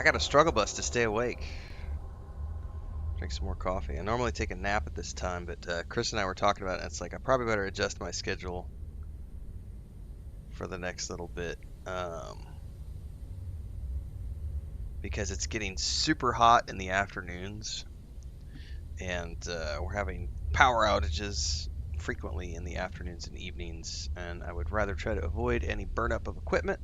I got a struggle bus to stay awake. Drink some more coffee. I normally take a nap at this time, but Chris and I were talking about it, and it's like I probably better adjust my schedule for the next little bit. Because it's getting super hot in the afternoons, and we're having power outages frequently in the afternoons and evenings, and I would rather try to avoid any burn up of equipment.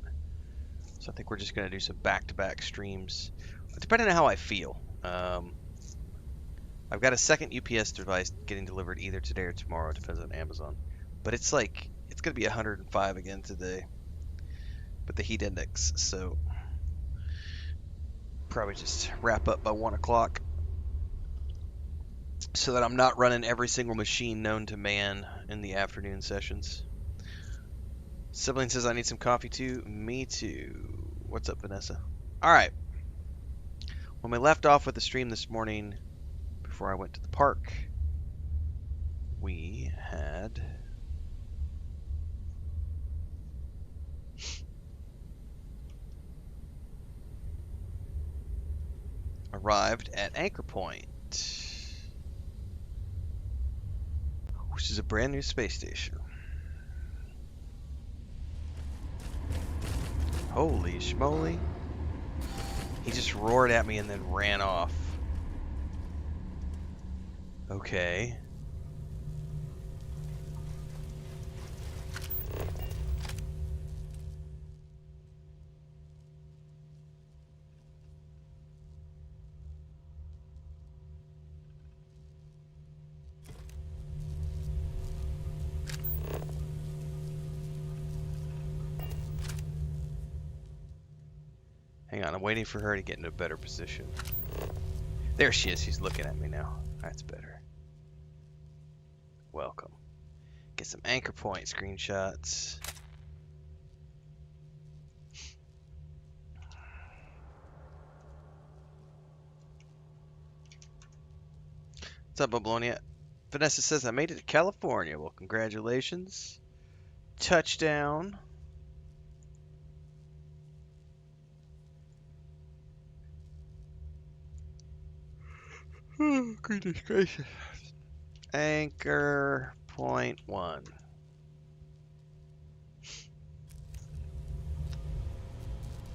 So I think we're just going to do some back-to-back streams, depending on how I feel. I've got a second UPS device getting delivered either today or tomorrow. It depends on Amazon. But it's like, it's going to be 105 again today with the heat index. So probably just wrap up by 1 o'clock so that I'm not running every single machine known to man in the afternoon sessions. Sibling says I need some coffee too. Me too. What's up, Vanessa? All right. When we left off with the stream this morning, before I went to the park, we had arrived at Anchorpoint, which is a brand new space station. Holy schmoly. He just roared at me and then ran off. Okay. Hang on, I'm waiting for her to get into a better position. There she is. She's looking at me now. That's better. Welcome. Get some Anchorpoint screenshots. What's up, Bablonia? Vanessa says, I made it to California. Well, congratulations. Touchdown. Oh, goodness gracious. Anchor point 1.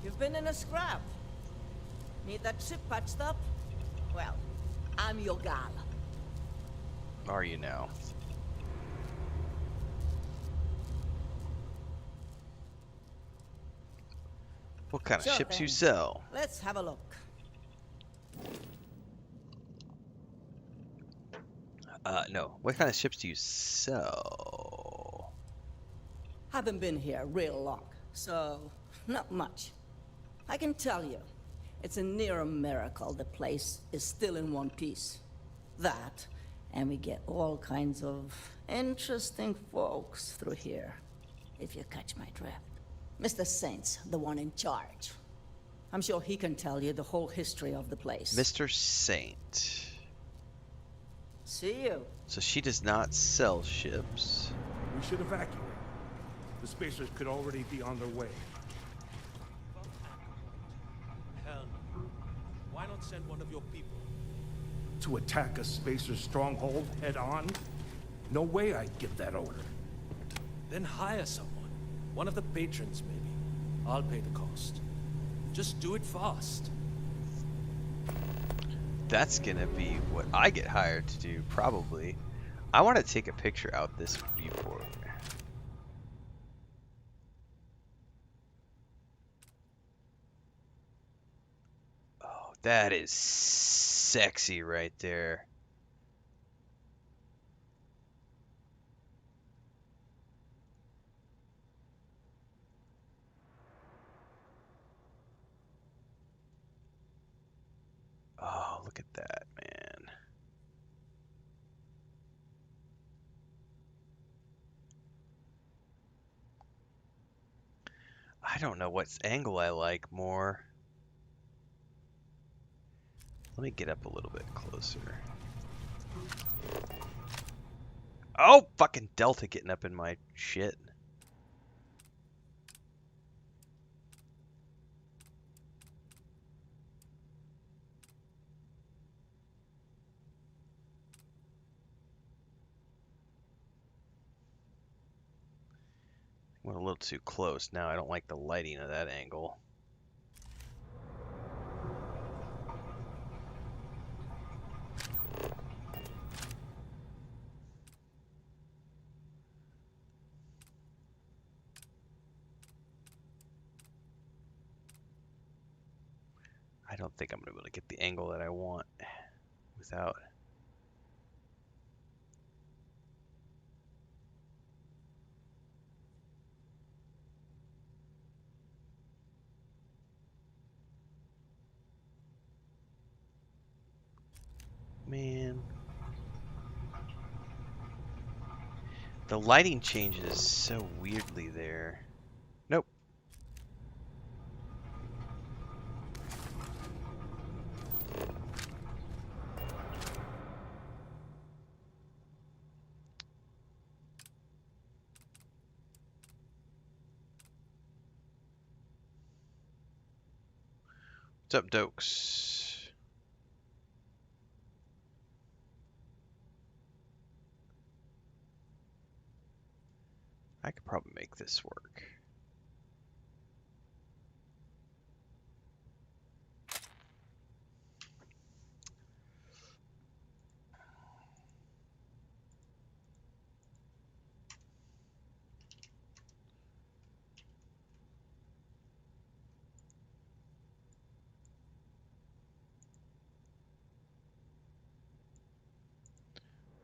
You've been in a scrap. Need that ship patched up? Well, I'm your gal. Are you now? What kind of Sure ships you thing. sell? Let's have a look. No. What kind of ships do you sell? Haven't been here real long, so not much. I can tell you, it's a near miracle the place is still in one piece. That, and we get all kinds of interesting folks through here, if you catch my drift. Mr. Saint's the one in charge. I'm sure he can tell you the whole history of the place. Mr. Saint. See you. So she does not sell ships. We should evacuate. The spacers could already be on their way. Hell, why not send one of your people? To attack a spacer stronghold head on? No way I'd give that order. Then hire someone. One of the patrons, maybe. I'll pay the cost. Just do it fast. That's gonna be what I get hired to do, probably. I want to take a picture out this viewport. Oh, that is sexy right there. Oh, look at that, man. I don't know what angle I like more. Let me get up a little bit closer. Oh, fucking Delta getting up in my shit. went a little too close. Now I don't like the lighting of that angle. I don't think I'm going to be able to get the angle that I want without. Man. The lighting changes so weirdly there. Nope. What's up, Dokes? I could probably make this work.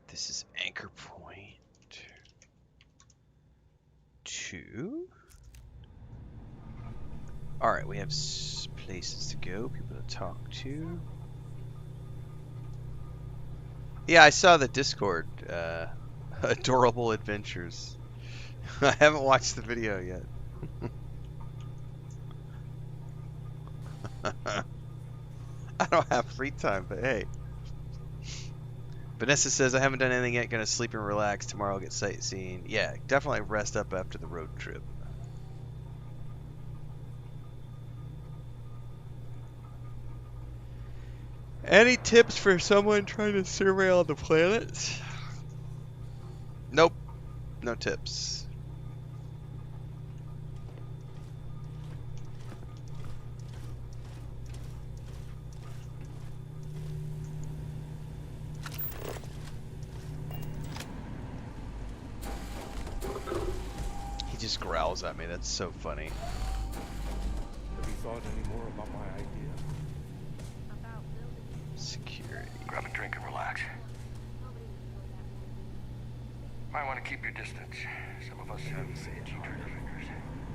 This is Anchorpoint 2. Alright, we have places to go, people to talk to. Yeah, I saw the Discord. Adorable Adventures. I haven't watched the video yet. I don't have free time, but hey. Vanessa says, I haven't done anything yet, gonna sleep and relax. Tomorrow I'll get sightseeing. Yeah, definitely rest up after the road trip. Any tips for someone trying to survey the planets? Nope. No tips. He just growls at me. That's so funny. Have you thought any more about my idea? Security. Grab a drink and relax. Might want to keep your distance. Some of us have itchy trigger fingers.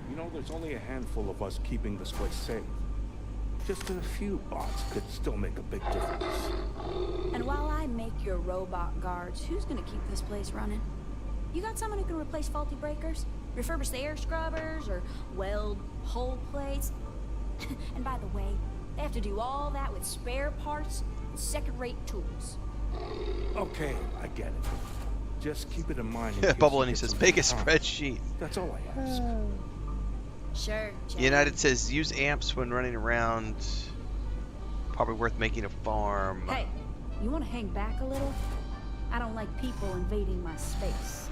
You know, there's only a handful of us keeping this place safe. Just a few bots could still make a big difference. And while I make your robot guards, who's gonna keep this place running? You got someone who can replace faulty breakers? Refurbish the air scrubbers? Or weld hull plates? And by the way, they have to do all that with spare parts and second-rate tools. Okay, I get it. Just keep it in mind. Yeah, Bubble, and he says, make a spreadsheet. That's all I ask. Sure, Jack. United says, use amps when running around. Probably worth making a farm. Hey, you want to hang back a little? I don't like people invading my space.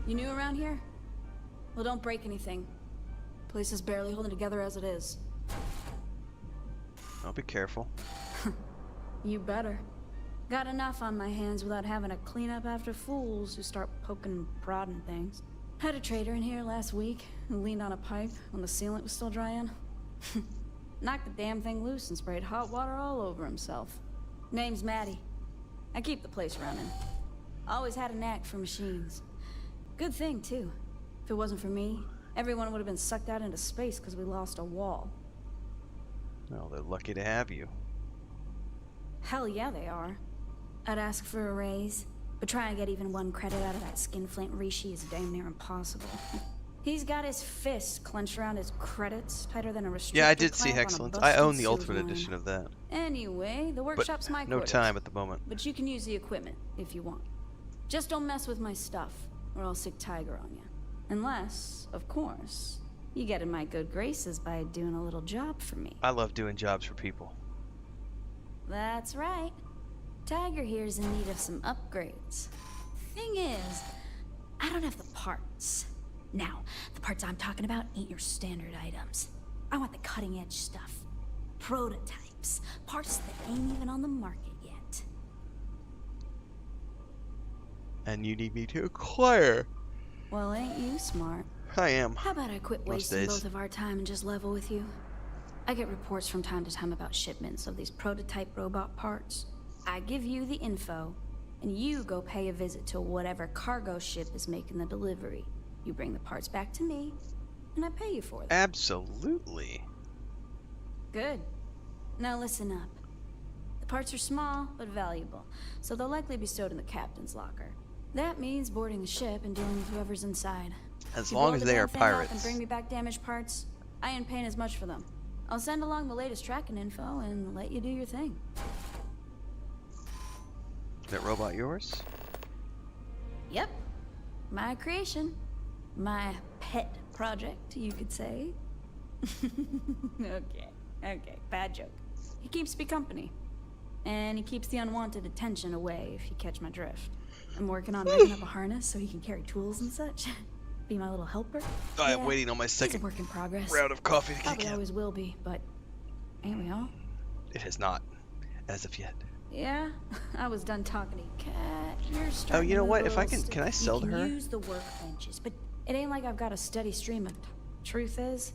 You new around here? Well, don't break anything. Place is barely holding together as it is. I'll be careful. You better. Got enough on my hands without having to clean up after fools who start poking and prodding things. Had a trader in here last week who leaned on a pipe when the sealant was still drying. Knocked the damn thing loose and sprayed hot water all over himself. Name's Maddie. I keep the place running. Always had a knack for machines. Good thing, too. If it wasn't for me, everyone would have been sucked out into space because we lost a wall. Well, they're lucky to have you. Hell yeah, they are. I'd ask for a raise, but try and get even one credit out of that skinflint Rishi is damn near impossible. He's got his fist clenched around his credits tighter than a restricted Yeah, I did see clamp on a Excellence. I busted own the sewage Ultimate line. Edition of that. Anyway, the But workshop's my no quarters. time at the moment. But you can use the equipment if you want. Just don't mess with my stuff, or I'll sick Tiger on you. Unless, of course, you get in my good graces by doing a little job for me. I love doing jobs for people. That's right. Tiger here's in need of some upgrades. Thing is, I don't have the parts. Now, the parts I'm talking about ain't your standard items. I want the cutting edge stuff. Prototypes. Parts that ain't even on the market yet. And you need me to acquire. Well, ain't you smart? I am. How about I quit Most wasting days. both of our time and just level with you? I get reports from time to time about shipments of these prototype robot parts. I give you the info, and you go pay a visit to whatever cargo ship is making the delivery. You bring the parts back to me, and I pay you for them. Absolutely. Good. Now listen up. The parts are small, but valuable, so they'll likely be stowed in the captain's locker. That means boarding the ship and dealing with whoever's inside. As You long blow as the they damn are thing up pirates. and bring me back damaged parts, I ain't paying as much for them. I'll send along the latest tracking info and let you do your thing. That robot yours? Yep. My creation. My pet project, you could say. Okay, bad joke. He keeps me company. And he keeps the unwanted attention away, if you catch my drift. I'm working on rigging up a harness so he can carry tools and such. Be my little helper. I am waiting on my He's a second work in progress. round of coffee to kick Probably in. always will be, but ain't we all? It has not, as of yet. Yeah, I was done talking to you, cat. You're starting Oh, you know to what? move If a I little can I stiff. sell You to can her? use the workbenches, but it ain't like I've got a steady stream of. Truth is,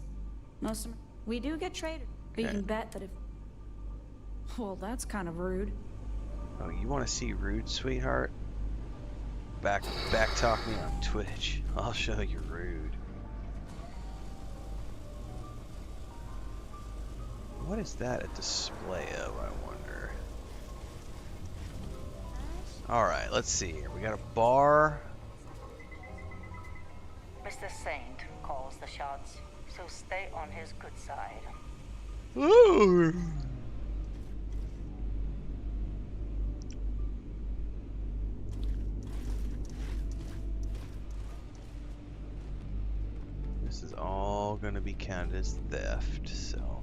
most of we do get traded, but you Okay. can bet that if. Well, that's kind of rude. Oh, you want to see rude, sweetheart? Back talk me on Twitch. I'll show you rude. What is that a display of, I wonder? Alright, let's see here. We got a bar. Mr. Saint calls the shots, so stay on his good side. Ooh. This is all gonna be counted as theft, so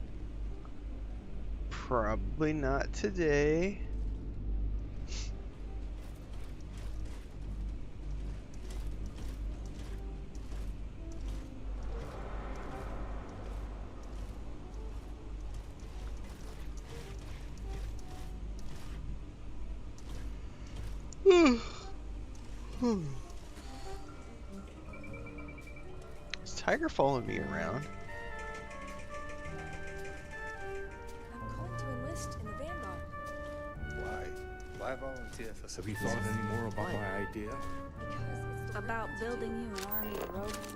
probably not today. Is Tiger following me around? I'm calling to enlist in the Vanguard. Why volunteer for Have something? you thought any more about my idea? Because it's the About building you an army of robots.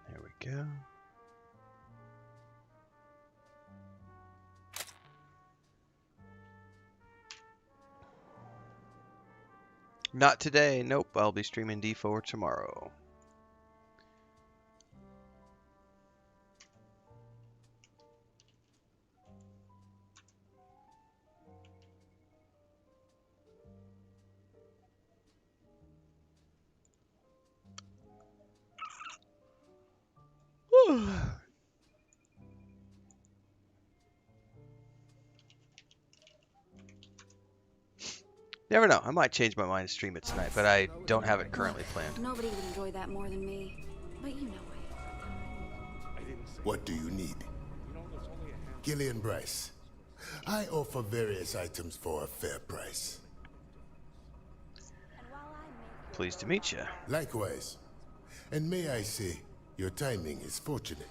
There we go. Not today. Nope. I'll be streaming D4 tomorrow. Whew. Never know. I might change my mind and stream it tonight, but I don't have it currently planned. Nobody would enjoy that more than me. But you know I. What do you need? Gillian Bryce. I offer various items for a fair price. Pleased to meet you. Likewise. And may I say, your timing is fortunate.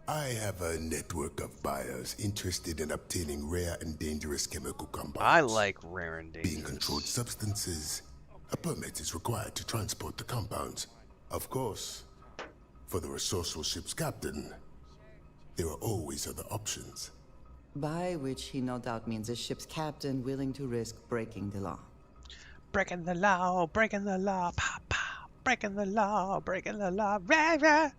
I have a network of buyers interested in obtaining rare and dangerous chemical compounds. I like rare and Being dangerous. controlled substances, a permit is required to transport the compounds. Of course, for the resourceful ship's captain, there are always other options. By which he no doubt means a ship's captain willing to risk breaking the law. Breaking the law, breaking the law, pow, pow. Breaking the law, breaking the law, rah, rah.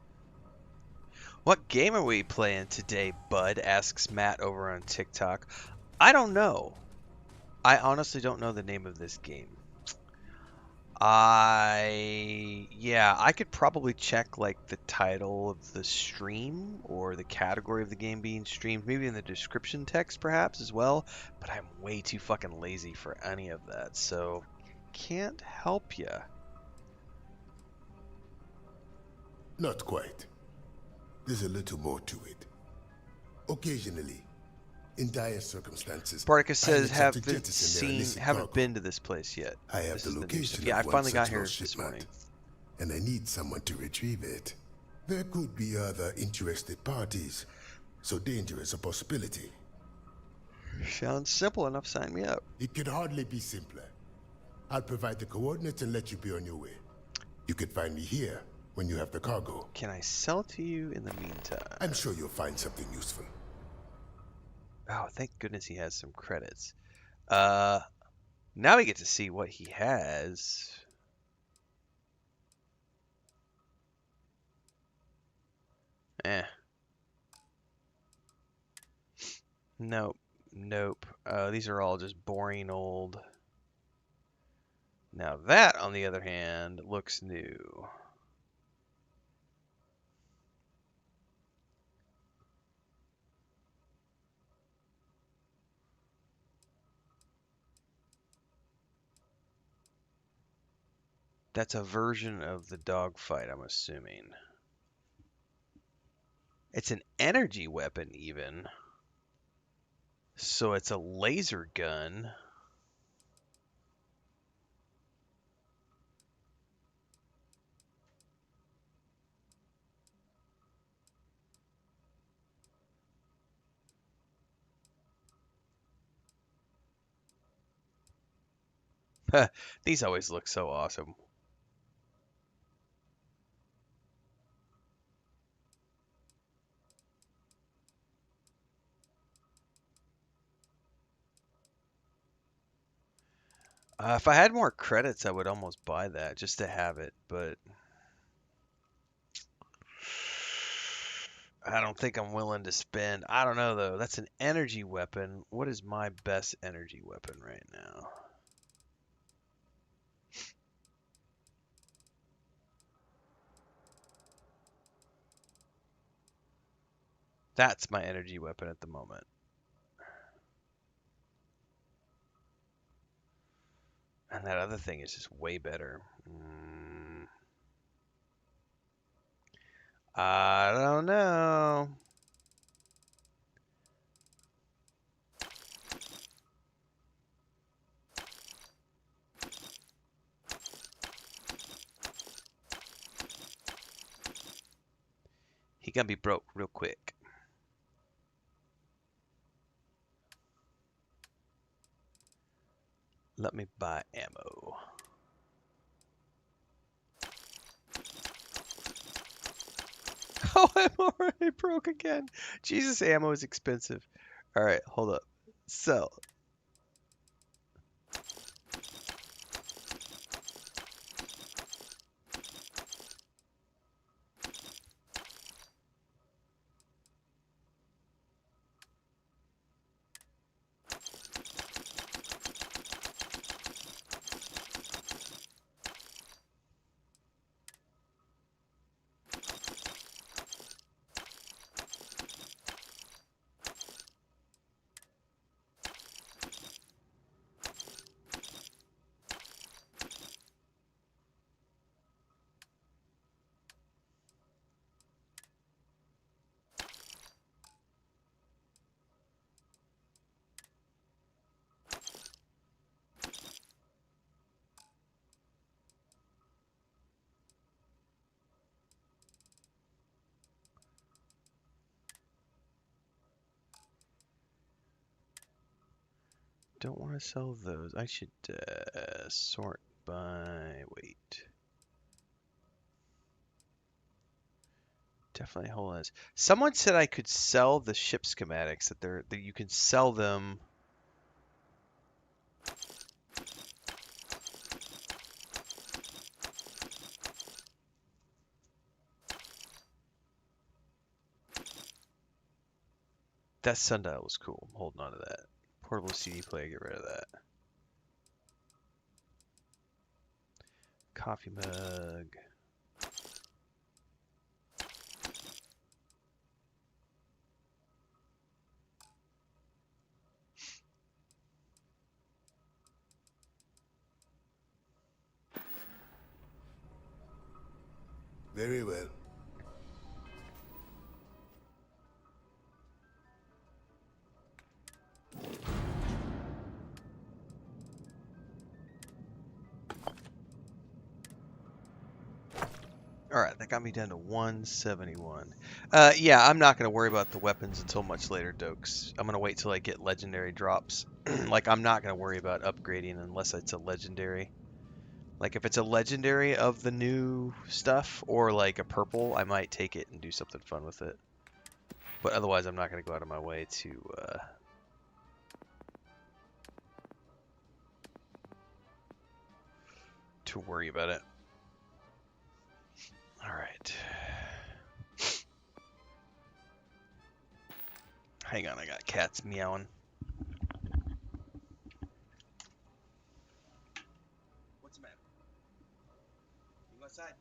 What game are we playing today, bud? Asks Matt over on TikTok. I don't know. I honestly don't know the name of this game. I Yeah, I could probably check like the title of the stream or the category of the game being streamed, maybe in the description text perhaps as well, but I'm way too fucking lazy for any of that, so can't help you. Not quite. There's a little more to it. Occasionally, in dire circumstances, Spartacus says pilots have to jettison their illicit haven't cargo. been to this place yet. I have This the is the new stuff. location Yeah, I of one finally got such here lost this morning. shipment, and I need someone to retrieve it. There could be other interested parties, so danger is a possibility. Sounds simple enough, sign me up. It could hardly be simpler. I'll provide the coordinates and let you be on your way. You could find me here when you have the cargo. Can I sell to you in the meantime? I'm sure you'll find something useful. Oh, thank goodness he has some credits. Now we get to see what he has. Eh. Nope. Nope. These are all just boring old. Now that, on the other hand, looks new. That's a version of the dogfight, I'm assuming. It's an energy weapon, even. So it's a laser gun. These always look so awesome. If I had more credits, I would almost buy that just to have it, but I don't think I'm willing to spend. I don't know though. That's an energy weapon. What is my best energy weapon right now? That's my energy weapon at the moment. And that other thing is just way better. I don't know. He gonna be broke real quick. Let me buy ammo. Oh, I'm already broke again. Jesus, ammo is expensive. All right, hold up. So, don't want to sell those. I should sort by weight. Definitely hold on. Someone said I could sell the ship schematics that you can sell them. That sundial was cool. I'm holding on to that. Portable CD player, get rid of that. Coffee mug. Very well. All right, that got me down to 171. Yeah, I'm not gonna worry about the weapons until much later, Dokes. I'm gonna wait till I get legendary drops. Like, I'm not gonna worry about upgrading unless it's a legendary. Like, if it's a legendary of the new stuff or like a purple, I might take it and do something fun with it. But otherwise, I'm not gonna go out of my way to worry about it. All right. Hang on, I got cats meowing. What's the matter? You go outside.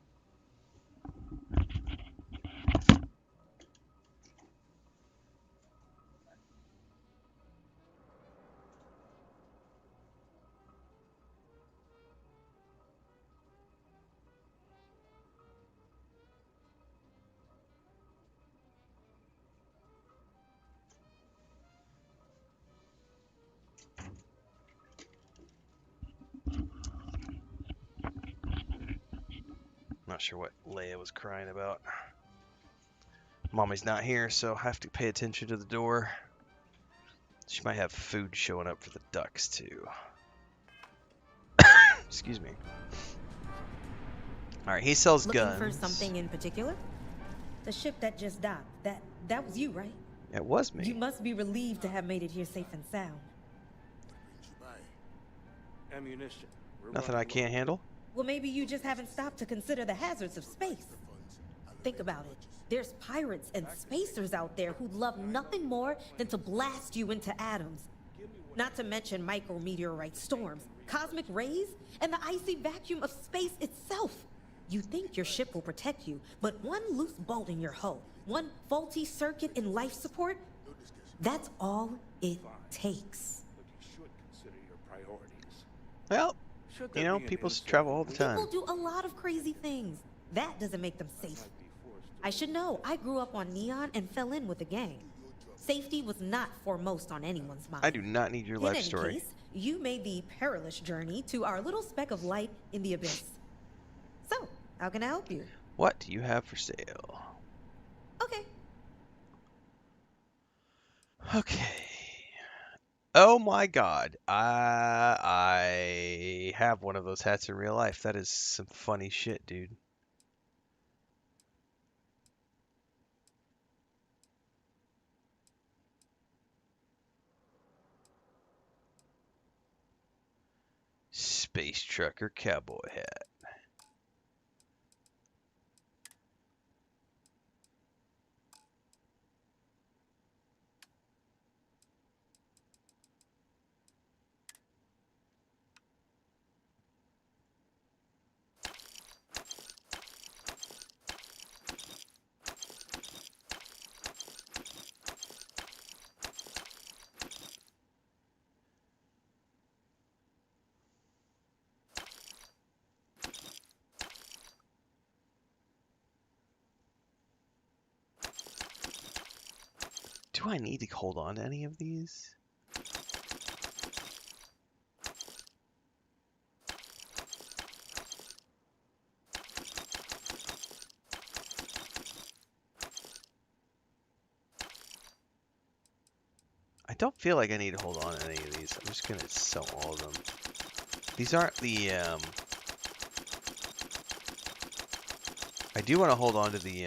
Not sure what Leia was crying about. Mommy's not here, so I have to pay attention to the door. She might have food showing up for the ducks, too. Excuse me. Alright, he sells Looking guns. for something in particular? The ship that just docked, that was you, right? It was me. You must be relieved to have made it here safe and sound. Ammunition. Nothing I can't handle? Well, maybe you just haven't stopped to consider the hazards of space. Think about it. There's pirates and spacers out there who'd love nothing more than to blast you into atoms. Not to mention micrometeorite storms, cosmic rays, and the icy vacuum of space itself. You think your ship will protect you, but one loose bolt in your hull, one faulty circuit in life support, that's all it takes. But you should consider your priorities. Well, Should you there know, be an people insect travel all the police- time. People do a lot of crazy things. That doesn't make them safe. might be forced to- I should know. I grew up on Neon and fell in with a gang. Safety was not foremost on anyone's mind. I do not need your In life any story. case, you made the perilous journey to our little speck of light in the abyss. So, how can I help you? What do you have for sale? Okay. Okay. Oh my god. I have one of those hats in real life. That is some funny shit, dude. Space trucker cowboy hat. Do I need to hold on to any of these? I don't feel like I need to hold on to any of these. I'm just gonna sell all of them. These aren't the I do want to hold on to the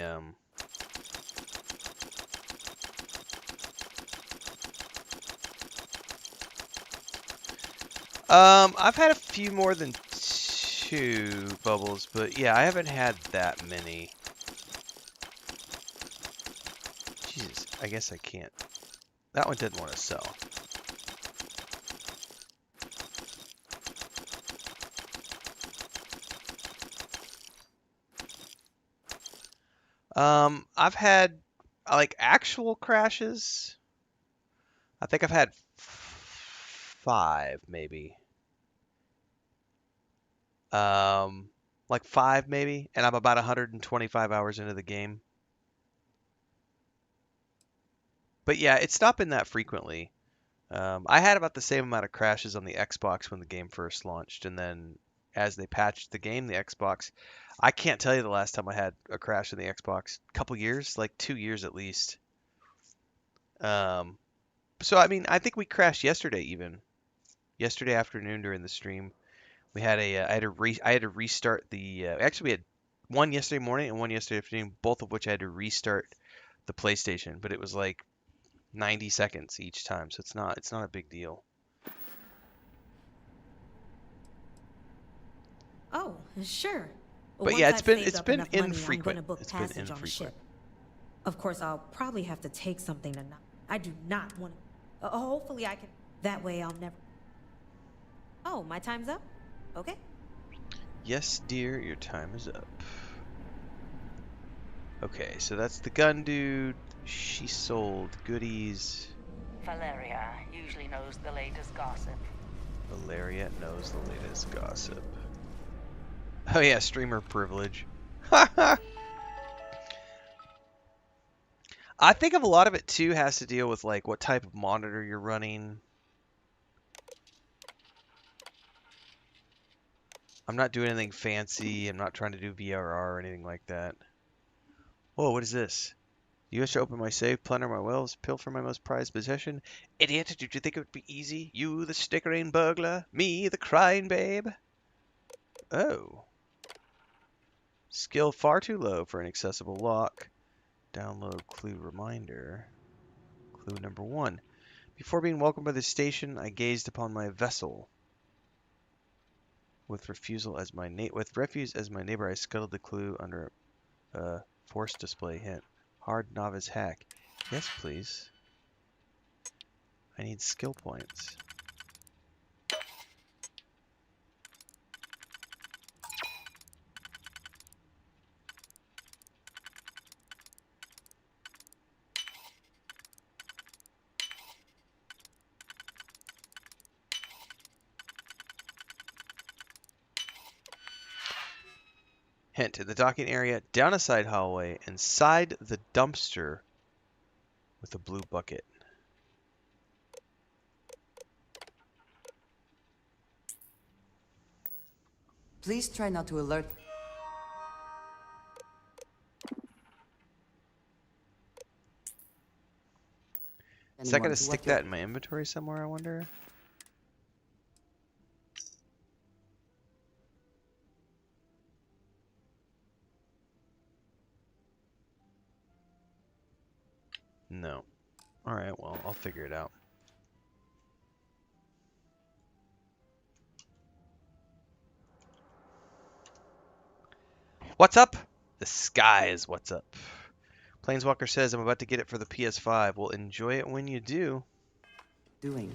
I've had a few more than 2 bubbles, but yeah, I haven't had that many. Jesus, I guess I can't. That one didn't want to sell. I've had like actual crashes. I think I've had 5 maybe. like 5 maybe, and I'm about 125 hours into the game. But yeah, it's not been that frequently. I had about the same amount of crashes on the Xbox when the game first launched, and then as they patched the game, the Xbox, I can't tell you the last time I had a crash in the Xbox. Couple years, like 2 years at least. Um, so I mean, I think we crashed yesterday even. Yesterday afternoon during the stream, we had I had to restart the. Actually, we had one yesterday morning and one yesterday afternoon, both of which I had to restart the PlayStation, but it was like 90 seconds each time, so it's not a big deal. Oh, sure. But Once yeah, I've saved it's up been enough money, I'm infrequent. gonna book It's been passage on a infrequent. ship. Of course, I'll probably have to take something tonight. I do not want to. Hopefully, I can. That way, I'll never. Oh, my time's up? Okay. Yes, dear, your time is up. Okay, so that's the gun dude. She sold goodies. Valeria usually knows the latest gossip. Valeria knows the latest gossip. Oh yeah, streamer privilege. I think of a lot of it too has to deal with like what type of monitor you're running. I'm not doing anything fancy. I'm not trying to do VRR or anything like that. Whoa, what is this? You wish to open my safe, plunder my wells, pilfer my most prized possession? Idiot, did you think it would be easy? You, the snickering burglar, me, the crying babe? Oh. Skill far too low for an accessible lock. Download clue reminder. Clue number 1. Before being welcomed by the station, I gazed upon my vessel. With refuge as my neighbor, I scuttled the clue under a force display hint. Hard novice hack. Yes, please. I need skill points. Hint, in the docking area, down a side hallway, inside the dumpster with a blue bucket. Please try not to alert. Is that Anyone going to to stick what you're... that in my inventory somewhere, I wonder? No. Alright, well, I'll figure it out. What's up? The sky is what's up. Planeswalker says, I'm about to get it for the PS5. Well, enjoy it when you do. doing?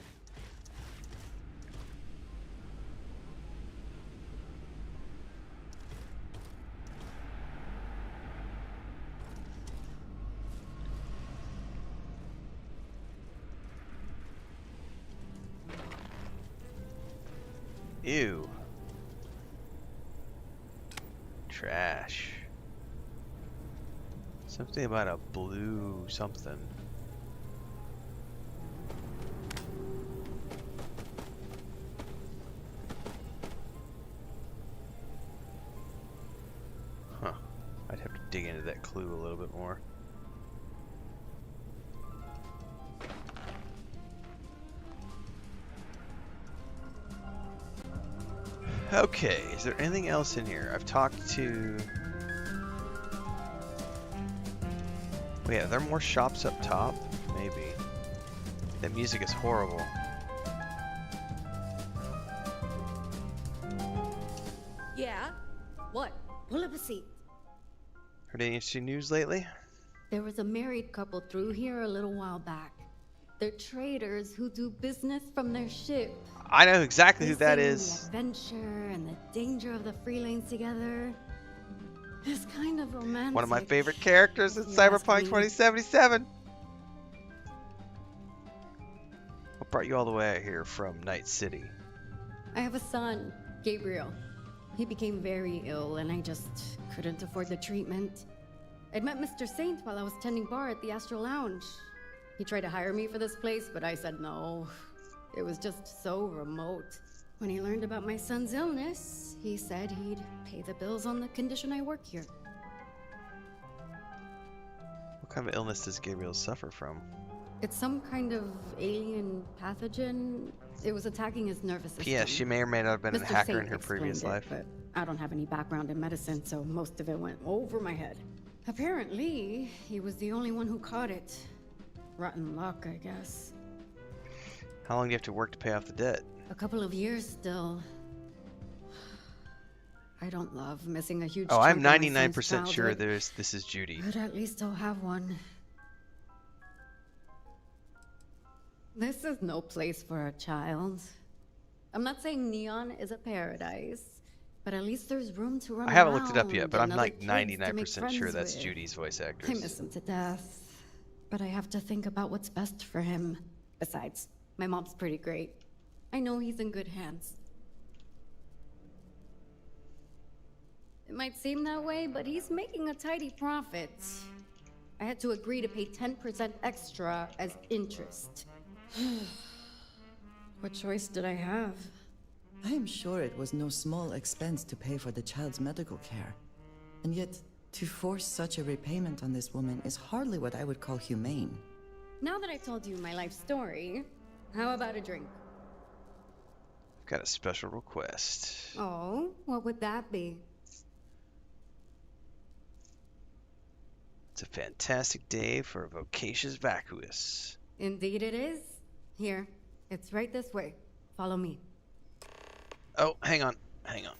Ew. Trash. Something about a blue something. Huh. I'd have to dig into that clue a little bit more. Okay, is there anything else in here? I've talked to... Wait, are there more shops up top? Maybe. That music is horrible. Yeah? What? Pull up a seat. Heard any interesting news lately? There was a married couple through here a little while back. They're traders who do business from their ship. I know exactly who that sing is. The adventure and the danger of the free lanes together. It's kind of romantic. One of my favorite characters in If you ask Cyberpunk me. 2077. What brought you all the way out here from Night City? I have a son, Gabriel. He became very ill, and I just couldn't afford the treatment. I'd met Mr. Saint while I was tending bar at the Astro Lounge. He tried to hire me for this place, but I said no. It was just so remote. When he learned about my son's illness, he said he'd pay the bills on the condition I work here. What kind of illness does Gabriel suffer from? It's some kind of alien pathogen. It was attacking his nervous system. P.S. She may or may not have been a Mr. hacker Saint in her previous explained life. it, but I don't have any background in medicine, so most of it went over my head. Apparently, he was the only one who caught it. Rotten luck, I guess. How long do you have to work to pay off the debt? A couple of years still. I don't love missing a huge Oh, I'm chunk of my 99% son's sure childhood, this is Judy. but at least I'll have one. This is no place for a child. I'm not saying Neon is a paradise, but at least there's room to run I haven't looked it up around yet, but I'm and other like kids to make 99% sure friends that's with. Judy's voice I actress. miss him to death, but I have to think about what's best for him. Besides, my mom's pretty great. I know he's in good hands. It might seem that way, but he's making a tidy profit. I had to agree to pay 10% extra as interest. What choice did I have? I am sure it was no small expense to pay for the child's medical care. And yet, to force such a repayment on this woman is hardly what I would call humane. Now that I've told you my life story, how about a drink? I've got a special request. Oh, what would that be? It's a fantastic day for a vocacious vacuous. Indeed it is. Here, it's right this way. Follow me. Oh, hang on. Hang on.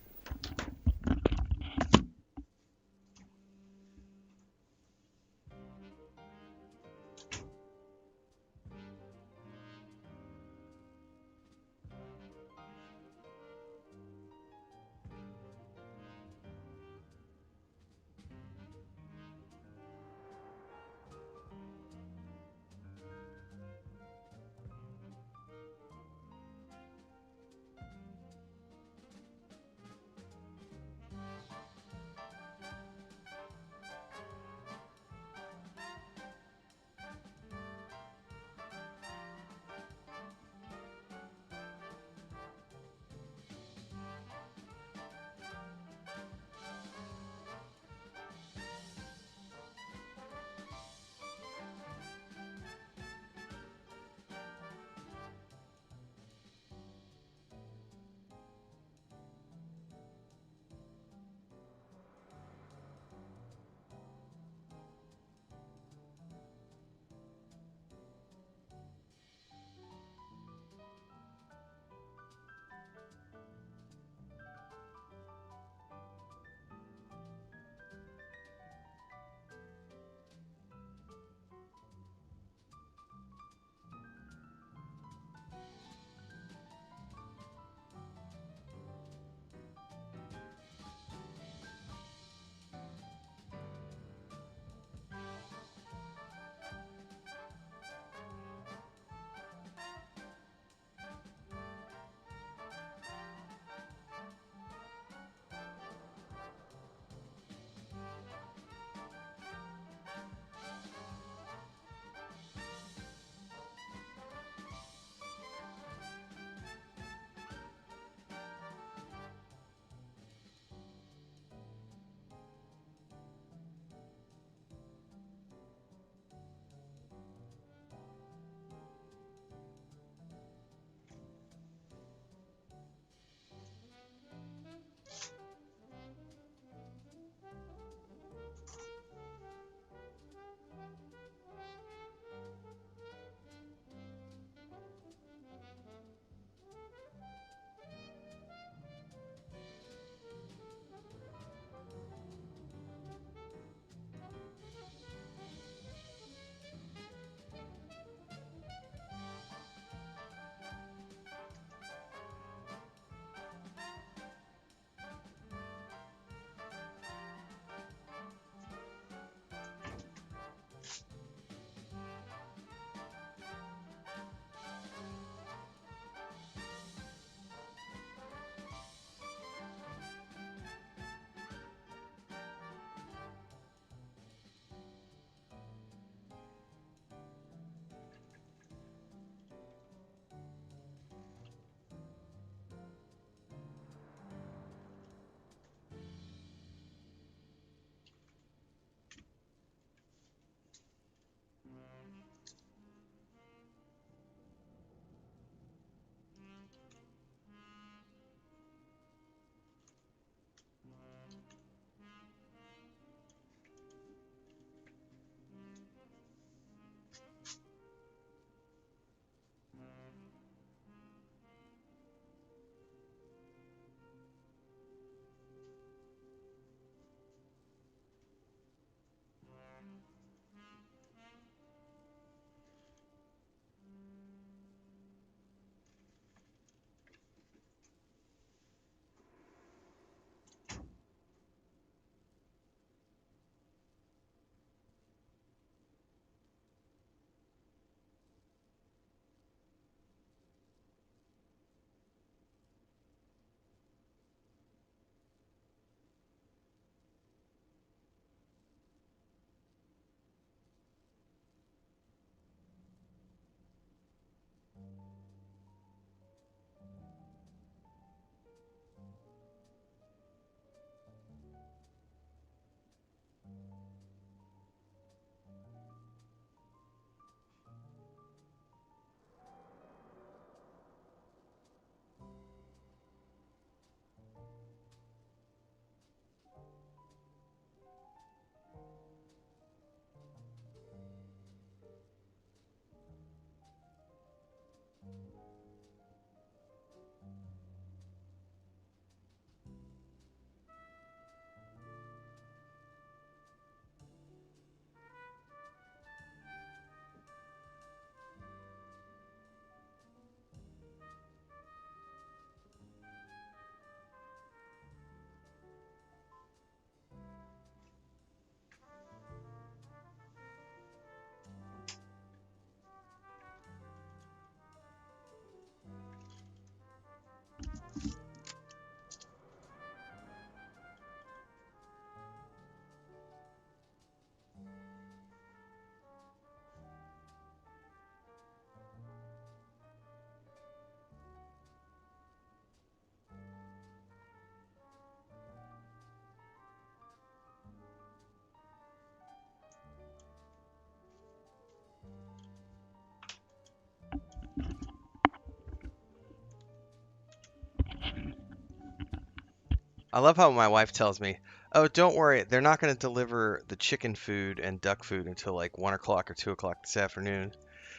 I love how my wife tells me, "Oh, don't worry, they're not going to deliver the chicken food and duck food until like 1 o'clock or 2 o'clock this afternoon."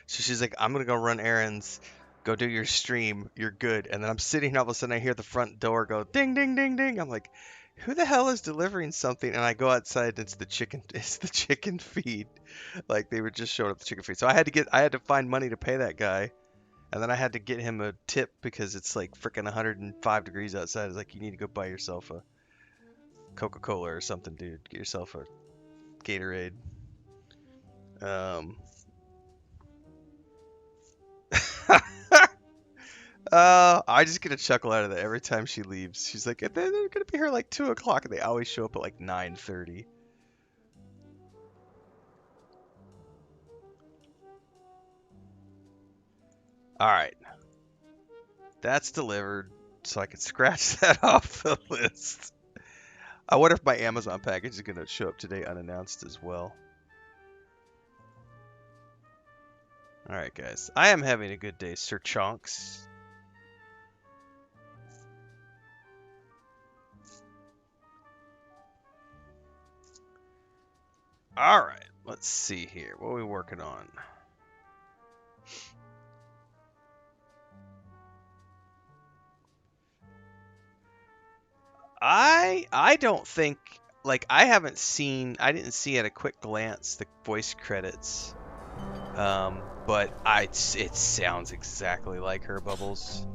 So she's like, "I'm gonna go run errands, go do your stream. You're good." And then I'm sitting, and all of a sudden I hear the front door go ding, ding, ding, ding. I'm like, "Who the hell is delivering something?" And I go outside, and it's the chicken. It's the chicken feed. Like they were just showing up the chicken feed. So I had to find money to pay that guy. And then I had to get him a tip because it's like freaking 105 degrees outside. It's like, you need to go buy yourself a Coca-Cola or something, dude. Get yourself a Gatorade. I just get a chuckle out of that every time she leaves. She's like, they're gonna be here like 2 o'clock, and they always show up at like 9:30. All right, that's delivered, so I can scratch that off the list. I wonder if my Amazon package is gonna show up today unannounced as well. All right, guys, I am having a good day, Sir Chonks. All right, let's see here. What are we working on? I don't think, like, I didn't see at a quick glance the voice credits. But it sounds exactly like her, Bubbles.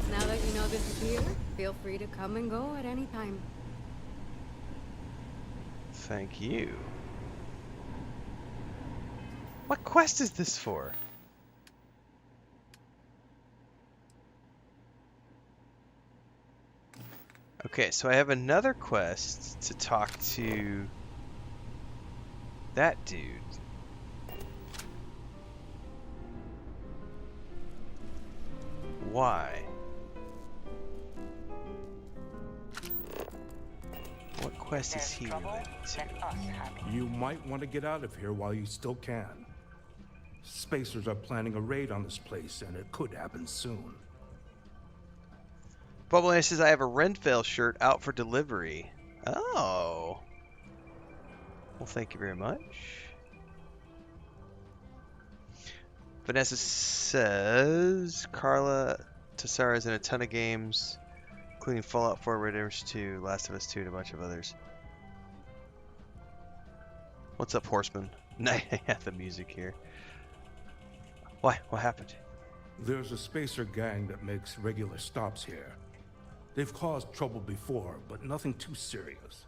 Now that you know this is here, feel free to come and go at any time. Thank you. What quest is this for? Okay, so I have another quest to talk to that dude. Why? What quest is he related to? You might want to get out of here while you still can. Spacers are planning a raid on this place, and it could happen soon. Bubbleman says, I have a Renfail shirt out for delivery. Oh. Well, thank you very much. Vanessa says, Carla Tassara's in a ton of games, including Fallout 4, Red Dead Redemption 2, Last of Us 2, and a bunch of others. What's up, Horseman? I have the music here. Why? What happened? There's a spacer gang that makes regular stops here. They've caused trouble before, but nothing too serious.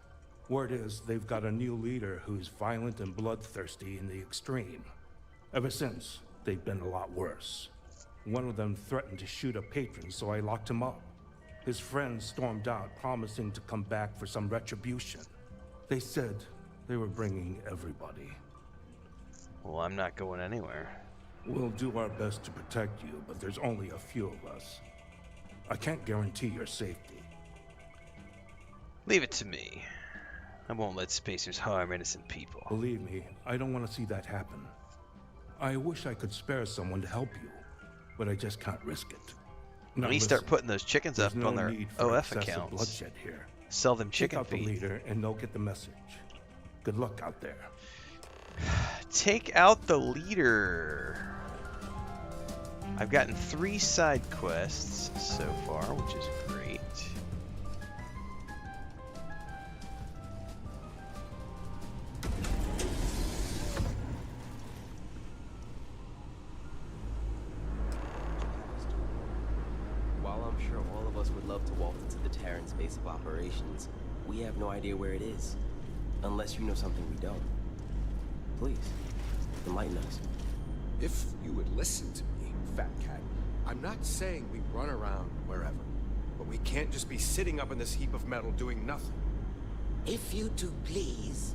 Word is, they've got a new leader who's violent and bloodthirsty in the extreme. Ever since, they've been a lot worse. One of them threatened to shoot a patron, so I locked him up. His friends stormed out, promising to come back for some retribution. They said they were bringing everybody. Well, I'm not going anywhere. We'll do our best to protect you, but there's only a few of us. I can't guarantee your safety. Leave it to me. I won't let spacers harm innocent people. Believe me, I don't want to see that happen. I wish I could spare someone to help you, but I just can't risk it. Now, at least start putting those chickens up on their OF accounts. Bloodshed here. Sell them chicken Take out feed. the leader and they'll get the message. Good luck out there. Take out the leader. I've gotten 3 side quests so far, which is great. While I'm sure all of us would love to walk into the Terran's base of operations, we have no idea where it is. Unless you know something we don't. Please, enlighten us. If you would listen to me, Fat Cat, I'm not saying we run around wherever, but We can't just be sitting up in this heap of metal doing nothing. If you two please,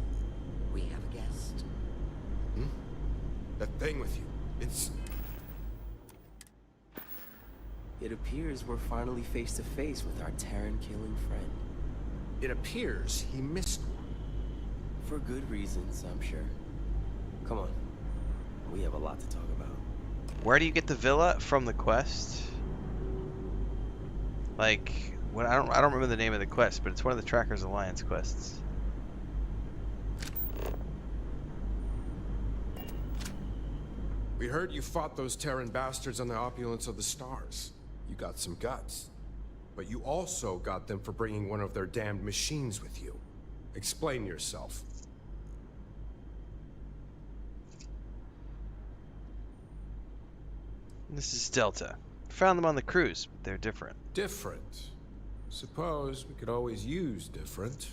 we have a guest. That thing with you, it's... It appears we're finally face to face with our Terran-killing friend. It appears he missed one. For good reasons, I'm sure. Come on. We have a lot to talk about. Where do you get the villa? From the quest? Like, when I don't remember the name of the quest, but it's one of the Trackers Alliance quests. We heard you fought those Terran bastards on the opulence of the stars. You got some guts. But you also got them for bringing one of their damned machines with you. Explain yourself. This is Delta. Found them on the cruise, but they're different. Different? Suppose we could always use different.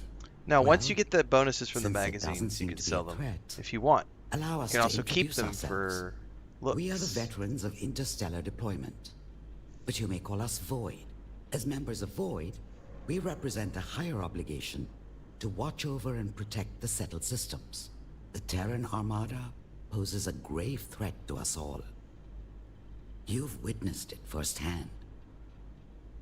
Now, once you get the bonuses from the since it magazines, doesn't you seem can to be sell a them threat, if you want. Allow You us can to also keep introduce them ourselves. for looks. We are the veterans of interstellar deployment, but you may call us Void. As members of Void, we represent a higher obligation to watch over and protect the settled systems. The Terran Armada poses a grave threat to us all. You've witnessed it firsthand.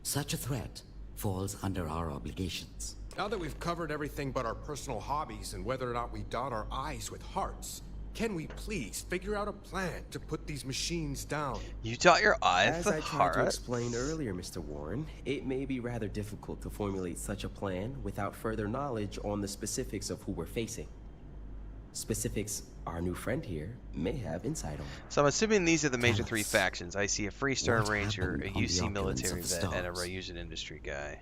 Such a threat falls under our obligations. Now that we've covered everything but our personal hobbies and whether or not we dot our I's with hearts, can we please figure out a plan to put these machines down? You dot your I's As with I tried to hearts? explain earlier, Mr. Warren, it may be rather difficult to formulate such a plan without further knowledge on the specifics of who we're facing. Specifics our new friend here may have insight on. So I'm assuming these are the major Tell three us, factions. I see a Freestar what Ranger, a happened on the UC opulence military of the vet, and a stars? Ryusen industry guy.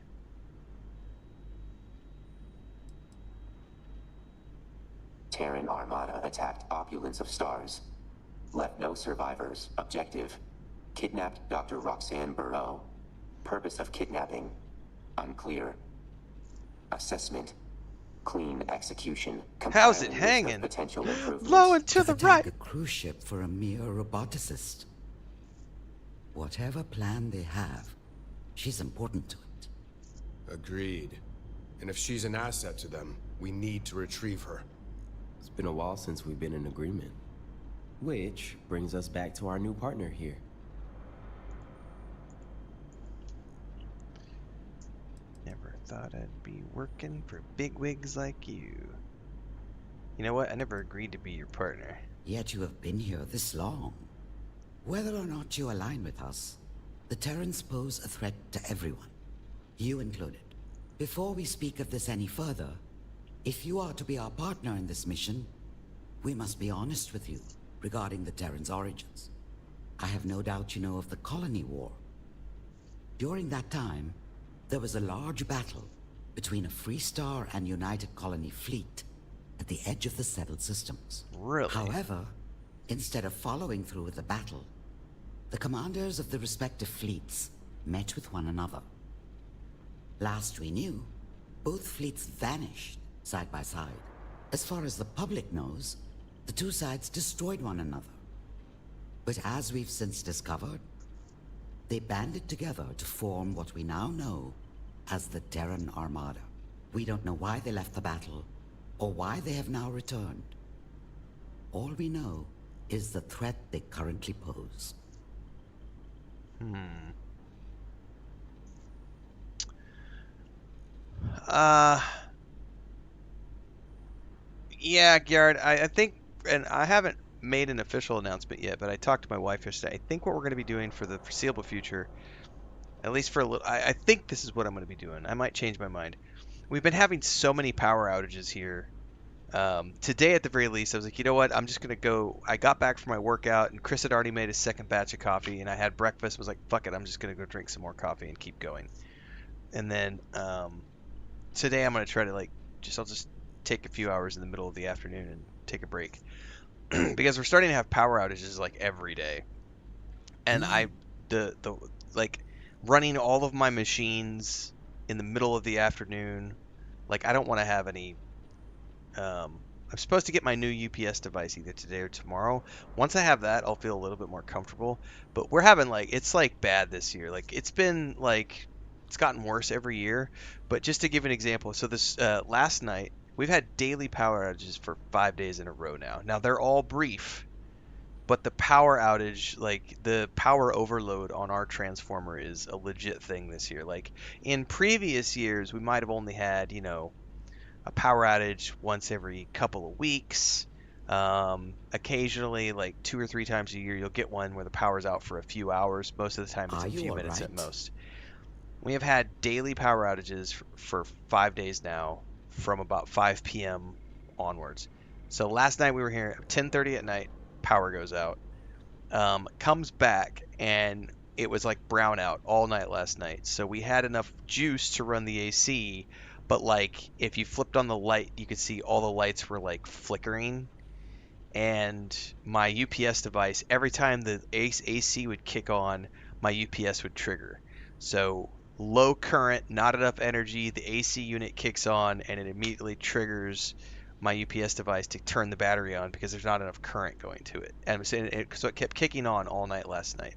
Terran Armada attacked Opulence of Stars. Left no survivors. Objective: kidnapped Dr. Roxanne Burrow. Purpose of kidnapping: unclear. Assessment: clean execution. How's it Compiling list of hanging? Potential improvements. Low and to the Attack right. a cruise ship for a mere roboticist. Whatever plan they have, she's important to it. Agreed. And if she's an asset to them, we need to retrieve her. It's been a while since we've been in agreement. Which brings us back to our new partner here. Never thought I'd be working for bigwigs like you. You know what? I never agreed to be your partner. Yet you have been here this long. Whether or not you align with us, the Terrans pose a threat to everyone, you included. Before we speak of this any further, if you are to be our partner in this mission, we must be honest with you regarding the Terrans' origins. I have no doubt you know of the Colony War. During that time, there was a large battle between a Freestar and United Colony fleet at the edge of the settled systems. Really? However, instead of following through with the battle, the commanders of the respective fleets met with one another. Last we knew, both fleets vanished side by side. As far as the public knows, the two sides destroyed one another. But as we've since discovered, they banded together to form what we now know as the Terran Armada. We don't know why they left the battle, or why they have now returned. All we know is the threat they currently pose. Yeah, Garrett, I think, and I haven't made an official announcement yet, but I talked to my wife yesterday. I think what we're going to be doing for the foreseeable future, at least for a little, I think this is what I'm going to be doing. I might change my mind. We've been having so many power outages here. Today, at the very least, I was like, you know what? I'm just going to go. I got back from my workout, and Chris had already made a second batch of coffee, and I had breakfast. I was like, fuck it. I'm just going to go drink some more coffee and keep going. And then today, I'm going to try to, I'll just take a few hours in the middle of the afternoon and take a break. Because we're starting to have power outages, every day. And running all of my machines in the middle of the afternoon, I don't want to have any. I'm supposed to get my new UPS device either today or tomorrow. Once I have that, I'll feel a little bit more comfortable. But we're having it's bad this year. It's been it's gotten worse every year. But just to give an example, so this last night we've had daily power outages for 5 days in a row now. Now they're all brief, but the power outage, like the power overload on our transformer, is a legit thing this year. Like in previous years, we might have only had, you know, a power outage once every couple of weeks. Occasionally, like 2 or 3 times a year, you'll get one where the power's out for a few hours. Most of the time, it's Are a you few all minutes at right? most. We have had daily power outages for 5 days now, from about 5 p.m. onwards. So last night we were here at 10:30 at night. Power goes out. Comes back, and it was like brownout all night last night. So we had enough juice to run the AC, but like if you flipped on the light, you could see all the lights were like flickering. And my UPS device, every time the AC would kick on, my UPS would trigger. So low current, not enough energy, the AC unit kicks on, and it immediately triggers my UPS device to turn the battery on because there's not enough current going to it. And so it kept kicking on all night last night.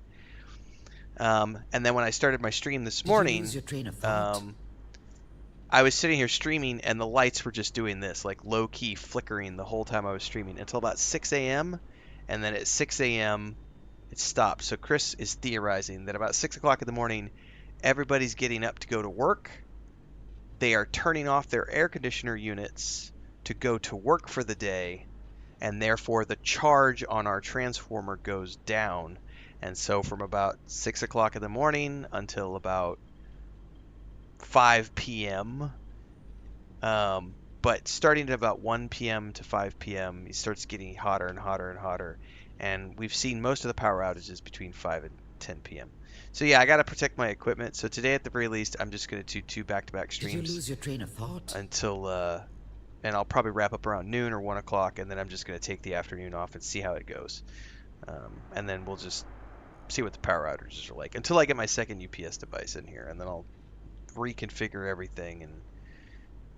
And then when I started my stream this Did you morning, lose your train of thought? I was sitting here streaming, and the lights were just doing this, like low key flickering the whole time I was streaming until about 6 a.m. And then at 6 a.m., it stopped. So Chris is theorizing that about 6 o'clock in the morning, everybody's getting up to go to work. They are turning off their air conditioner units to go to work for the day, and therefore the charge on our transformer goes down. And so from about 6 o'clock in the morning until about 5 p.m., but starting at about 1 p.m. to 5 p.m., it starts getting hotter and hotter and hotter. And we've seen most of the power outages between 5 and 10 p.m. So yeah, I got to protect my equipment. So today, at the very least, I'm just going to do 2 back-to-back Did you streams lose your train of thought? until, and I'll probably wrap up around noon or 1 o'clock, and then I'm just going to take the afternoon off and see how it goes. And then we'll just see what the power outages are like until I get my second UPS device in here, and then I'll reconfigure everything and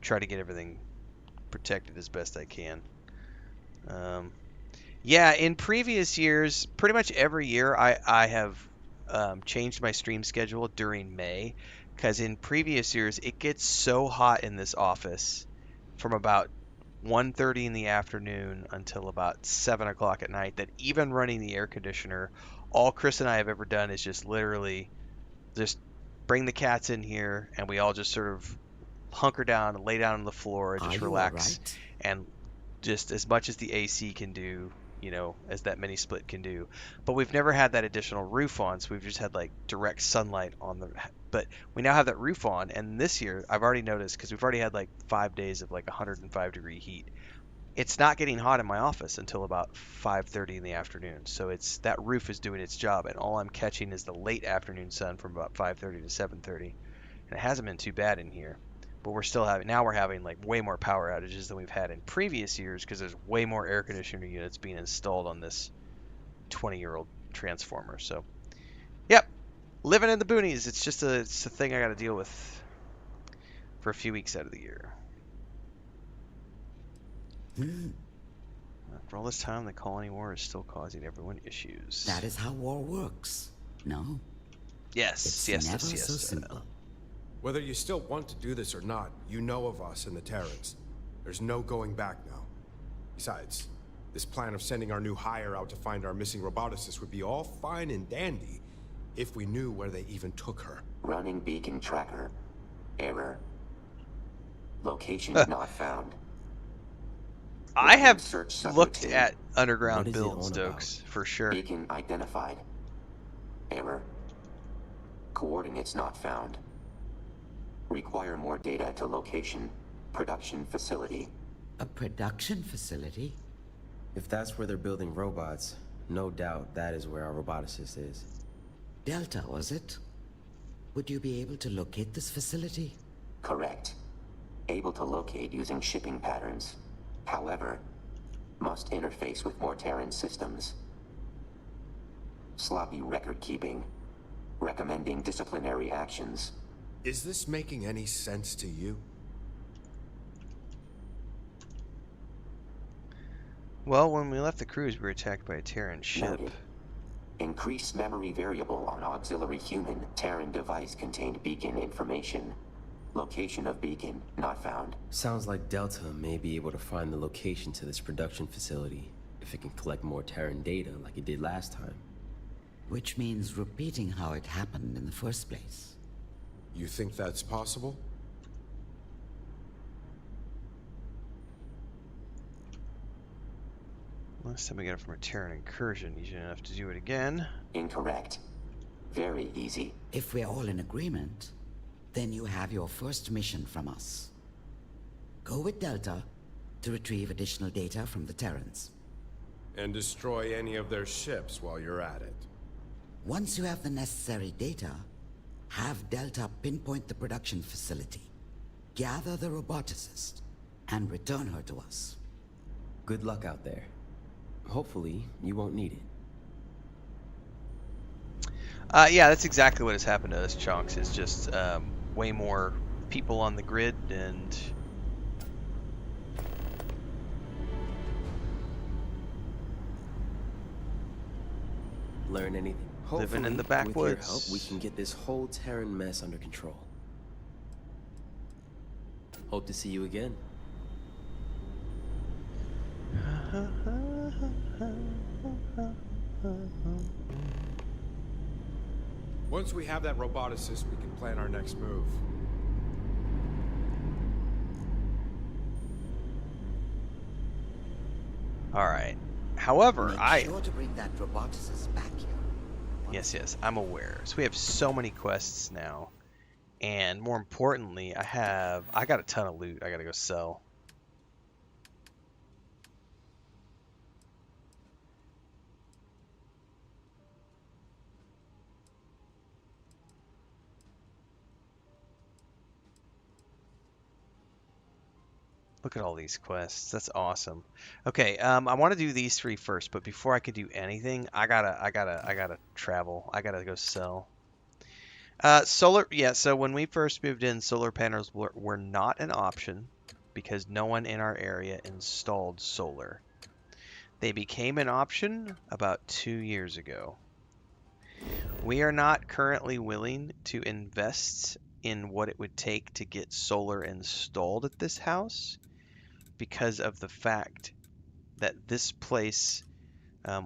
try to get everything protected as best I can. Yeah, in previous years, pretty much every year I have changed my stream schedule during May, because in previous years it gets so hot in this office from about 1:30 in the afternoon until about 7 o'clock at night that even running the air conditioner, all Chris and I have ever done is just literally just bring the cats in here, and we all just sort of hunker down and lay down on the floor and Are just you all relax, right? and just as much as the AC can do, you know, as that mini split can do. But we've never had that additional roof on, so we've just had like direct sunlight on the. But we now have that roof on, and this year I've already noticed, because we've already had like 5 days of like 105-degree heat. It's not getting hot in my office until about 5:30 in the afternoon. So it's that roof is doing its job, and all I'm catching is the late afternoon sun from about 5:30 to 7:30. And it hasn't been too bad in here. But we're having like way more power outages than we've had in previous years, because there's way more air conditioner units being installed on this 20-year-old transformer. So, yep, living in the boonies. It's a thing I got to deal with for a few weeks out of the year. For all this time, the colony war is still causing everyone issues. That is how war works. No? Yes, It's yes, never yes, yes. so simple. Whether you still want to do this or not, you know of us and the Terrans. There's no going back now. Besides, this plan of sending our new hire out to find our missing roboticist would be all fine and dandy if we knew where they even took her. Running beacon tracker. Error. Location not found. I have Search looked subroutine. at underground What is it builds, on Stokes, for sure. Beacon identified. Error. Coordinates not found. Require more data to location. Production facility. A production facility? If that's where they're building robots, no doubt that is where our roboticist is. Delta, was it? Would you be able to locate this facility? Correct. Able to locate using shipping patterns. However, must interface with more Terran systems. Sloppy record keeping. Recommending disciplinary actions. Is this making any sense to you? Well, when we left the cruise, we were attacked by a Terran ship. Noted. Increase memory variable on auxiliary human. Terran device contained beacon information. Location of beacon not found. Sounds like Delta may be able to find the location to this production facility if it can collect more Terran data like it did last time. Which means repeating how it happened in the first place. You think that's possible? Last time we got it from a Terran incursion, easy enough to do it again. Incorrect. Very easy. If we're all in agreement, then you have your first mission from us. Go with Delta to retrieve additional data from the Terrans. And destroy any of their ships while you're at it. Once you have the necessary data, have Delta pinpoint the production facility, gather the roboticist, and return her to us. Good luck out there. Hopefully, you won't need it. Yeah, that's exactly what has happened to us, Chunks. It's just way more people on the grid and... Learn anything? Living in the Hopefully, with your backwoods. help, we can get this whole Terran mess under control. Hope to see you again. Once we have that roboticist, we can plan our next move. Alright. However, Make sure to bring that roboticist back here. Yes, I'm aware. So we have so many quests now. And more importantly, I got a ton of loot I gotta go sell. Look at all these quests. That's awesome. Okay, I want to do these three first, but before I can do anything, I gotta travel. I gotta go sell. Solar, yeah. So when we first moved in, solar panels were not an option because no one in our area installed solar. They became an option about 2 years ago. We are not currently willing to invest in what it would take to get solar installed at this house, because of the fact that this place,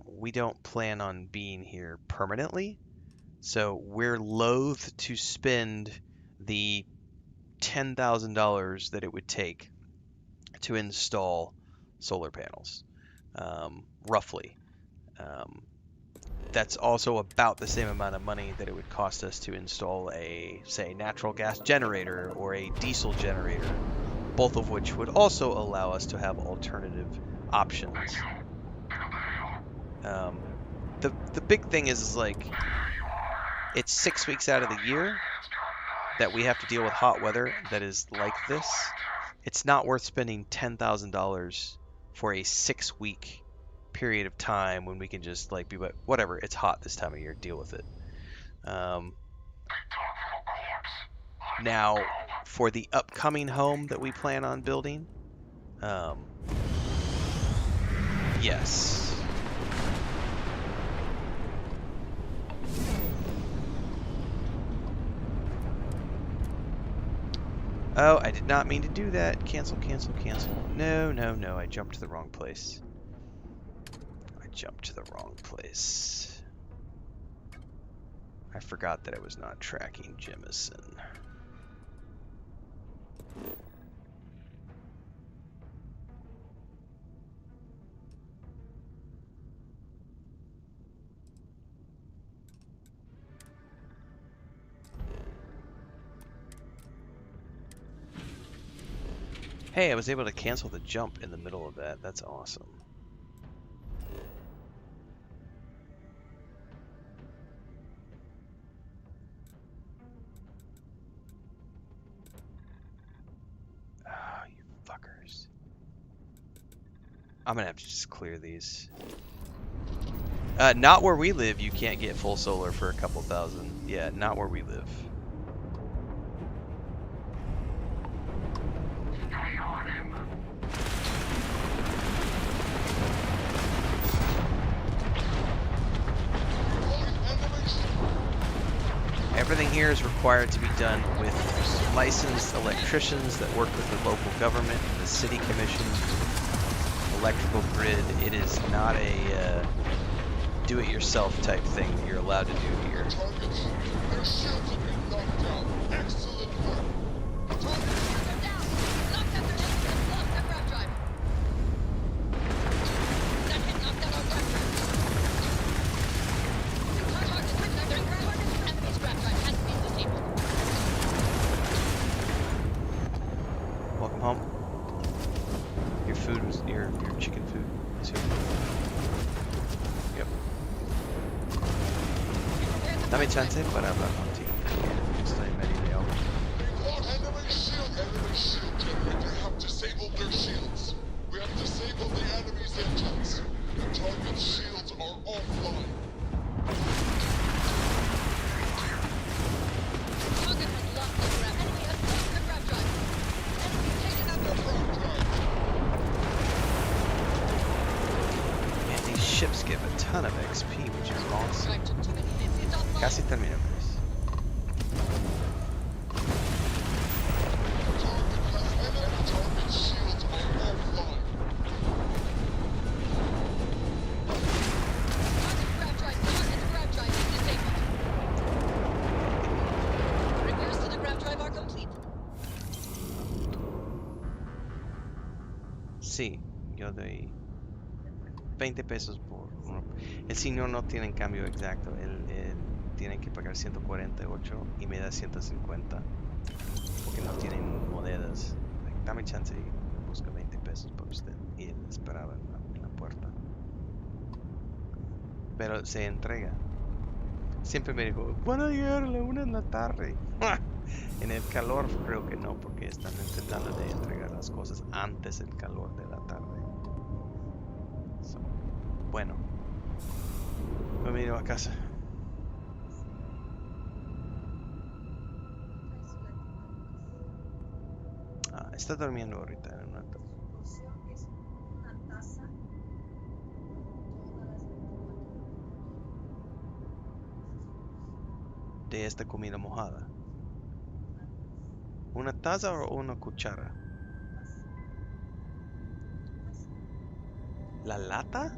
we don't plan on being here permanently. So we're loath to spend the $10,000 that it would take to install solar panels, roughly. That's also about the same amount of money that it would cost us to install a, say, natural gas generator or a diesel generator, both of which would also allow us to have alternative options. The big thing is like, it's 6 weeks out of the year that we have to deal with hot weather that is like this. It's not worth spending $10,000 for a 6-week period of time when we can just like be whatever, it's hot this time of year, deal with it. Now, for the upcoming home that we plan on building, yes. Oh, I did not mean to do that. Cancel, cancel, cancel. No, no, no, I jumped to the wrong place. I forgot that I was not tracking Jemison. Hey, I was able to cancel the jump in the middle of that. That's awesome. Oh, you fuckers. I'm gonna have to just clear these. Not where we live, you can't get full solar for a couple thousand. Yeah, not where we live. here is required to be done with licensed electricians that work with the local government, the city commission, electrical grid. It is not a do-it-yourself type thing that you're allowed to do here. Their shields have been knocked down. Excellent work. They're down. Knocked out their shields and lost their grab drive. That hit knocked out our grab drive. Enemy's grab drive has been disabled. Welcome home. Your food was your chicken food is here. Yep. Dame chance para hablar contigo. Estoy medio de agua. Enemy shield generator have disabled their shields. We have disabled the enemy's engines. The target's shields are offline. Target has lost the grab. Enemy has lost the grab drive. Enemy taken out the grab drive. Man, these ships give a ton of XP, which is awesome. Casi termino, guys. Target shields are offline. Target grab drive is disabled. Repairs to the grab drive are complete. Sí, yo doy 20 pesos por uno. El señor no tiene en cambio exacto. Él tiene que pagar 148 y me da 150 porque no tienen monedas. Dame chance y busco 20 pesos por usted. Y él esperaba en la puerta. Pero se entrega. Siempre me dijo, van a llegar a la 1 de la tarde. En el calor creo que no, porque están intentando de entregar las cosas antes del calor de la tarde. So, bueno, me voy a casa. Está durmiendo ahorita en un rato. De esta comida mojada. ¿Una taza o una cuchara? ¿La lata?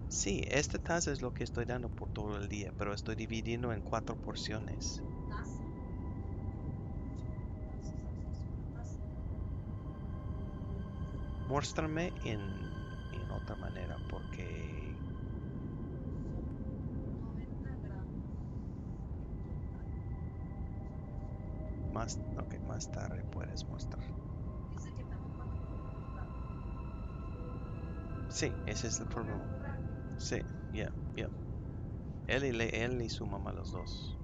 Sí, esta taza es lo que estoy dando por todo el día, pero estoy dividiendo en 4 porciones. Muéstrame en otra manera, porque... más tarde puedes mostrar. Sí, ese es el problema. Sí, ya. Él y su mamá, los dos.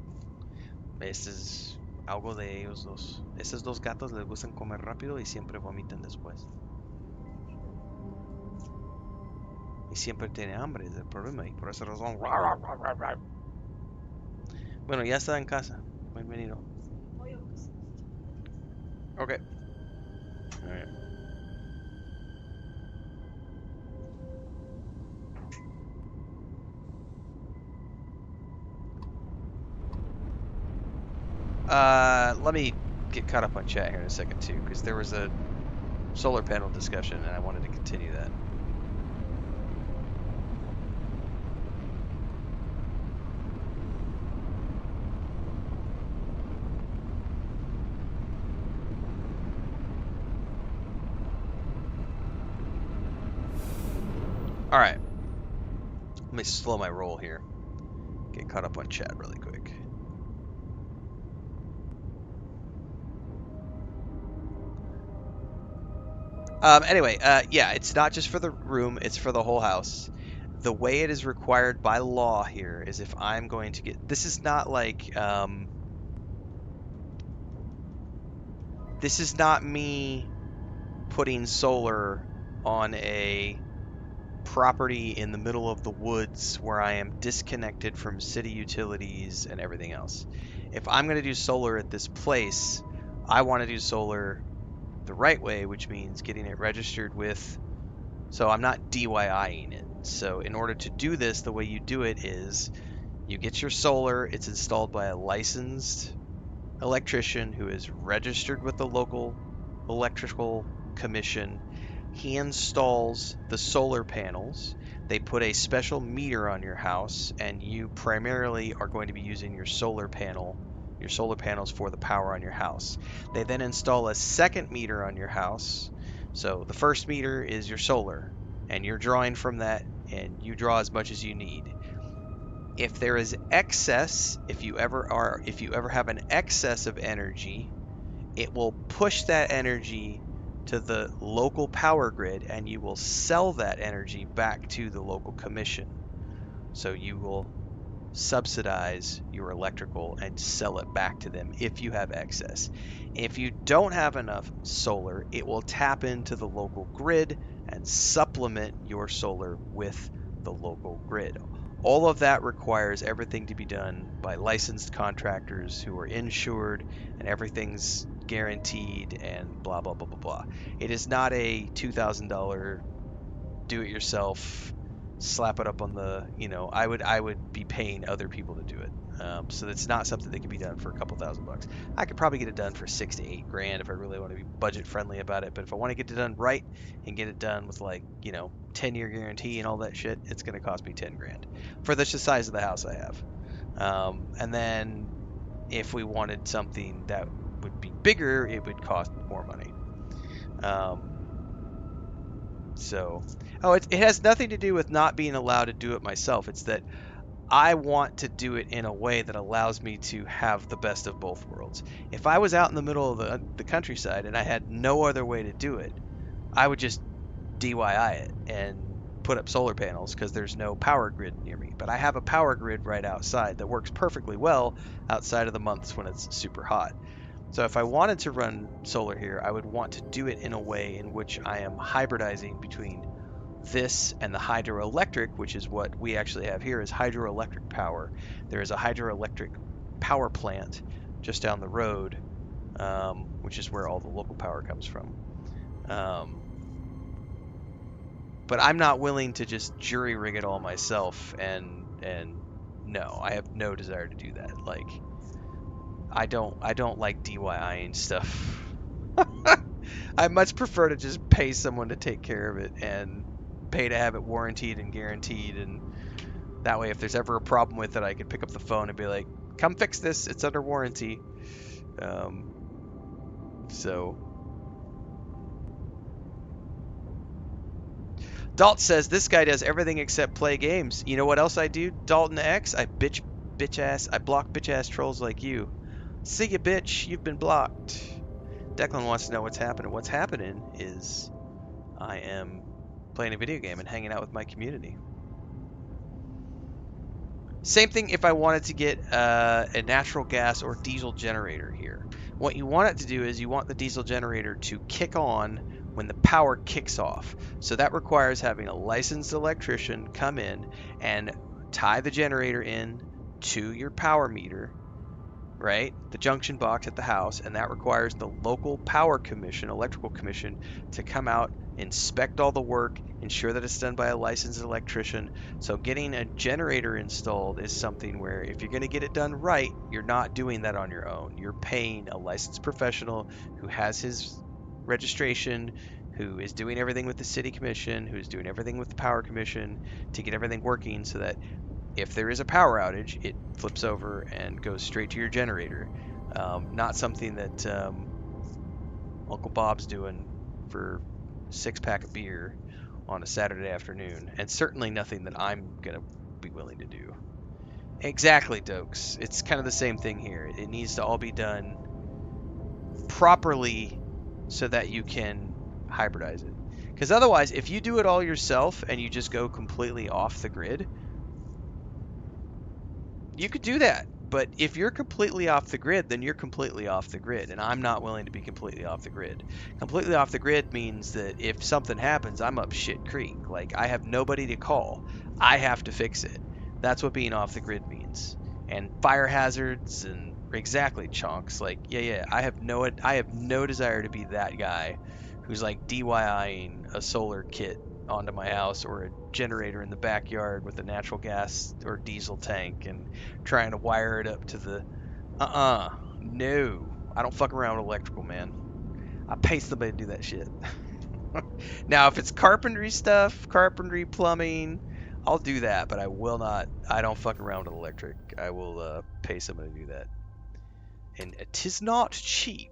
Ese es algo de ellos dos. Esos dos gatos les gustan comer rápido y siempre vomitan después. Y siempre tiene hambre, es el problema. Y por esa razón... Bueno, ya está en casa. Bienvenido. Ok. Alright. Let me get caught up on chat here in a second too, because there was a solar panel discussion and I wanted to continue that. Alright. Let me slow my roll here. Get caught up on chat really quick. Anyway, yeah, it's not just for the room, it's for the whole house. The way it is required by law here is if I'm going to get... This is not like... this is not me putting solar on a property in the middle of the woods where I am disconnected from city utilities and everything else. If I'm going to do solar at this place, I want to do solar the right way, which means getting it registered with... So I'm not DIYing it. So in order to do this, the way you do it is you get your solar, it's installed by a licensed electrician who is registered with the local electrical commission. He installs the solar panels. They put a special meter on your house, and you primarily are going to be using your solar panels for the power on your house. They then install a second meter on your house. So the first meter is your solar, and you're drawing from that, and you draw as much as you need. If there is excess, if you ever have an excess of energy, it will push that energy to the local power grid, and you will sell that energy back to the local commission. So you will subsidize your electrical and sell it back to them if you have excess. If you don't have enough solar, it will tap into the local grid and supplement your solar with the local grid. All of that requires everything to be done by licensed contractors who are insured, and everything's guaranteed and blah blah blah blah blah. It is not a $2,000 do it yourself, slap it up on the, I would be paying other people to do it. So it's not something that can be done for a couple $1,000. I could probably get it done for 6 to 8 grand if I really want to be budget friendly about it. But if I want to get it done right and get it done with 10-year guarantee and all that shit, it's going to cost me 10 grand for the size of the house I have. And then if we wanted something that would be bigger, it would cost more money. It has nothing to do with not being allowed to do it myself. It's that I want to do it in a way that allows me to have the best of both worlds. If I was out in the middle of the countryside and I had no other way to do it, I would just DIY it and put up solar panels because there's no power grid near me. But I have a power grid right outside that works perfectly well outside of the months when it's super hot. So if I wanted to run solar here, I would want to do it in a way in which I am hybridizing between this and the hydroelectric, which is what we actually have here, is hydroelectric power. There is a hydroelectric power plant just down the road, which is where all the local power comes from. But I'm not willing to just jury rig it all myself, and no, I have no desire to do that. Like, I don't like DIYing stuff. I much prefer to just pay someone to take care of it and pay to have it warranted and guaranteed, and that way if there's ever a problem with it, I could pick up the phone and be like, come fix this, it's under warranty. So Dalt says this guy does everything except play games. You know what else I do, Dalton X? I block bitch ass trolls like you. See ya, bitch, you've been blocked. Declan wants to know what's happening. What's happening is I am playing a video game and hanging out with my community. Same thing if I wanted to get a natural gas or diesel generator here. What you want it to do is you want the diesel generator to kick on when the power kicks off. So that requires having a licensed electrician come in and tie the generator in to your power meter, right? The junction box at the house, and that requires the local power commission, electrical commission, to come out, inspect all the work, ensure that it's done by a licensed electrician. So getting a generator installed is something where if you're going to get it done right, you're not doing that on your own. You're paying a licensed professional who has his registration, who is doing everything with the city commission, who's doing everything with the power commission to get everything working so that if there is a power outage, it flips over and goes straight to your generator. Not something that Uncle Bob's doing for a 6-pack of beer on a Saturday afternoon, and certainly nothing that I'm going to be willing to do. Exactly, Dokes. It's kind of the same thing here. It needs to all be done properly so that you can hybridize it. Because otherwise, if you do it all yourself and you just go completely off the grid, you could do that. But if you're completely off the grid, then you're completely off the grid. And I'm not willing to be completely off the grid. Completely off the grid means that if something happens, I'm up shit creek. Like, I have nobody to call. I have to fix it. That's what being off the grid means. And fire hazards and exactly, chunks. Like, yeah, I have no desire to be that guy who's like DIYing a solar kit onto my house, or a generator in the backyard with a natural gas or diesel tank and trying to wire it up to the no. I don't fuck around with electrical, man. I pay somebody to do that shit. Now, if it's carpentry stuff, carpentry, plumbing, I'll do that, but I will not. I don't fuck around with electric. I will pay somebody to do that. And it is not cheap.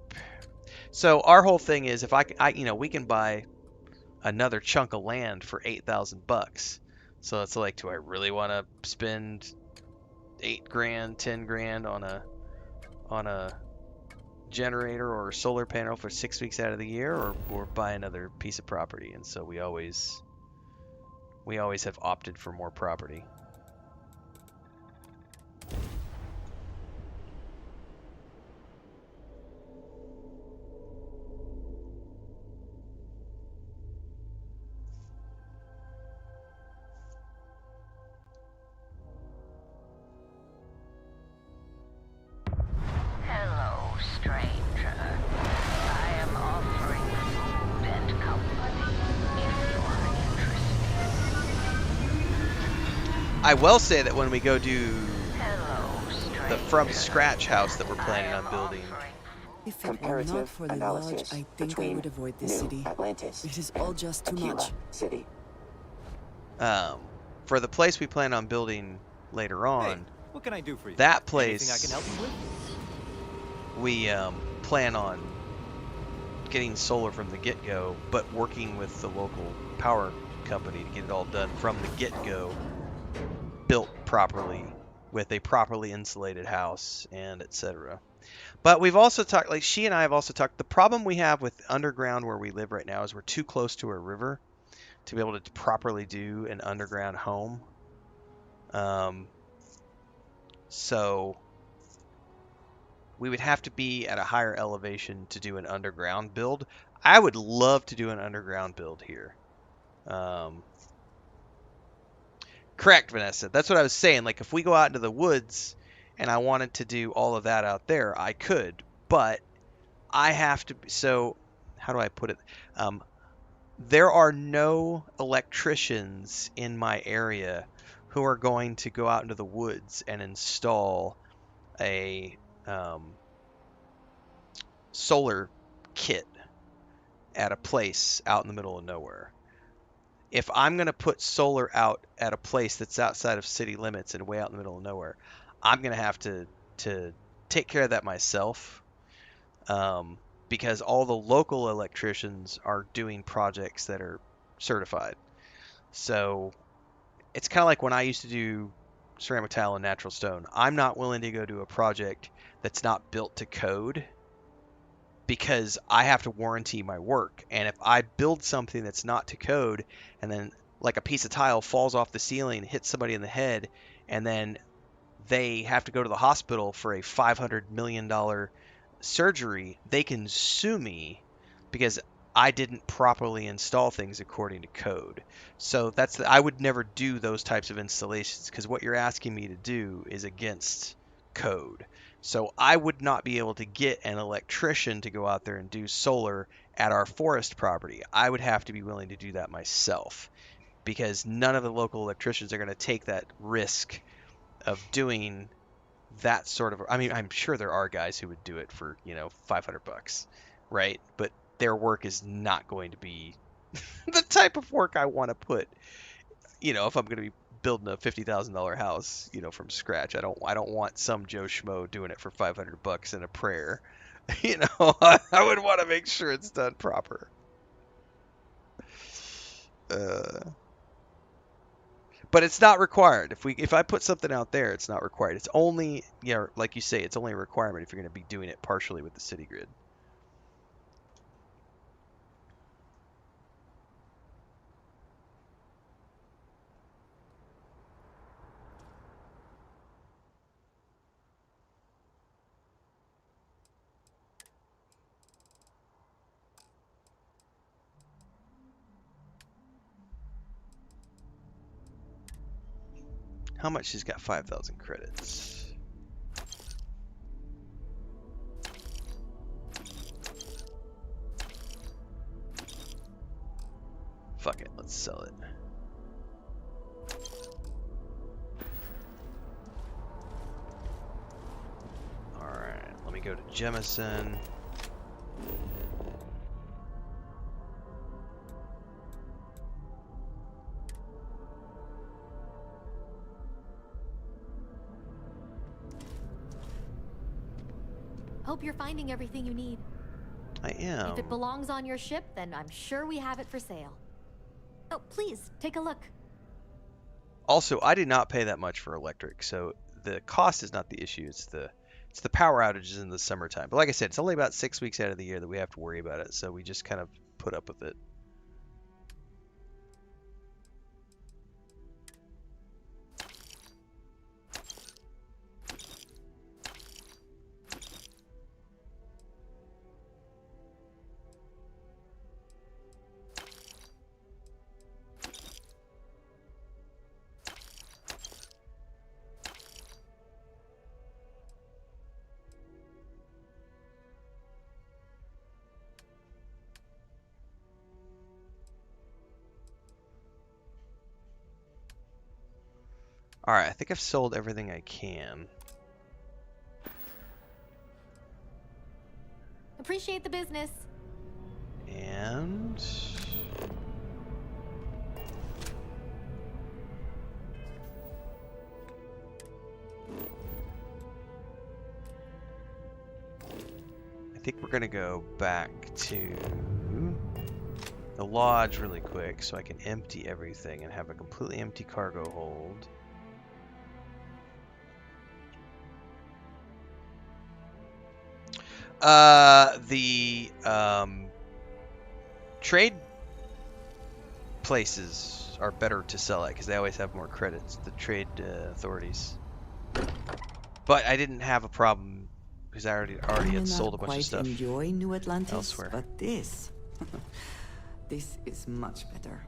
So our whole thing is, if we can buy another chunk of land for $8,000. So it's like, do I really want to spend 8 grand, 10 grand on a generator or a solar panel for 6 weeks out of the year, or buy another piece of property? And so we always have opted for more property. Hello, stranger. I am offering food and company if you are interested. I will say that when we go do Hello, the from scratch house that we're planning on building, If it were not Comparative for the lodge, analysis I think I between would avoid this New city. Atlantis It is all just too Aquila much. City. for the place we plan on building later on, What can I do for you? that Anything I place can help you with? we plan on getting solar from the get-go, but working with the local power company to get it all done from the get-go, built properly with a properly insulated house and etc. But we've also talked, like she and I have also talked, the problem we have with underground where we live right now is we're too close to a river to be able to properly do an underground home. So we would have to be at a higher elevation to do an underground build. I would love to do an underground build here. Correct, Vanessa. That's what I was saying. Like, if we go out into the woods and I wanted to do all of that out there, I could. But I have to. So, how do I put it? There are no electricians in my area who are going to go out into the woods and install a solar kit at a place out in the middle of nowhere. If I'm going to put solar out at a place that's outside of city limits and way out in the middle of nowhere, I'm going to have to take care of that myself, because all the local electricians are doing projects that are certified. So it's kind of like when I used to do ceramic tile and natural stone. I'm not willing to go do a project that's not built to code, because I have to warranty my work. And if I build something that's not to code, and then like a piece of tile falls off the ceiling, hits somebody in the head, and then they have to go to the hospital for a $500 million surgery, they can sue me because I didn't properly install things according to code. So I would never do those types of installations, because what you're asking me to do is against code. So I would not be able to get an electrician to go out there and do solar at our forest property. I would have to be willing to do that myself, because none of the local electricians are going to take that risk of doing that sort of. I mean, I'm sure there are guys who would do it for, $500, right? But their work is not going to be the type of work I want to put, if I'm going to be building a $50,000 house, from scratch. I don't want some Joe Schmo doing it for $500 and a prayer. I would want to make sure it's done proper. But it's not required. If I put something out there, it's not required. It's only, like you say, it's only a requirement if you're going to be doing it partially with the city grid. How much? She's got 5,000 credits. Fuck it, let's sell it. Alright, let me go to Jemison. Hope you're finding everything you need. I am. If it belongs on your ship, then I'm sure we have it for sale. Oh, please, take a look. Also, I did not pay that much for electric, so the cost is not the issue. It's the power outages in the summertime. But like I said, it's only about 6 weeks out of the year that we have to worry about it, so we just kind of put up with it. Alright, I think I've sold everything I can. Appreciate the business. And... I think we're gonna go back to the lodge really quick so I can empty everything and have a completely empty cargo hold. The trade places are better to sell at because they always have more credits, the trade authorities. But I didn't have a problem because I already had sold a bunch of stuff enjoy New Atlantis, elsewhere. But this, this is much better.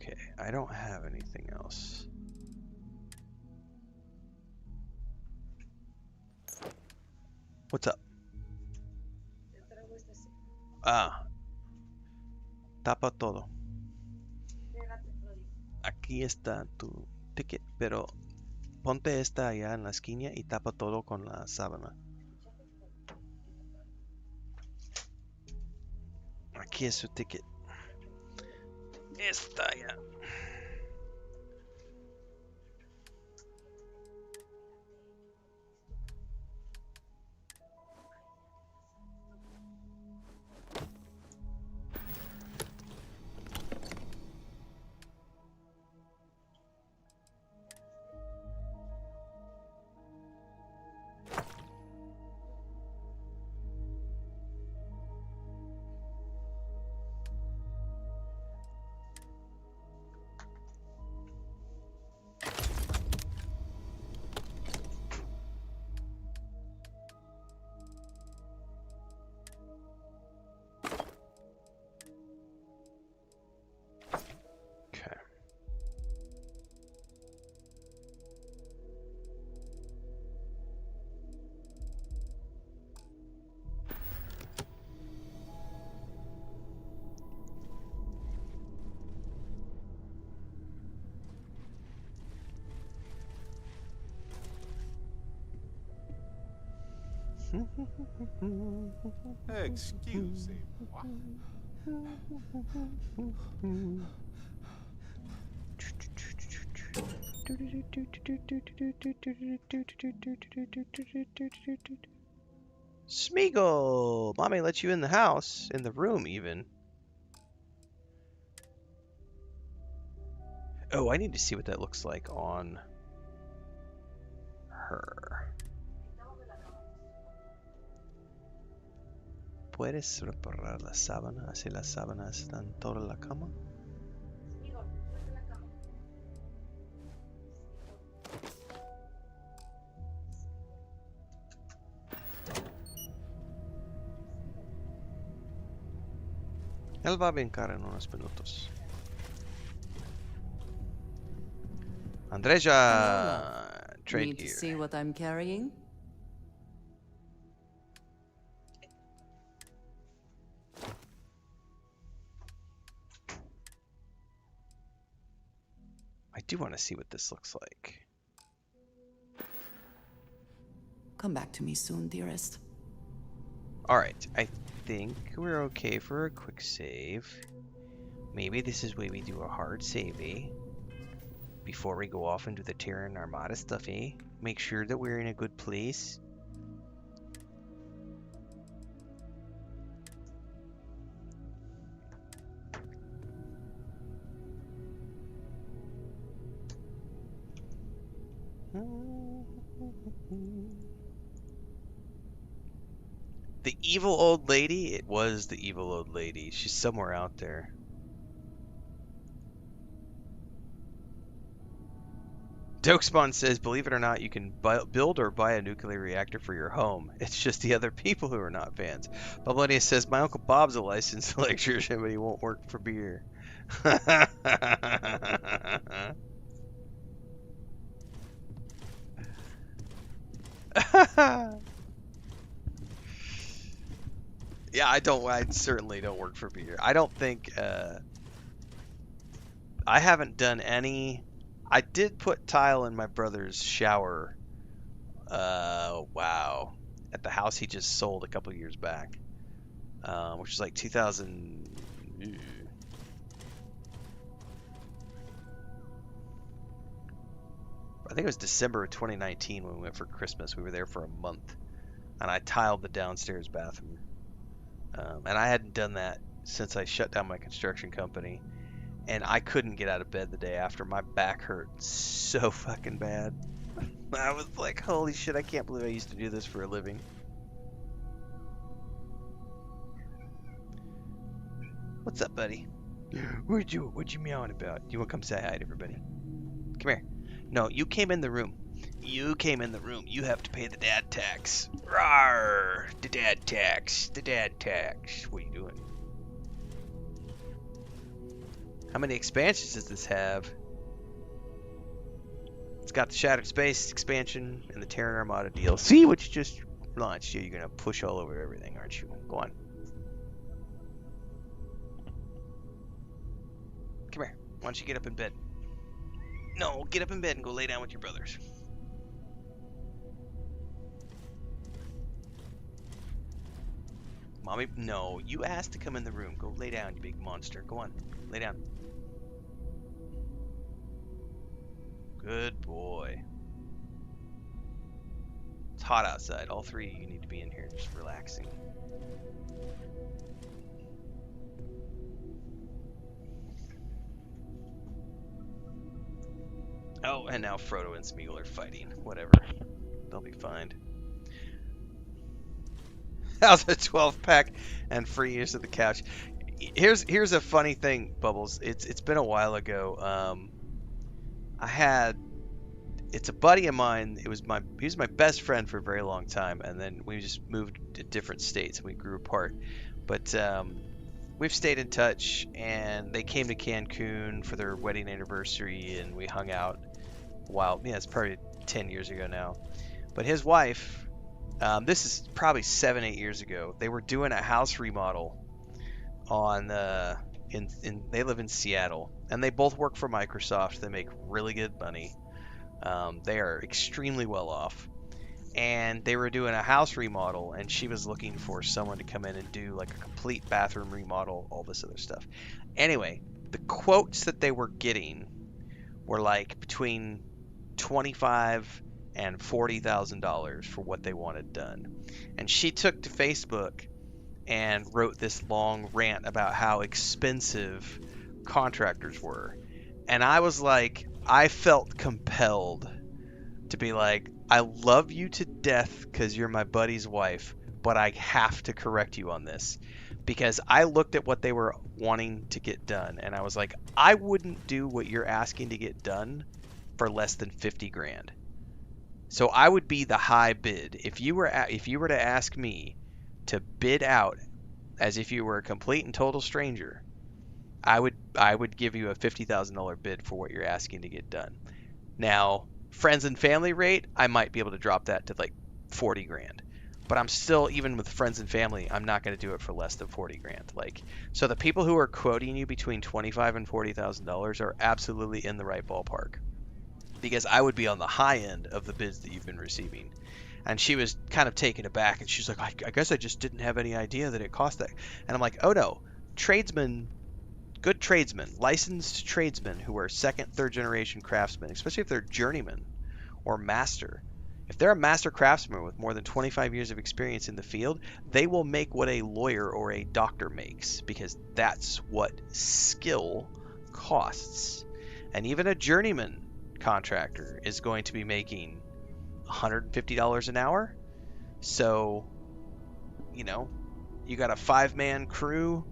Okay, I don't have anything else. What's up? Ah. Tapa todo. Aquí está tu ticket, pero ponte esta allá en la esquina y tapa todo con la sábana. Aquí es su ticket. Esta allá. Excusez-moi. Smeagol! Mommy let you in the house, in the room even. Oh, I need to see what that looks like on her. ¿Puedes reparar la sábana si la sábana está en toda la cama? Él va a brincar en unos minutos. Hello, Andreja, love. trade Need to gear. see what I'm carrying? I do want to see what this looks like. Come back to me soon, dearest. Alright, I think we're okay for a quick save. Maybe this is where we do a hard save, eh? Before we go off and do the Terran Armada stuff, eh? Make sure that we're in a good place. The evil old lady? It was the evil old lady. She's somewhere out there. Dokespawn says, believe it or not, you can build or buy a nuclear reactor for your home. It's just the other people who are not fans. Bubbledia says, my Uncle Bob's a licensed electrician, but he won't work for beer. Yeah, I certainly don't work for beer. I don't think, I haven't done any. I did put tile in my brother's shower. Wow. At the house he just sold a couple years back. Which is like 2000. I think it was December of 2019 when we went for Christmas. We were there for a month. And I tiled the downstairs bathroom. And I hadn't done that since I shut down my construction company. And I couldn't get out of bed the day after. My back hurt so fucking bad. I was like, holy shit, I can't believe I used to do this for a living. What's up, buddy? What you meowing about? You want to come say hi to everybody? Come here. No, you came in the room. You came in the room. You have to pay the dad tax. Rawr! The dad tax. The dad tax. What are you doing? How many expansions does this have? It's got the Shattered Space expansion and the Terran Armada DLC, which just launched. You're going to push all over everything, aren't you? Go on. Come here. Why don't you get up in bed? No, get up in bed and go lay down with your brothers. Mommy, no, you asked to come in the room. Go lay down, you big monster. Go on, lay down. Good boy. It's hot outside. All three of you need to be in here just relaxing. Oh, and now Frodo and Smeagol are fighting. Whatever. They'll be fine. How's a 12-pack and free use of the couch? Here's a funny thing, Bubbles. It's been a while ago. It's a buddy of mine. He was my best friend for a very long time, and then we just moved to different states and we grew apart. But we've stayed in touch, and they came to Cancun for their wedding anniversary, and we hung out a while. Yeah, it's probably 10 years ago now. But his wife, this is probably 7-8 years ago. They were doing a house remodel on they live in Seattle, and they both work for Microsoft. They make really good money. They are extremely well off, and they were doing a house remodel, and she was looking for someone to come in and do like a complete bathroom remodel, all this other stuff. Anyway, the quotes that they were getting were like between $25,000 and $40,000 for what they wanted done. And she took to Facebook and wrote this long rant about how expensive contractors were. And I was like, I felt compelled to be like, I love you to death because you're my buddy's wife, but I have to correct you on this. Because I looked at what they were wanting to get done, and I was like, I wouldn't do what you're asking to get done for less than 50 grand. So I would be the high bid. If you were to ask me to bid out as if you were a complete and total stranger, I would give you a $50,000 bid for what you're asking to get done. Now, friends and family rate, I might be able to drop that to like 40 grand. But I'm still, even with friends and family, I'm not going to do it for less than 40 grand. Like, so the people who are quoting you between $25,000 and $40,000 are absolutely in the right ballpark, because I would be on the high end of the bids that you've been receiving. And she was kind of taken aback, and she's like, I guess I just didn't have any idea that it cost that. And I'm like, oh no, tradesmen, good tradesmen, licensed tradesmen who are second, third generation craftsmen, especially if they're journeyman or master. If they're a master craftsman with more than 25 years of experience in the field, they will make what a lawyer or a doctor makes, because that's what skill costs. And even a journeyman contractor is going to be making $150 an hour. So, you know, you got a 5-man crew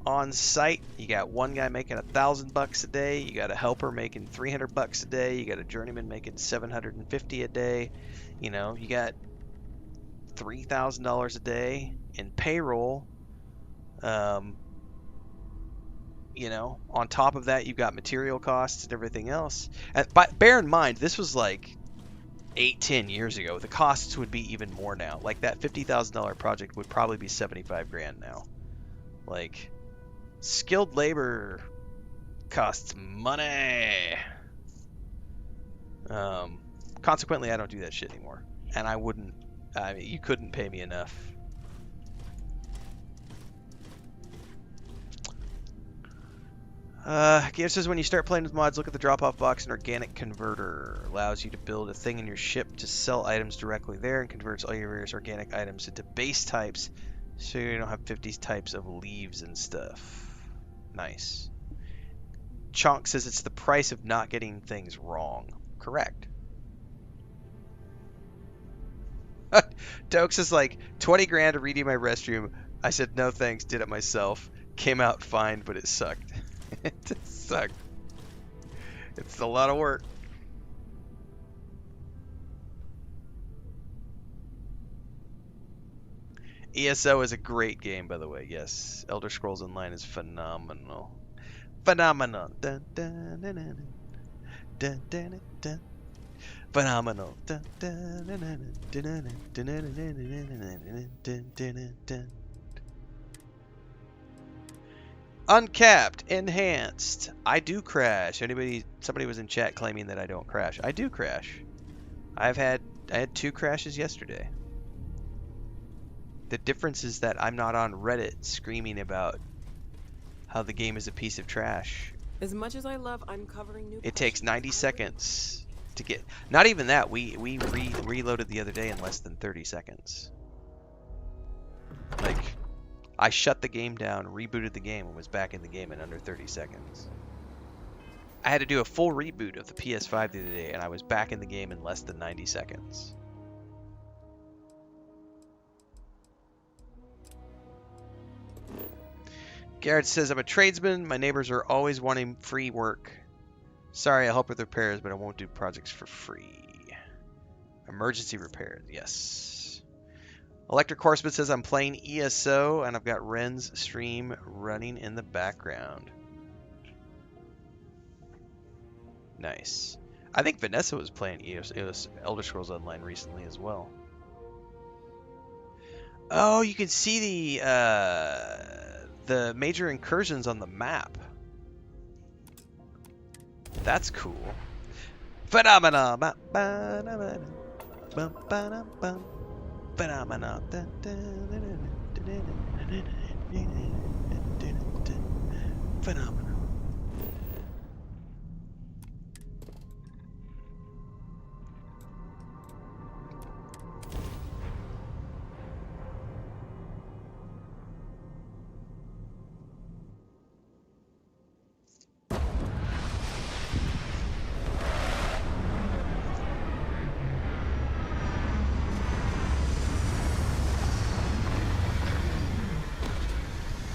on site. You got one guy making $1,000 a day. You got a helper making $300 a day. You got a journeyman making $750 a day. You know, you got $3,000 a day in payroll. You know, on top of that, you've got material costs and everything else. But bear in mind, this was like 8-10 years ago. The costs would be even more now. Like, that $50,000 project would probably be 75 grand now. Like, skilled labor costs money. Consequently, I don't do that shit anymore. And I wouldn't. I mean, you couldn't pay me enough. Gear says when you start playing with mods, look at the drop-off box. An organic converter allows you to build a thing in your ship to sell items directly there, and converts all your various organic items into base types, so you don't have 50 types of leaves and stuff. Nice. Chonk says it's the price of not getting things wrong. Correct. Dokes is like, 20 grand to redo my restroom. I said no thanks, did it myself. Came out fine, but it sucked. It sucked. It's a lot of work. ESO is a great game, by the way. Yes, Elder Scrolls Online is phenomenal. Phenomenal. Dun, dun, dun, dun, dun, dun, dun. Phenomenal. Dun, dun, dun, dun, dun, dun, dun, dun, dun, dun, dun. Uncapped, enhanced. I do crash. Somebody was in chat claiming that I don't crash. I do crash. I had 2 crashes yesterday. The difference is that I'm not on Reddit screaming about how the game is a piece of trash. As much as I love uncovering new, it takes 90 seconds to get. Not even that. We reloaded the other day in less than 30 seconds. Like, I shut the game down, rebooted the game, and was back in the game in under 30 seconds. I had to do a full reboot of the PS5 the other day, and I was back in the game in less than 90 seconds. Garrett says, I'm a tradesman. My neighbors are always wanting free work. Sorry, I'll help with repairs, but I won't do projects for free. Emergency repairs, yes. Electric Horseman says, I'm playing ESO, and I've got Ren's stream running in the background. Nice. I think Vanessa was playing ESO, Elder Scrolls Online recently as well. Oh, you can see the major incursions on the map. That's cool. Phenomena. Phenomena. Phenomena.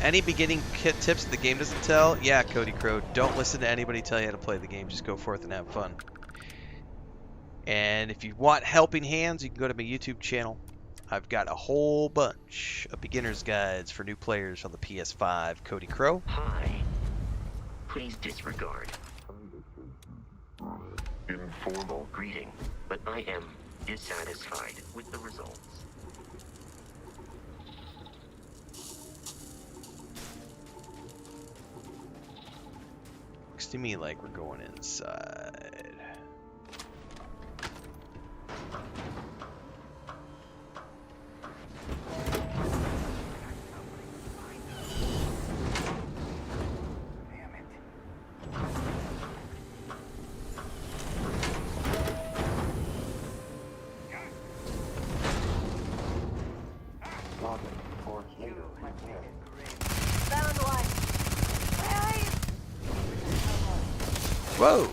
Any beginning kit tips the game doesn't tell? Yeah, Cody Crow. Don't listen to anybody tell you how to play the game. Just go forth and have fun. And if you want helping hands, you can go to my YouTube channel. I've got a whole bunch of beginner's guides for new players on the PS5. Cody Crow. Hi. Please disregard. Informal greeting, but I am dissatisfied with the results. Looks to me like we're going inside. Found one. Whoa!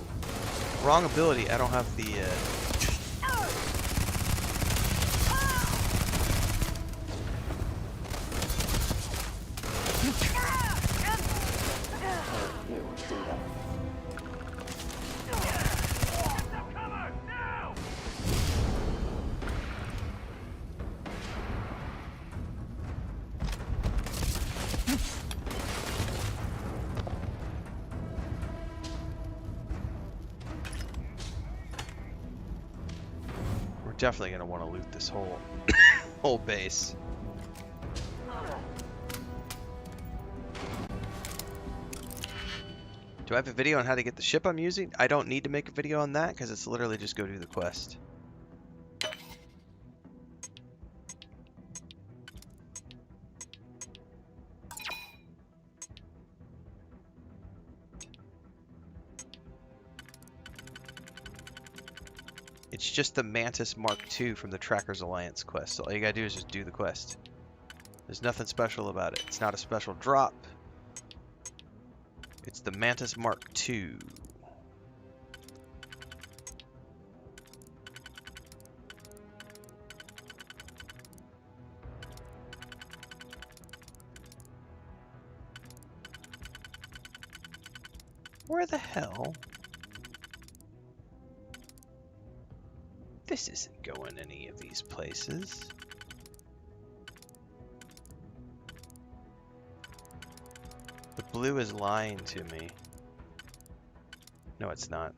Wrong ability. I don't have the. Definitely gonna want to loot this whole whole base. Do I have a video on how to get the ship I'm using? I don't need to make a video on that because it's literally just go do the quest. It's just the Mantis Mark II from the Trackers Alliance quest. So all you gotta do is just do the quest. There's nothing special about it. It's not a special drop. It's the Mantis Mark II. Where the hell? This isn't going any of these places. The blue is lying to me. No, it's not.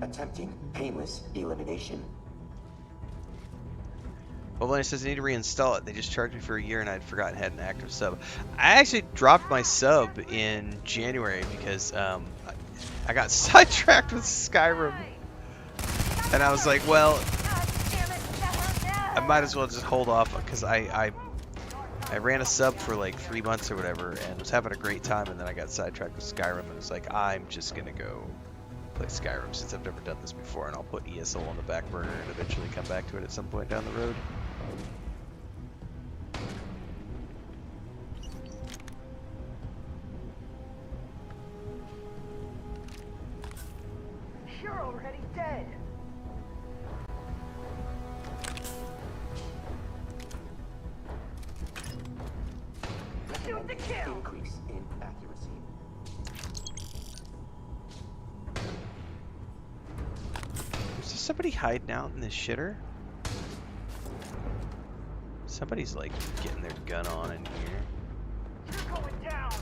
Attempting painless elimination. Well, when it says I need to reinstall it, they just charged me for a year and I'd forgotten I had an active sub. I actually dropped my sub in January because I got sidetracked with Skyrim. And I was like, well, I might as well just hold off because I ran a sub for like 3 months or whatever and was having a great time, and then I got sidetracked with Skyrim and was like, I'm just going to go play Skyrim since I've never done this before, and I'll put ESO on the back burner and eventually come back to it at some point down the road. You're already dead. Shoot the kill. Increase in accuracy. Is there somebody hiding out in this shitter? Somebody's like getting their gun on in here. You're going down.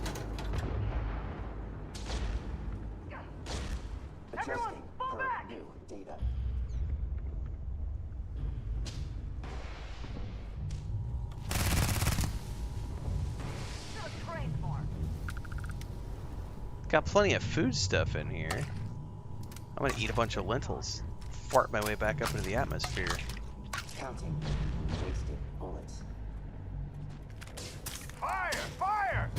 Everyone, fall back. New data. Got plenty of food stuff in here. I'm gonna eat a bunch of lentils. Fart my way back up into the atmosphere. Counting. Wasted bullets. Fire! Fire!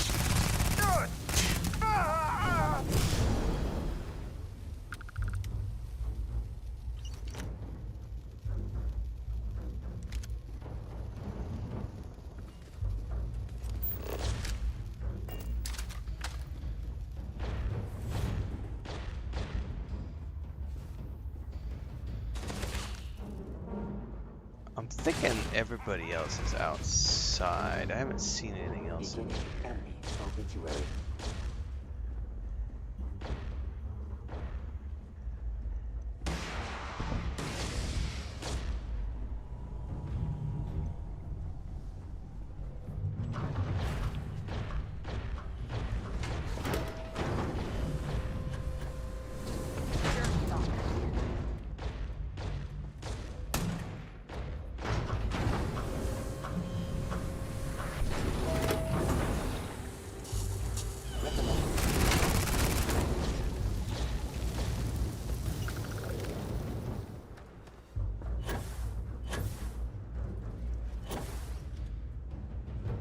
thinking everybody else is outside. I haven't seen anything else. Beginning enemy obituary.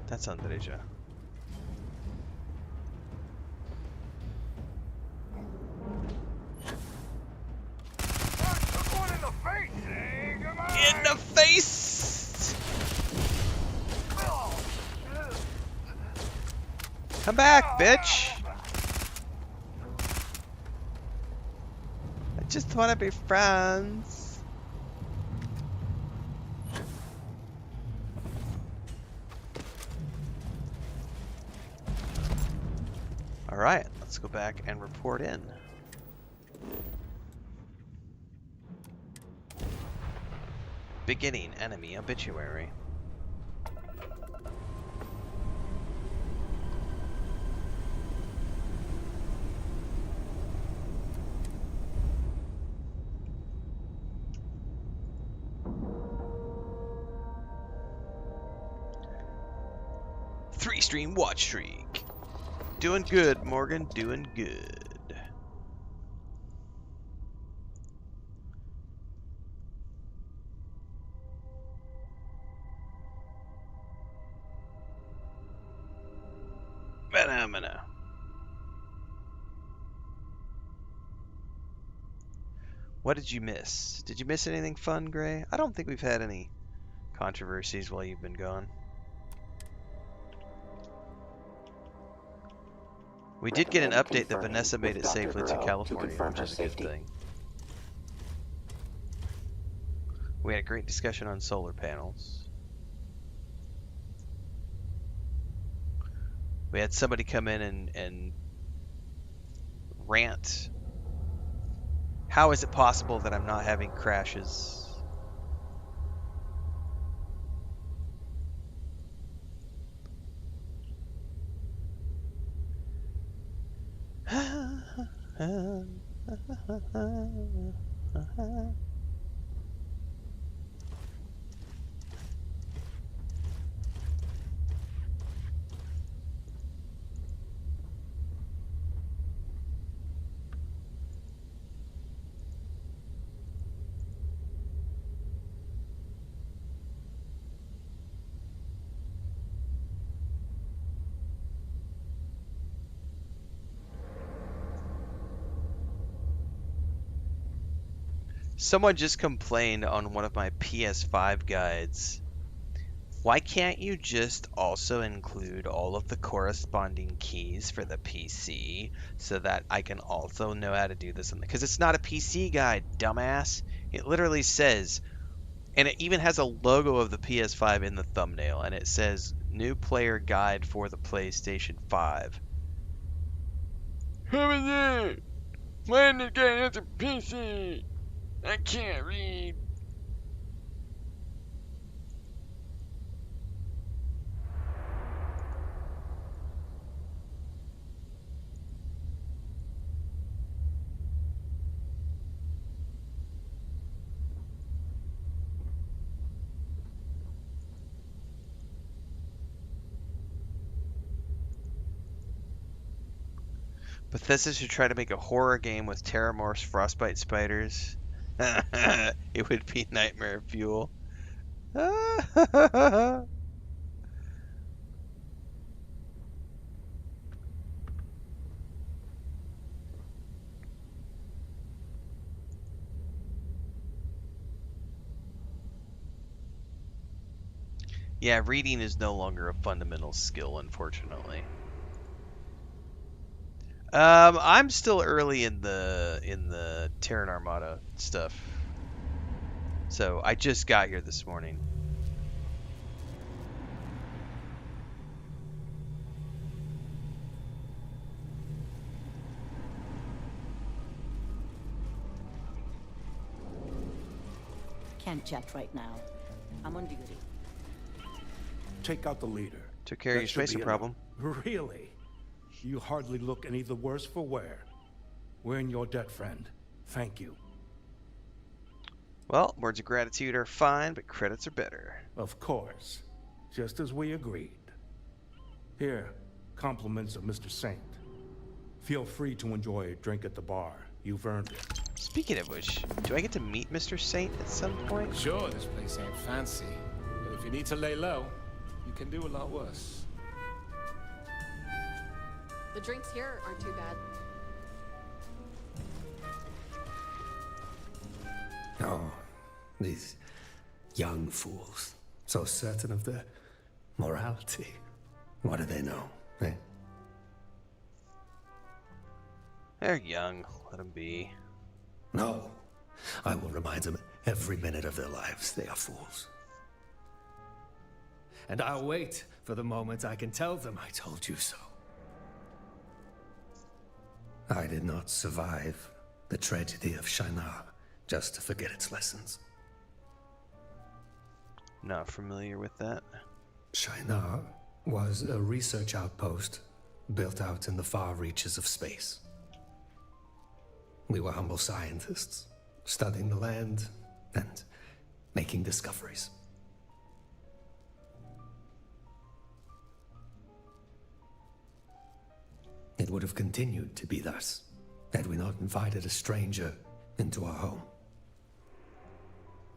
That's Andreja. In the face! Come back, bitch! I just want to be friends. Alright, let's go back and report in. Beginning enemy obituary. Three-stream watch streak. Doing good, Morgan. Doing good. Phenomena. What did you miss? Did you miss anything fun, Gray? I don't think we've had any controversies while you've been gone. We did get an update that Vanessa made it safely to California, which is a good thing. We had a great discussion on solar panels. We had somebody come in and rant. How is it possible that I'm not having crashes? Someone just complained on one of my PS5 guides. Why can't you just also include all of the corresponding keys for the PC so that I can also know how to do this? Because it's not a PC guide, dumbass. It literally says, and it even has a logo of the PS5 in the thumbnail, and it says new player guide for the PlayStation 5. How is it? Why did guy has a PC? I can't read. Bethesda should try to make a horror game with terramorphs, frostbite spiders. It would be nightmare fuel. Yeah, reading is no longer a fundamental skill, unfortunately. I'm still early in the Terran Armada stuff. So I just got here this morning. can't chat right now. I'm on duty. Take out the leader. Took care of That your should spacer be problem. enough. Really? You hardly look any the worse for wear. We're in your debt, friend. Thank you. Well, words of gratitude are fine, but credits are better. Of course. Just as we agreed. Here, compliments of Mr. Saint. Feel free to enjoy a drink at the bar. You've earned it. Speaking of which, do I get to meet Mr. Saint at some point? Sure, this place ain't fancy, but if you need to lay low, you can do a lot worse. The drinks here aren't too bad. Oh, these young fools. So certain of their morality. What do they know, eh? They're young. Let them be. No. I will remind them every minute of their lives they are fools. And I'll wait for the moment I can tell them I told you so. I did not survive the tragedy of Shinar just to forget its lessons. Not familiar with that. Shinar was a research outpost built out in the far reaches of space. We were humble scientists, studying the land and making discoveries. It would have continued to be thus had we not invited a stranger into our home.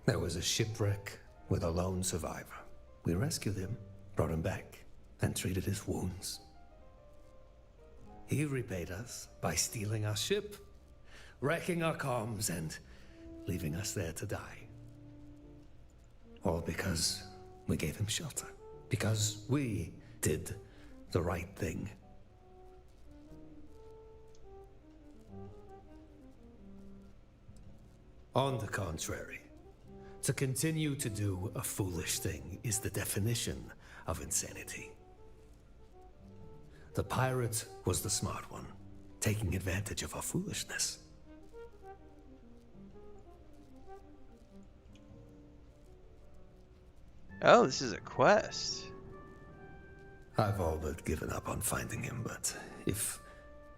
There was a shipwreck with a lone survivor. We rescued him, brought him back, and treated his wounds. He repaid us by stealing our ship, wrecking our comms, and leaving us there to die. All because we gave him shelter. Because we did the right thing. On the contrary, to continue to do a foolish thing is the definition of insanity. The pirate was the smart one, taking advantage of our foolishness. Oh, this is a quest. I've all but given up on finding him, but if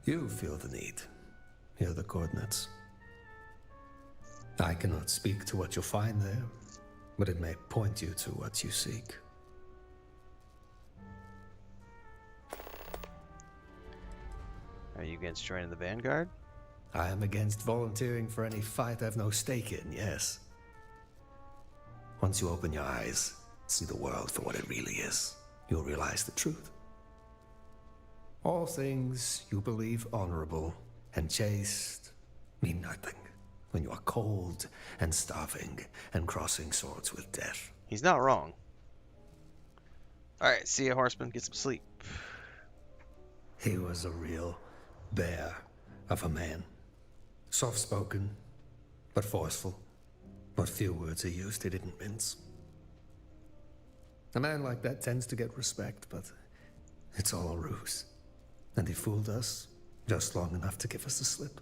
you feel the need, here are the coordinates. I cannot speak to what you'll find there, but it may point you to what you seek. Are you against joining the Vanguard? I am against volunteering for any fight I've no stake in, yes. Once you open your eyes, see the world for what it really is, you'll realize the truth. All things you believe honorable and chaste mean nothing when you are cold and starving and crossing swords with death. He's not wrong. Alright, see ya, horseman. Get some sleep. He was a real bear of a man. Soft-spoken, but forceful. What few words he used, he didn't mince. A man like that tends to get respect, but it's all a ruse. And he fooled us just long enough to give us the slip.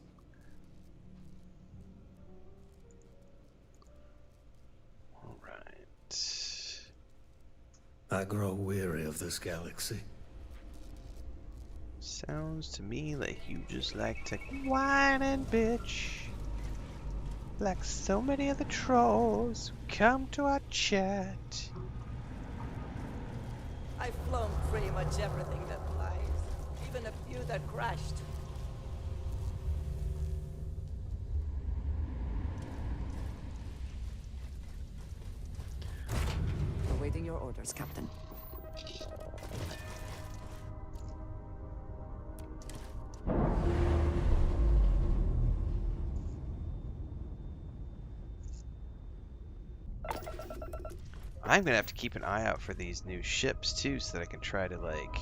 I grow weary of this galaxy. Sounds to me like you just like to whine and bitch. Like so many of the trolls who come to our chat. I've flown pretty much everything that flies, even a few that crashed. Awaiting your orders, Captain. I'm gonna have to keep an eye out for these new ships too, so that I can try to like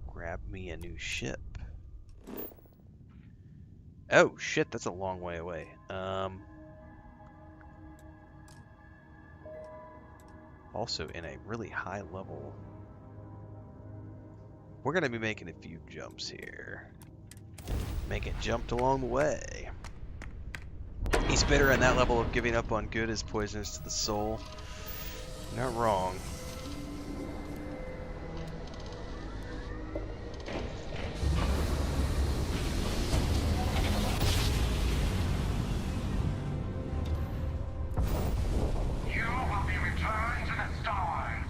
grab me a new ship. Oh shit, that's a long way away. Also in a really high level. we're going to be making a few jumps here. Making jumped along the way. He's bitter, and that level of giving up on good is poisonous to the soul. Not wrong. You will be returned to the stars.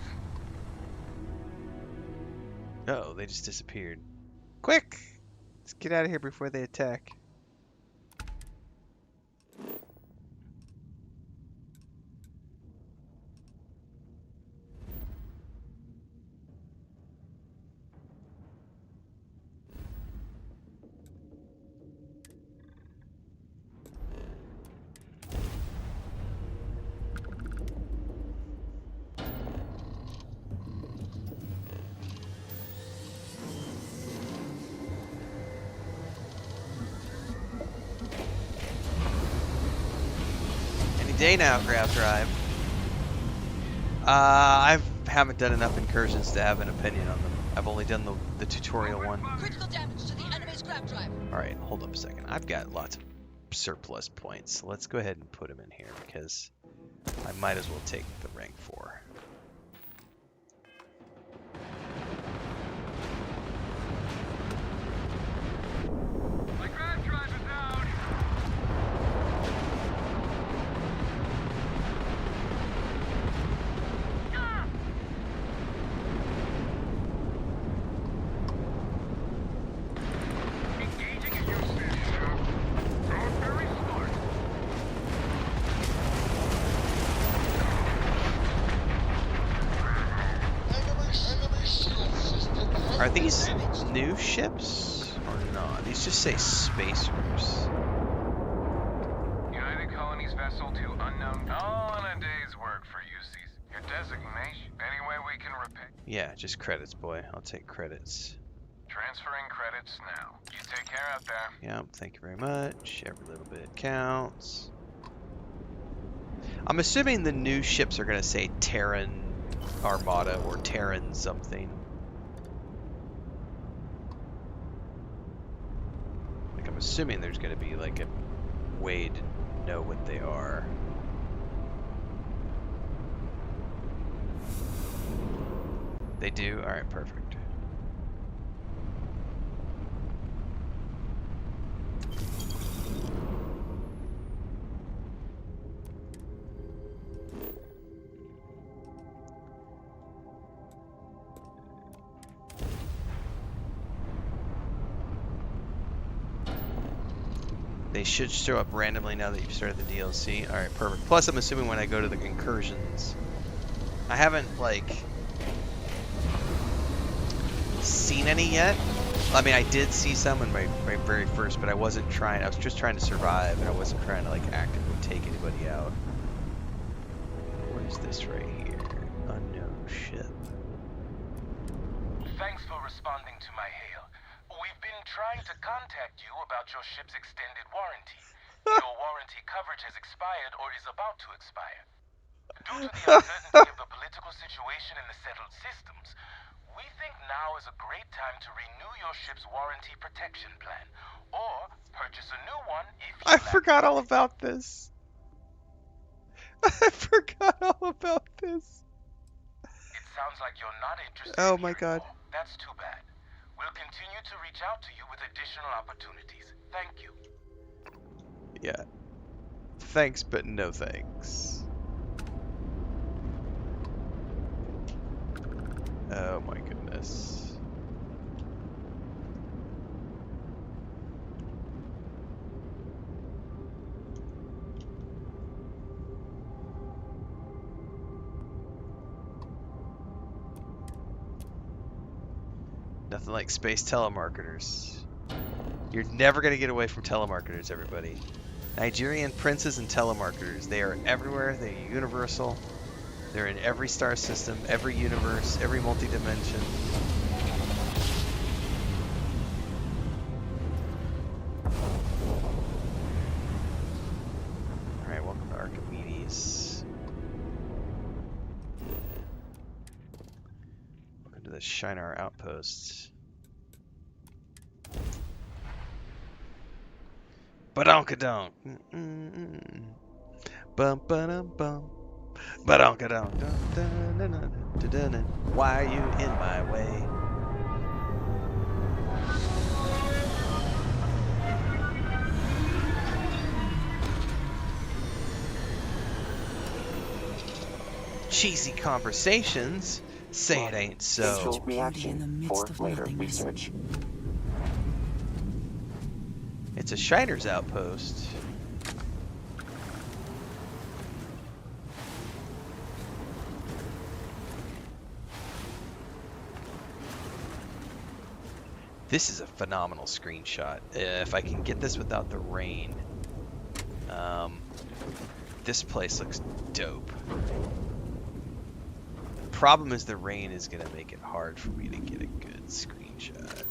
Uh-oh, they just disappeared. Quick! Let's get out of here before they attack. Day now, Graph Drive. I haven't done enough incursions to have an opinion on them. I've only done the tutorial one. Critical damage to the enemy's grab drive. Alright, hold up a second. I've got lots of surplus points, so let's go ahead and put them in here because I might as well take the rank 4. My grab drive is out. Engaging a use station. You're very smart. Enemy shield system. Are these new ships or not? These just say spacers. United Colonies vessel to unknown. All in a day's work for UCs. Your designation. Any way we can repay. Yeah, just credits, boy. I'll take credits. Transferring credits now. You take care out there. Yep, thank you very much. Every little bit counts. I'm assuming the new ships are going to say Terran Armada or Terran something. Like, I'm assuming there's going to be like a way to know what they are. They do? Alright, perfect. They should show up randomly now that you've started the DLC. Alright, perfect. Plus, I'm assuming when I go to the incursions, I haven't, like, seen any yet. I mean, I did see some in my very first, but I wasn't trying. I was just trying to survive, and I wasn't trying to, like, actively take anybody out. What is this right here? Unknown ship. Thanks for responding to my hail. We've been trying to contact you about your ship's extended warranty. Your warranty coverage has expired or is about to expire. Due to the uncertainty of the political situation in the settled systems, we think now is a great time to renew your ship's warranty protection plan, or purchase a new one if you I forgot all about this. I forgot all about this. It sounds like you're not interested. Oh my god. That's too bad. We'll continue to reach out to you with additional opportunities. Thank you. Yeah. Thanks, but no thanks. Oh my goodness. Nothing like space telemarketers. You're never going to get away from telemarketers, everybody. Nigerian princes and telemarketers. They are everywhere. They're universal. They're in every star system, every universe, every multi-dimension. Alright, welcome to Archimedes. Welcome to the Shinar Outpost. Badonkadonk. Bum ba-dum bum. Badonkadonk. Why are you in my way? Cheesy conversations. Say it ain't so. Facial reaction for later research. It's a Shinar's outpost. This is a phenomenal screenshot. If I can get this without the rain, this place looks dope. The problem is the rain is going to make it hard for me to get a good screenshot.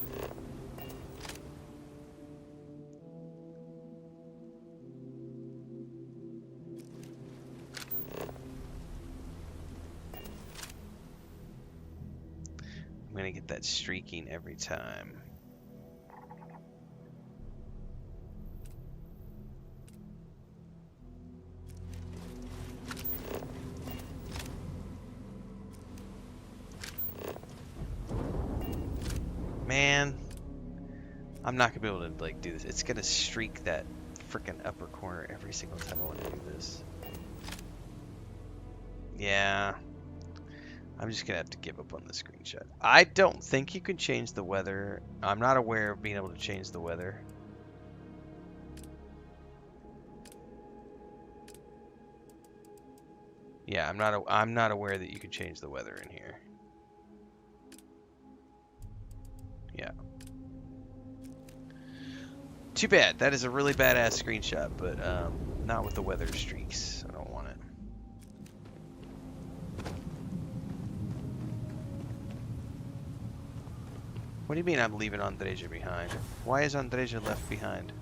I'm going to get that streaking every time. Man, I'm not gonna be able to like do this. It's gonna streak that freaking upper corner every single time I want to do this. Yeah, I'm just gonna have to give up on the screenshot. I don't think you can change the weather. I'm not aware of being able to change the weather. Yeah, I'm not aware that you can change the weather in here. Yeah. Too bad. That is a really badass screenshot, but not with the weather streaks. I don't want it. What do you mean I'm leaving Andreja behind? Why is Andreja left behind?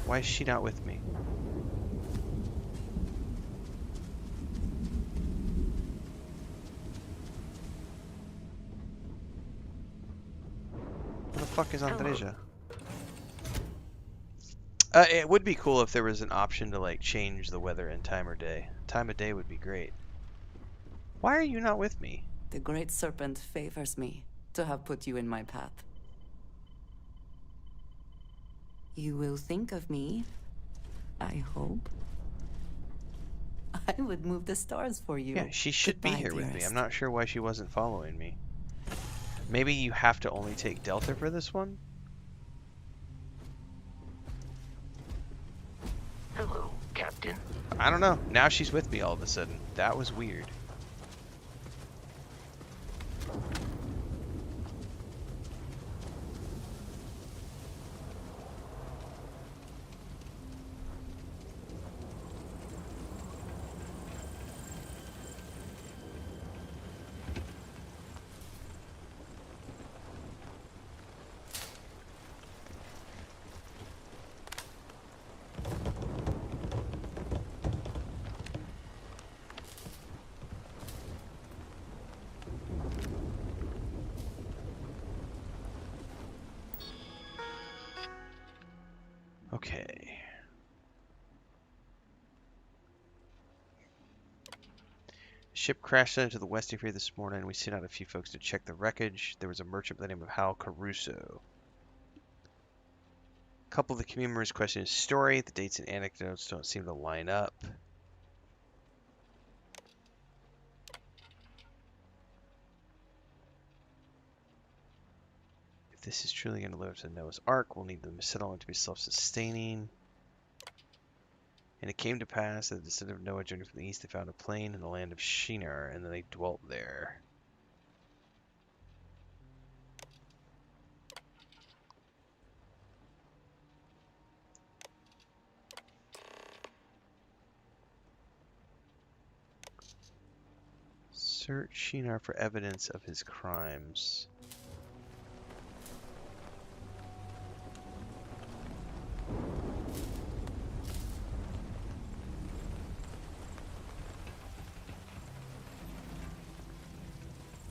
Why is she not with me? Where the fuck is Andreja? It would be cool if there was an option to like change the weather and time of day. Time of day would be great. Why are you not with me? The Great Serpent favors me to have put you in my path. You will think of me, I hope. I would move the stars for you. Yeah, she should be Goodbye, here with me. dearest. I'm not sure why she wasn't following me. Maybe you have to only take Delta for this one? Hello, Captain. I don't know. Now she's with me all of a sudden. That was weird. Okay. Ship crashed into the Western Ferry this morning. We sent out a few folks to check the wreckage. There was a merchant by the name of Hal Caruso. A couple of the community members questioned his story. The dates and anecdotes don't seem to line up. If this is truly going to live up to Noah's Ark, we'll need the settlement to be self-sustaining. And it came to pass that the descendant of Noah journeyed from the east. They found a plain in the land of Shinar, and then they dwelt there. Search Shinar for evidence of his crimes.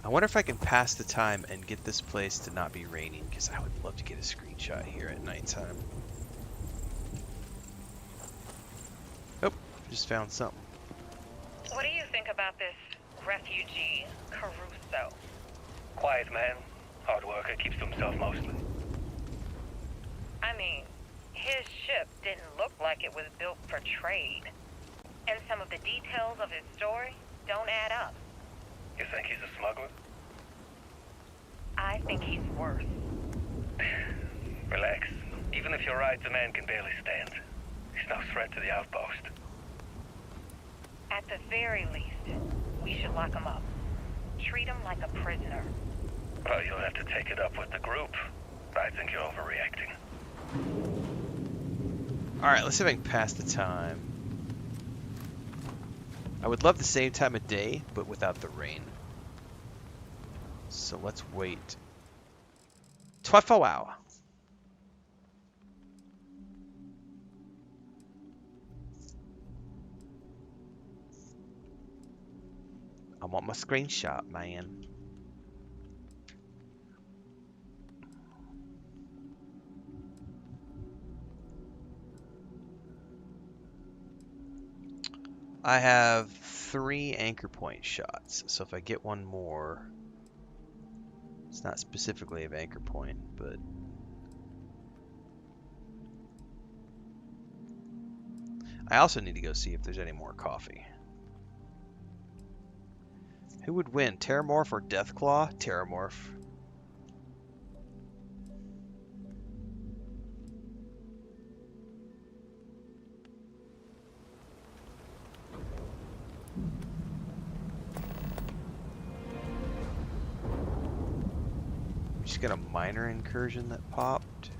I wonder if I can pass the time and get this place to not be raining, because I would love to get a screenshot here at nighttime. Oh, just found something. What do you think about this refugee, Caruso? Quiet man, hard worker, keeps to himself mostly. I mean, his ship didn't look like it was built for trade. And some of the details of his story don't add up. You think he's a smuggler? I think he's worse. Relax. Even if you're right, the man can barely stand. He's no threat to the Outpost. At the very least, we should lock him up. Treat him like a prisoner. Well, you'll have to take it up with the group. I think you're overreacting. Alright, let's see if I can pass the time. I would love the same time of day, but without the rain. So let's wait. 12 hours. I want my screenshot, man. I have 3 anchor point shots, so if I get one more, it's not specifically of anchor point, but I also need to go see if there's any more coffee. Who would win, Terramorph or Deathclaw? Terramorph. Just got a minor incursion that popped.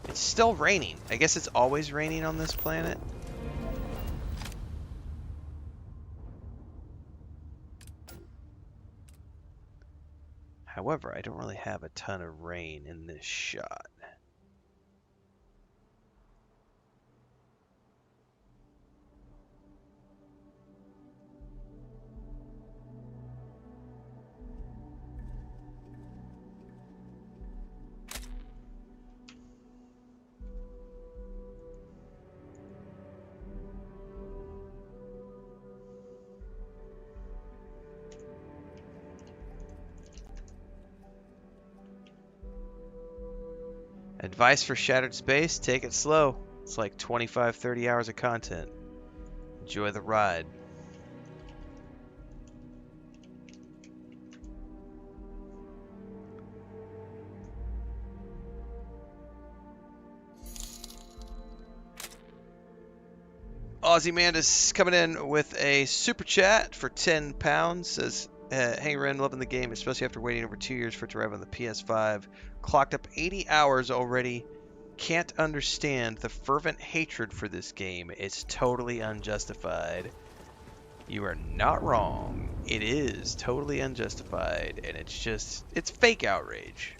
It's still raining. I guess it's always raining on this planet. However, I don't really have a ton of rain in this shot. Advice for Shattered Space, take it slow. It's like 25-30 hours of content. Enjoy the ride. Aussie Manda's coming in with a super chat for £10. Says, hey Ren, loving the game, especially after waiting over 2 years for it to arrive on the PS5. Clocked up 80 hours already. Can't understand the fervent hatred for this game. It's totally unjustified. You are not wrong. It is totally unjustified, and it's fake outrage.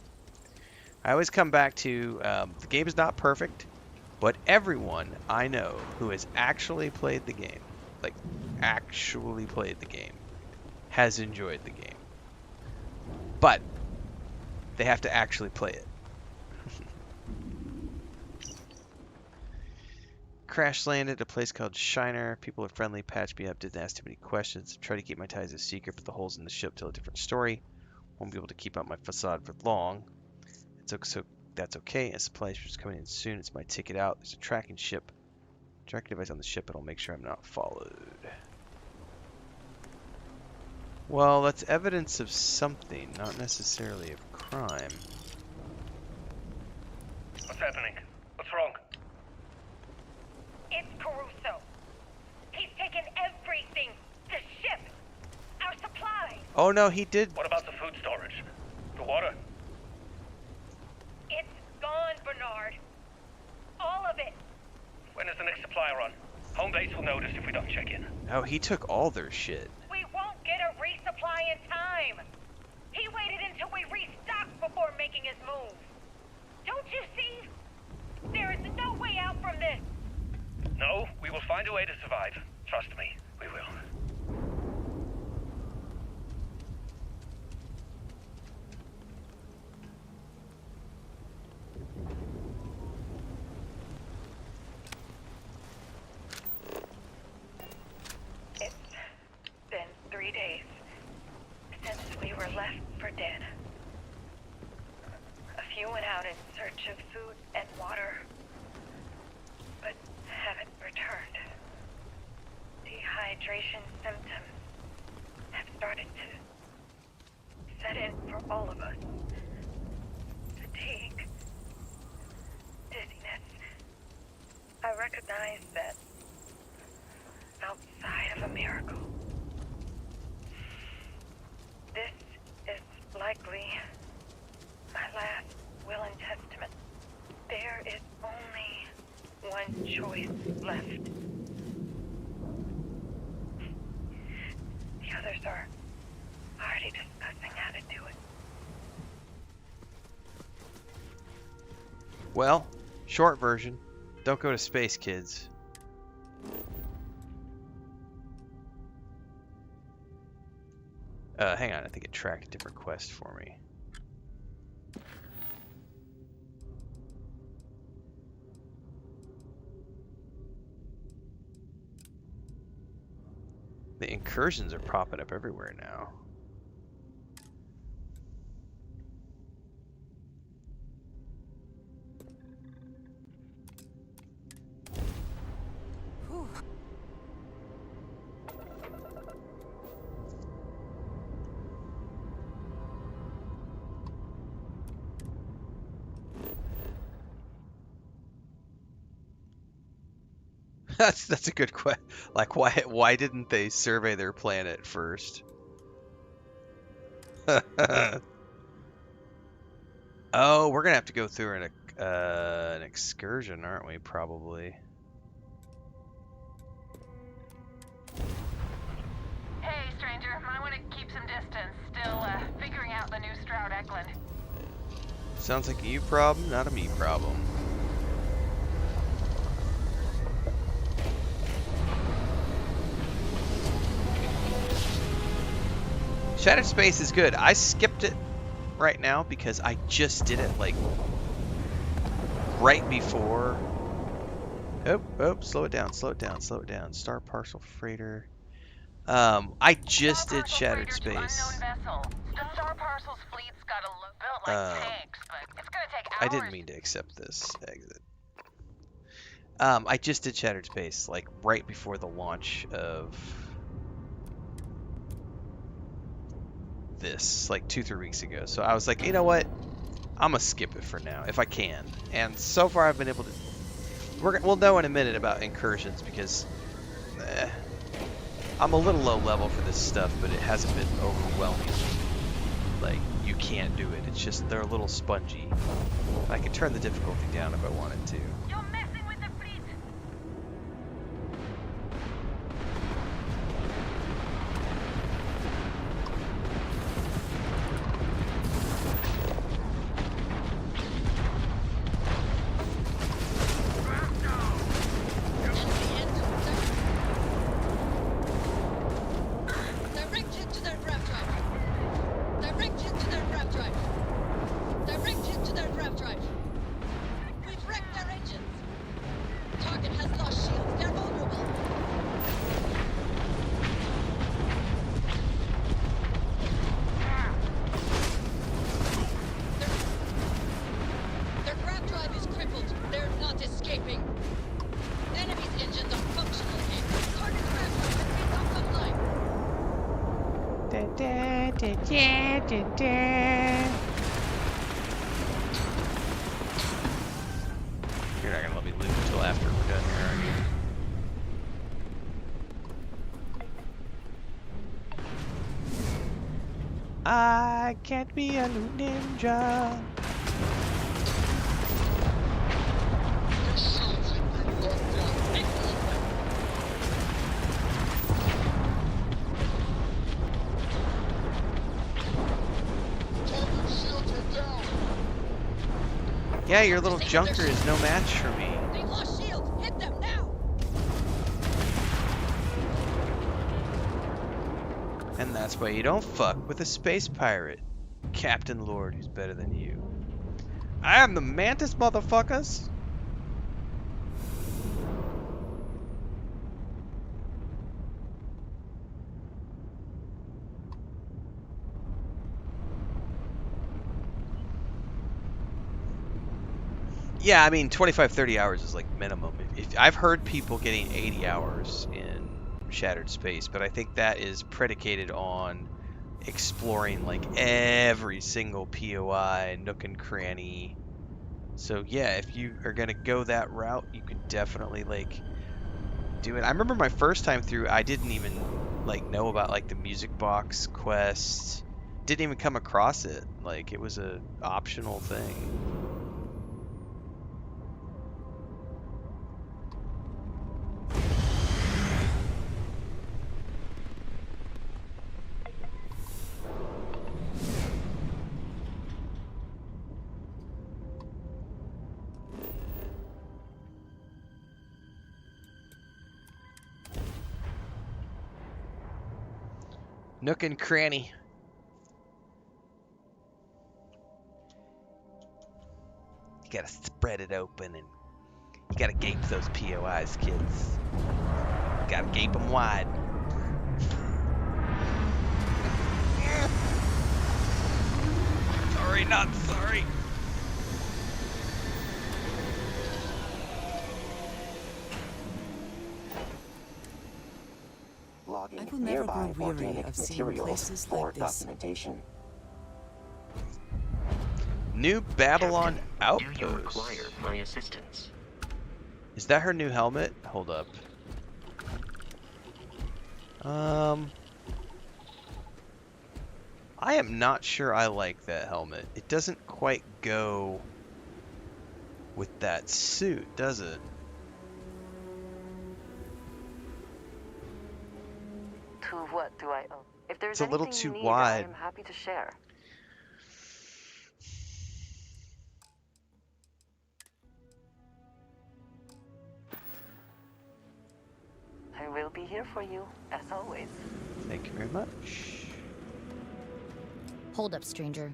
I always come back to, the game is not perfect, but everyone I know who has actually played the game, like actually played the game, has enjoyed the game. But they have to actually play it. Crash landed at a place called Shinar. People are friendly, patched me up, didn't ask too many questions. Try to keep my ties a secret, but the holes in the ship tell a different story. Won't be able to keep up my facade for long. So that's okay. A supply ship's coming in soon. It's my ticket out. There's a tracking device on the ship. It'll make sure I'm not followed. Well, that's evidence of something, not necessarily of crime. What's happening? What's wrong? It's Caruso. He's taken everything. The ship. Our supplies. Oh no, he did. What about the food storage? The water? It's gone, Bernard. All of it. When is the next supply run? Home base will notice if we don't check in. Oh, he took all their shit. We won't get a resupply in time. He waited until we restocked before making his move. Don't you see? There is no way out from this. No, we will find a way to survive. Trust me, we will. It's been 3 days since we were left for dead. A few went out in search of food and water, but haven't returned. Dehydration symptoms have started to set in for all of us. Fatigue, dizziness. I recognize that outside of a miracle, this is likely my last will and testament. There is only one choice left. The others are already discussing how to do it. Well, short version. Don't go to space, kids. Hang on, I think it tracked a different quest for me. The incursions are popping up everywhere now. That's a good question. Like, why didn't they survey their planet first? Oh, we're gonna have to go through an excursion, aren't we? Probably. Hey, stranger. I want to keep some distance. Still figuring out the new Stroud Eklund. Sounds like a you problem, not a me problem. Shattered Space is good. I skipped it right now because I just did it like right before. Oh, slow it down. Star Parcel Freighter. I just did Shattered Space. The Star Parcels fleet's got built like tanks, but it's gonna take hours. I didn't mean to accept this exit. I just did Shattered Space like right before the launch of this, like 2-3 weeks ago. So I was like, you know what? I'm gonna skip it for now if I can. And so far I've been able to. We'll know in a minute about incursions because I'm a little low level for this stuff, but it hasn't been overwhelming. Like, you can't do it. It's just they're a little spongy. I can turn the difficulty down if I wanted to. You're messing with the fleet. You're not gonna let me leave until after we're done here, are you? I can't be a new ninja. Yeah, your little junker is no match for me. They lost shields. Hit them now. And that's why you don't fuck with a space pirate. Captain Lord who's better than you. I am the Mantis, motherfuckers! Yeah, I mean, 25, 30 hours is like minimum. If I've heard people getting 80 hours in Shattered Space, but I think that is predicated on exploring like every single POI, nook and cranny. So yeah, if you are gonna go that route, you could definitely like do it. I remember my first time through, I didn't even like know about like the music box quest. Didn't even come across it. Like it was a optional thing. Nook and cranny. You gotta spread it open and you gotta gape those POIs, kids. You gotta gape them wide. Sorry, not sorry. I will never grow weary of seeing places like this. Documentation. New Babylon Outpost. Do you require my assistance? Is that her new helmet? Hold up. I am not sure I like that helmet. It doesn't quite go with that suit, does it? To what do I owe? If there's It's a little anything too you need, wide. I am happy to share. I will be here for you, as always. Thank you very much. Hold up, stranger.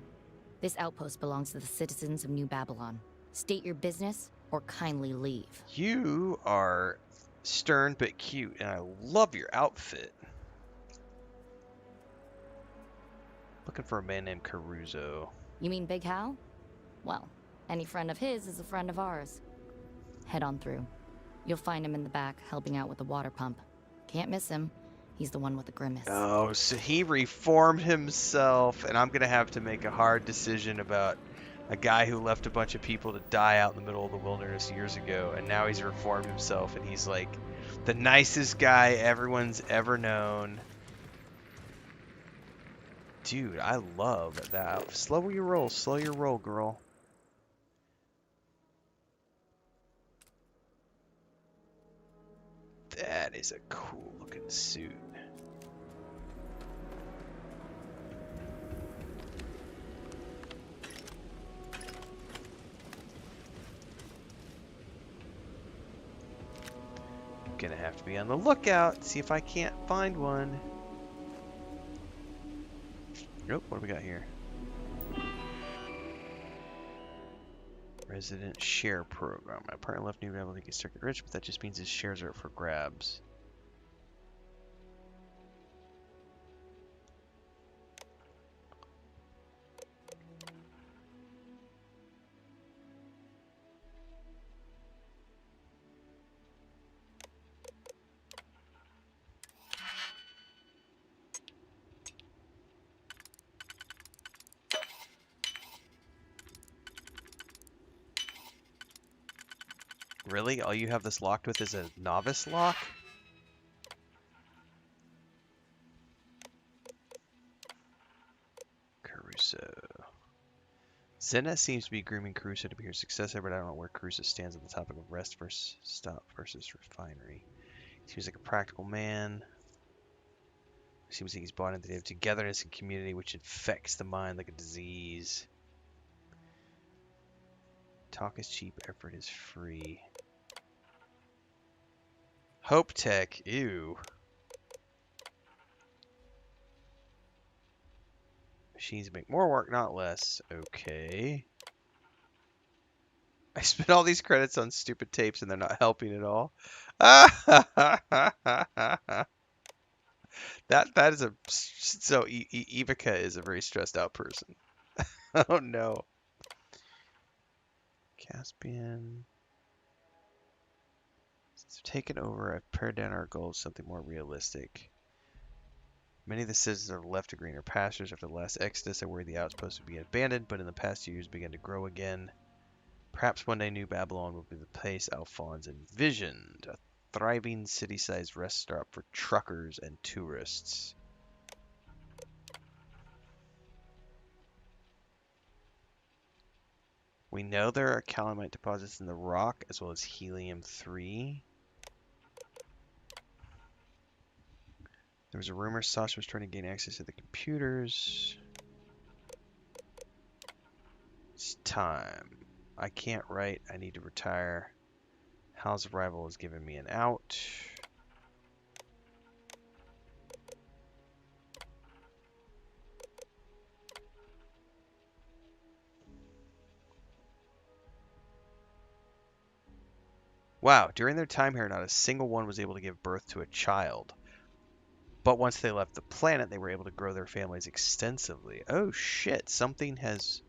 This outpost belongs to the citizens of New Babylon. State your business, or kindly leave. You are stern but cute, and I love your outfit. Looking for a man named Caruso. You mean Big Hal? Well, any friend of his is a friend of ours. Head on through. You'll find him in the back, helping out with the water pump. Can't miss him. He's the one with the grimace. Oh, so he reformed himself, and I'm going to have to make a hard decision about a guy who left a bunch of people to die out in the middle of the wilderness years ago, and now he's reformed himself, and he's like the nicest guy everyone's ever known. Dude, I love that. Slow your roll, girl. That is a cool looking suit. I'm gonna have to be on the lookout, see if I can't find one. Nope, what do we got here? Resident share program. My partner left New Rebel to get circuit rich, but that just means his shares are up for grabs. Really? All you have this locked with is a novice lock? Caruso. Zena seems to be grooming Caruso to be her successor, but I don't know where Caruso stands on the topic of rest versus stop versus refinery. Seems like a practical man. Seems like he's bought into the idea of togetherness and community, which infects the mind like a disease. Talk is cheap, effort is free. Hope Tech, ew. Machines make more work, not less. Okay. I spent all these credits on stupid tapes and they're not helping at all. That is a so Ivica is a very stressed out person. Oh no. Caspian. Since we've taken over, I've pared down our goals to something more realistic. Many of the citizens have left to greener pastures after the last exodus. I worried the outpost would be abandoned, but in the past years began to grow again. Perhaps one day New Babylon will be the place Alphonse envisioned. A thriving city-sized rest stop for truckers and tourists. We know there are calamite deposits in the rock, as well as helium-3. There was a rumor Sasha was trying to gain access to the computers. It's time. I can't write. I need to retire. Hal's arrival has given me an out. Wow, during their time here, not a single one was able to give birth to a child. But once they left the planet, they were able to grow their families extensively. Oh shit, something has...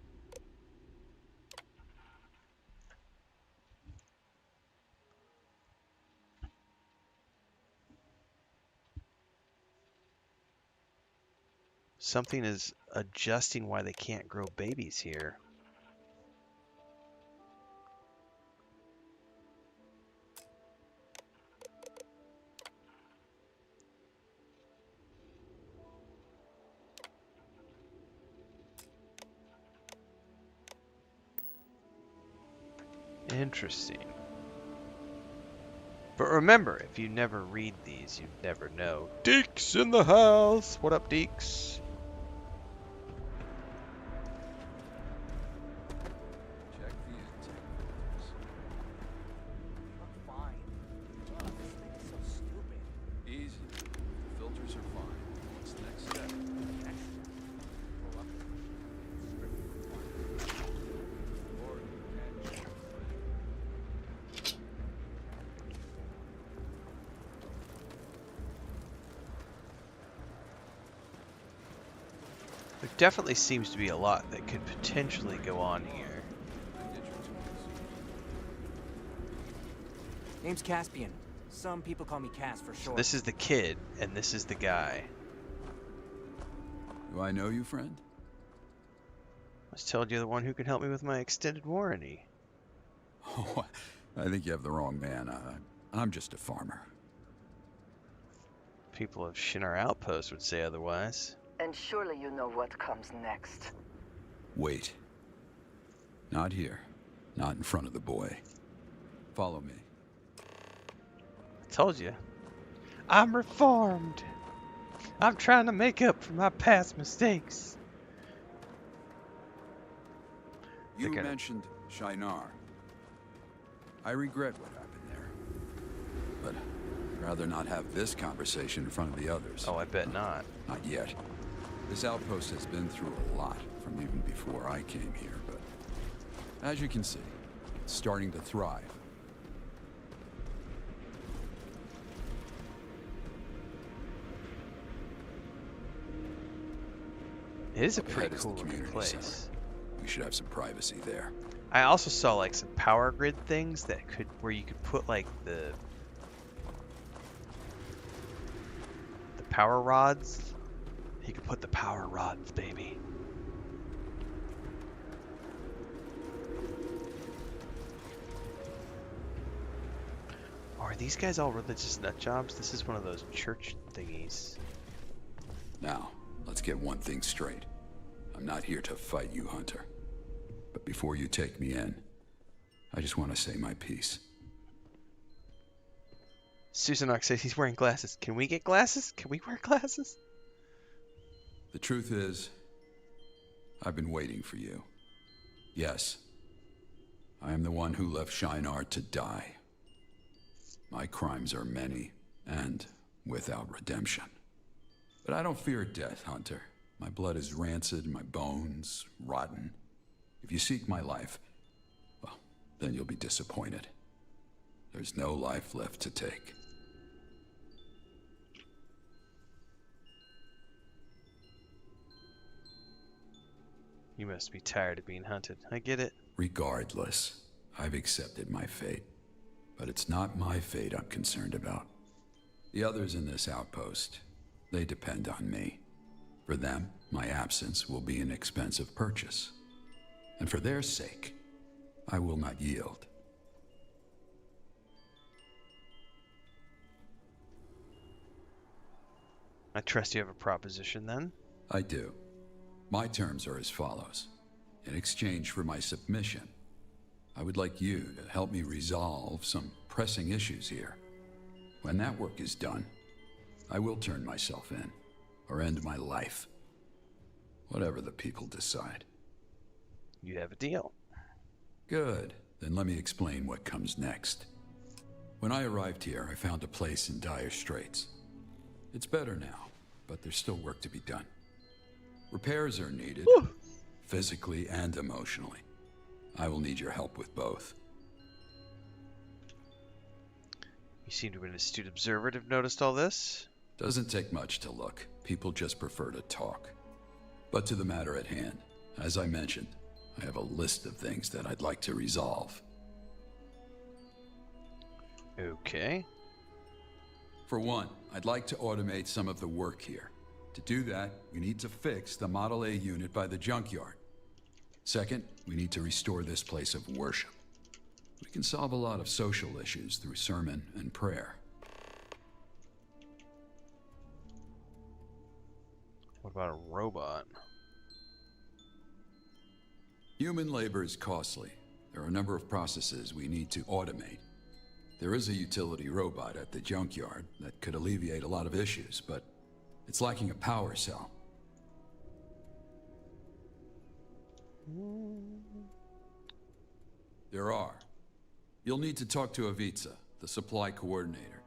Something is adjusting why they can't grow babies here. Interesting. But remember, if you never read these, you never know. Deeks in the house! What up, Deeks? Check the intake filters. Fine. Oh, this thing is so stupid. Easy. The filters are fine. What's the next step? Pull up. There definitely seems to be a lot that could potentially go on here. Name's Caspian. Some people call me Cass for So short. this is the kid, and this is the guy. Do I know you, friend? I was told you're the one who can help me with my extended warranty. Oh, I think you have the wrong man. I'm just a farmer. People of Shinar Outpost would say otherwise. And surely you know what comes next. Wait. Not here. Not in front of the boy. Follow me. I told you. I'm reformed. I'm trying to make up for my past mistakes. You mentioned Shinar. I regret what happened there. But I'd rather not have this conversation in front of the others. Oh, I bet not. Not yet. This outpost has been through a lot from even before I came here, but as you can see, it's starting to thrive. It is a Up ahead pretty is the cool looking community place. center. We should have some privacy there. I also saw like some power grid things that could, where you could put like the power rods. You could put the power rods, baby. Are these guys all religious nut jobs? This is one of those church thingies. Now, let's get one thing straight. I'm not here to fight you, Hunter. But before you take me in, I just want to say my piece. Susanok says he's wearing glasses. Can we get glasses? Can we wear glasses? The truth is, I've been waiting for you. Yes, I am the one who left Shinar to die. My crimes are many, and without redemption. But I don't fear death, Hunter. My blood is rancid, my bones rotten. If you seek my life, well, then you'll be disappointed. There's no life left to take. You must be tired of being hunted. I get it. Regardless, I've accepted my fate. But it's not my fate I'm concerned about. The others in this outpost, they depend on me. For them, my absence will be an expensive purchase. And for their sake, I will not yield. I trust you have a proposition then. I do. My terms are as follows. In exchange for my submission, I would like you to help me resolve some pressing issues here. When that work is done, I will turn myself in, or end my life. Whatever the people decide. You have a deal. Good. Then let me explain what comes next. When I arrived here, I found a place in dire straits. It's better now, but there's still work to be done. Repairs are needed, physically and emotionally. I will need your help with both. You seem to be an astute observer to have noticed all this. Doesn't take much to look. People just prefer to talk. But to the matter at hand, as I mentioned, I have a list of things that I'd like to resolve. Okay. For one, I'd like to automate some of the work here. To do that, we need to fix the Model A unit by the junkyard. Second, we need to restore this place of worship. We can solve a lot of social issues through sermon and prayer. What about a robot? Human labor is costly. There are a number of processes we need to automate. There is a utility robot at the junkyard that could alleviate a lot of issues, but it's lacking a power cell. There are. You'll need to talk to Ivica, the supply coordinator.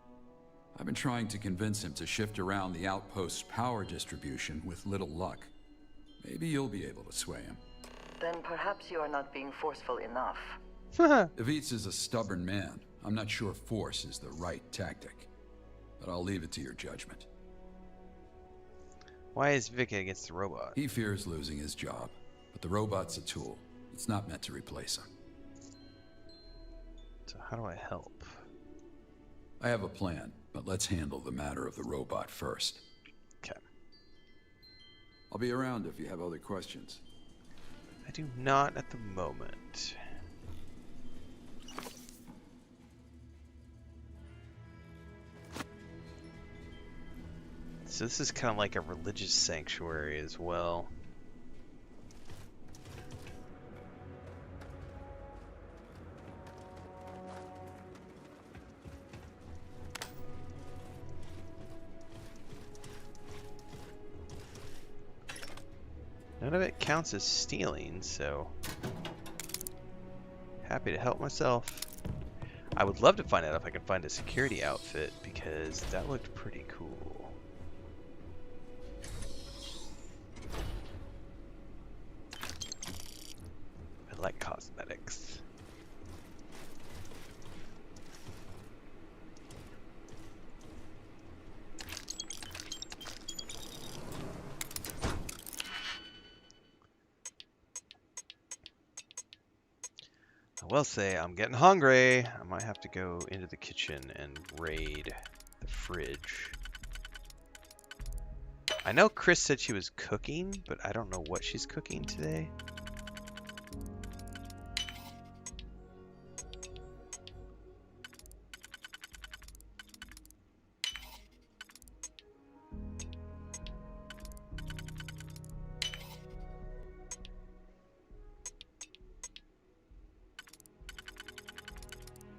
I've been trying to convince him to shift around the outpost's power distribution with little luck. Maybe you'll be able to sway him. Then perhaps you are not being forceful enough. Ivica's a stubborn man. I'm not sure force is the right tactic. But I'll leave it to your judgment. Why is Vika against the robot? He fears losing his job. But the robot's a tool. It's not meant to replace him. So how do I help? I have a plan, but let's handle the matter of the robot first. Okay. I'll be around if you have other questions. I do not at the moment. So this is kind of like a religious sanctuary as well. None of it counts as stealing, so happy to help myself. I would love to find out if I can find a security outfit because that looked pretty cool. I like cosmetics. I will say I'm getting hungry. I might have to go into the kitchen and raid the fridge. I know Chris said she was cooking, but I don't know what she's cooking today.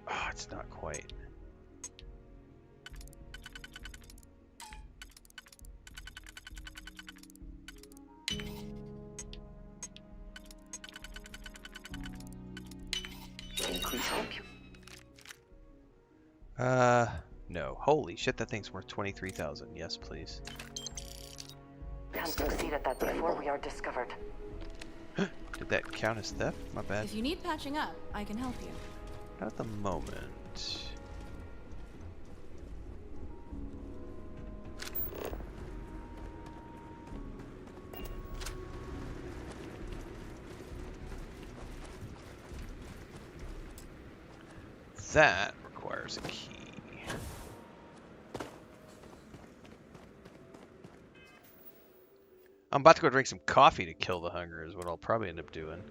Oh, it's not quite. increase hope you... No. Holy shit, that thing's worth 23,000. Yes, please. Can't succeed at that before we are discovered. Did that count as theft? My bad. If you need patching up, I can help you. Not at the moment. That requires a key. I'm about to go drink some coffee to kill the hunger is what I'll probably end up doing.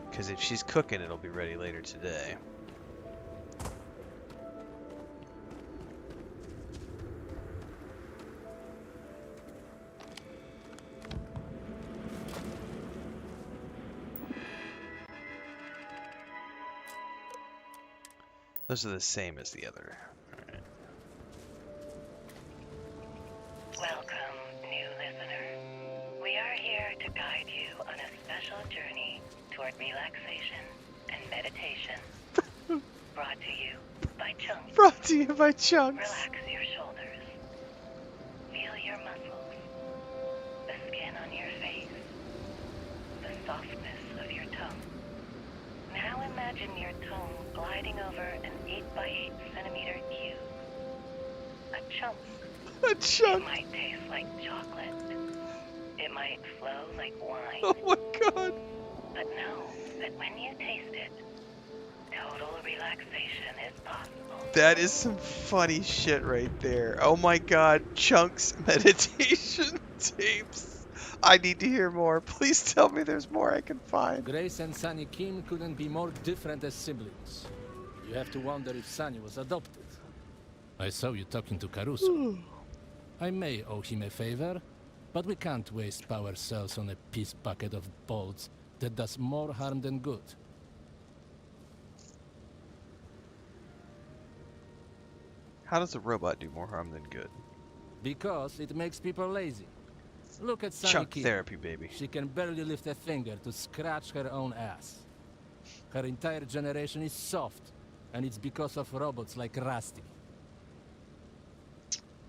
Because if she's cooking, it'll be ready later today. Those are the same as the other. Alright. Welcome, new listener. We are here to guide you on a special journey toward relaxation and meditation. Brought to you by Chunks. Brought to you by Chunks. Relax your shoulders. Feel your muscles. The skin on your face. The softness of your tongue. Now imagine your tongue gliding over an 8x8 centimeter cube. A chunk. A chunk. It might taste like chocolate. It might flow like wine. Oh my god. But know that when you taste it, total relaxation is possible. That is some funny shit right there. Oh my god. Chunks meditation tapes. I need to hear more. Please tell me there's more I can find. Grace and Sunny Kim couldn't be more different as siblings. You have to wonder if Sunny was adopted. I saw you talking to Caruso. I may owe him a favor, but we can't waste power cells on a piece bucket of bolts that does more harm than good. How does a robot do more harm than good? Because it makes people lazy. Look at Sunny Chunk Kim. therapy, baby. She can barely lift a finger to scratch her own ass. Her entire generation is soft, and it's because of robots like Rusty.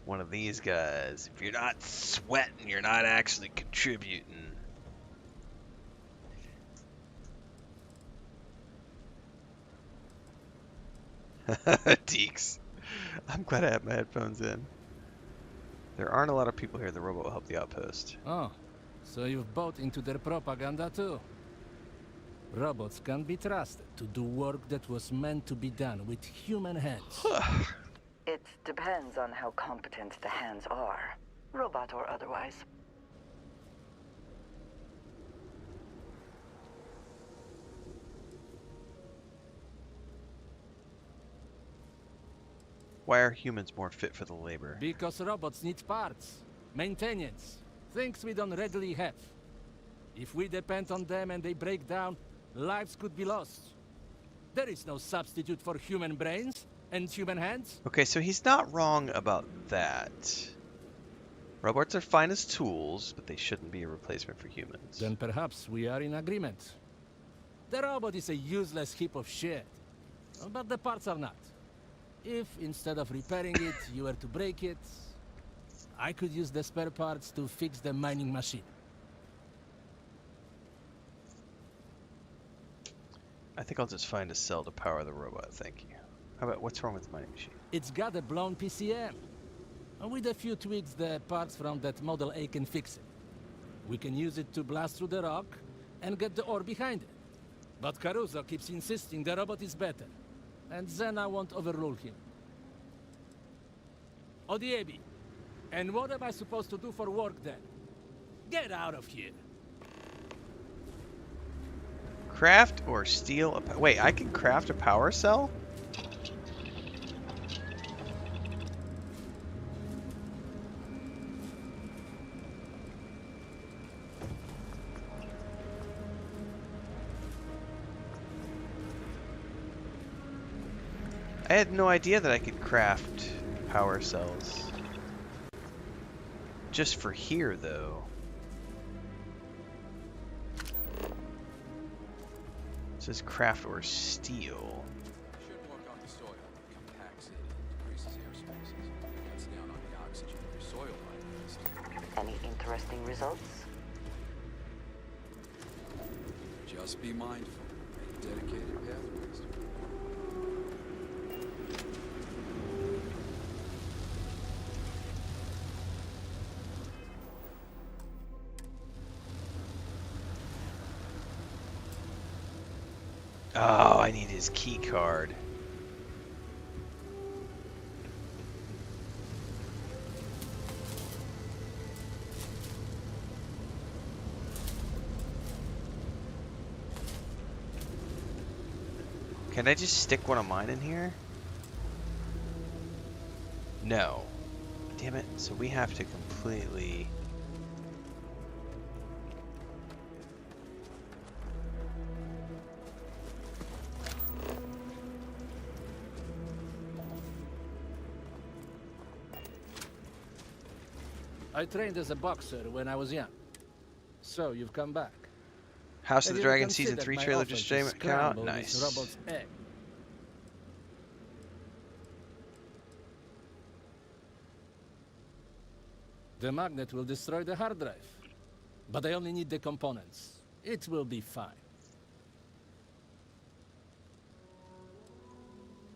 One of these guys. If you're not sweating, you're not actually contributing. Deeks. I'm glad I have my headphones in. There aren't a lot of people here. The robot will help the outpost. Oh, so you've bought into their propaganda too? Robots can be trusted to do work that was meant to be done with human hands. It depends on how competent the hands are, robot or otherwise. Why are humans more fit for the labor? Because robots need parts, maintenance, things we don't readily have. If we depend on them and they break down, lives could be lost. There is no substitute for human brains and human hands. Okay, so he's not wrong about that. Robots are fine as tools, but they shouldn't be a replacement for humans. Then perhaps we are in agreement. The robot is a useless heap of shit, but the parts are not. If, instead of repairing it, you were to break it, I could use the spare parts to fix the mining machine. I think I'll just find a cell to power the robot, thank you. How about, what's wrong with the mining machine? It's got a blown PCM. And with a few tweaks, the parts from that Model A can fix it. We can use it to blast through the rock and get the ore behind it. But Caruso keeps insisting the robot is better. And then I won't overrule him. Odiebi, and what am I supposed to do for work then? Get out of here. Craft or steal a... Wait, I can craft a power cell? I had no idea that I could craft power cells. Just for here, though. It says craft or steel. Shouldn't work on the soil. It compacts it and decreases air spaces. Cuts down on the oxygen in your soil life. Any interesting results? Just be mindful. Make dedicated pathways. Oh, I need his key card. Can I just stick one of mine in here? No. Damn it. So we have to completely... I trained as a boxer when I was young. So you've come back. House of Have the you Dragon Season considered 3 my trailer offer just to came out? scramble this Nice. robot's egg? The magnet will destroy the hard drive. But I only need the components. It will be fine.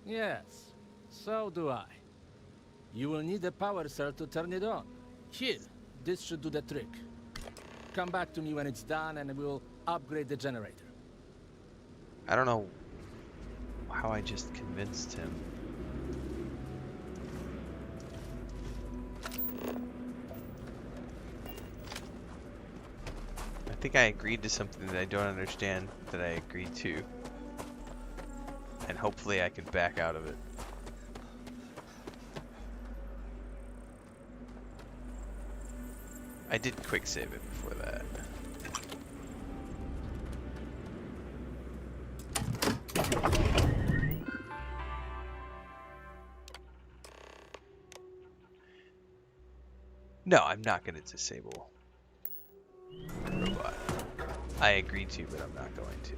Yes, so do I. You will need a power cell to turn it on. Here, this should do the trick. Come back to me when it's done and we'll upgrade the generator. I don't know how I just convinced him. I think I agreed to something that I don't understand that I agreed to. And hopefully I can back out of it. I did quick save it before that. No, I'm not going to disable robot. I agreed to, but I'm not going to.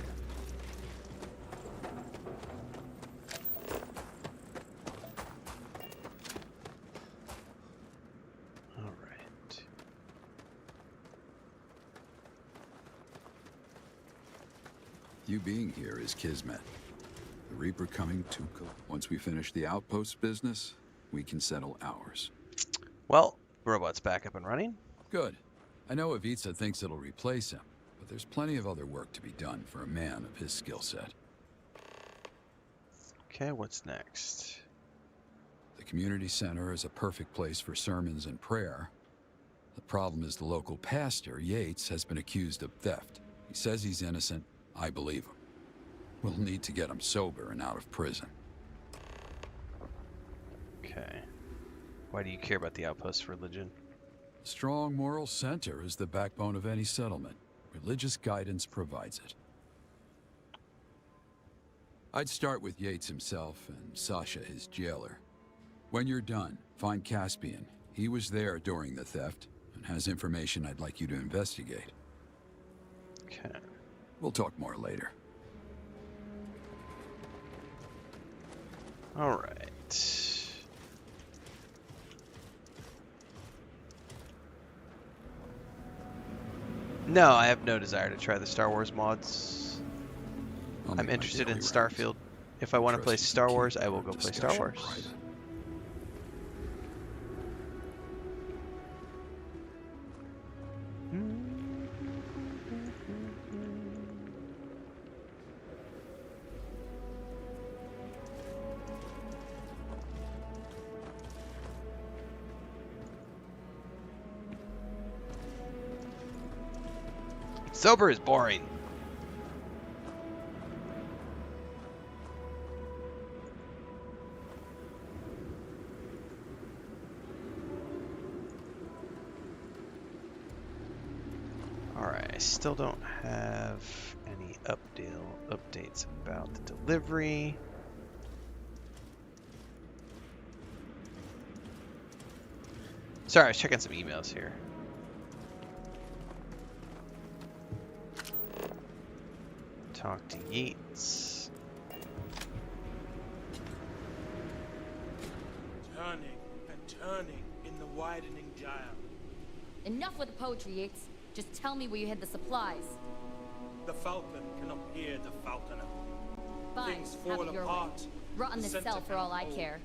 Alright. You being here is kismet. The Reaper coming too cool. Once we finish the Outpost business, we can settle ours. Well, robot's back up and running. Good. I know Ivica thinks it'll replace him, but there's plenty of other work to be done for a man of his skill set. Okay, what's next? The community center is a perfect place for sermons and prayer. The problem is the local pastor, Yates, has been accused of theft. He says he's innocent. I believe him. We'll need to get him sober and out of prison. Okay. Why do you care about the Outpost religion? A strong moral center is the backbone of any settlement. Religious guidance provides it. I'd start with Yates himself and Sasha, his jailer. When you're done, find Caspian. He was there during the theft and has information I'd like you to investigate. Okay. We'll talk more later. All right. No, I have no desire to try the Star Wars mods. I'm interested in Starfield. If I want to play Star Wars, I will go play Star Wars. Sober is boring. Alright, I still don't have any updates about the delivery. Sorry, I was checking some emails here. Talk to Yeats. Turning and turning in the widening gyre. Enough with the poetry, Yates. Just tell me where you hid the supplies. The falcon cannot hear the falconer. Fine, Things have fall it your way. apart. Rot in The this center cell for all I cannot care.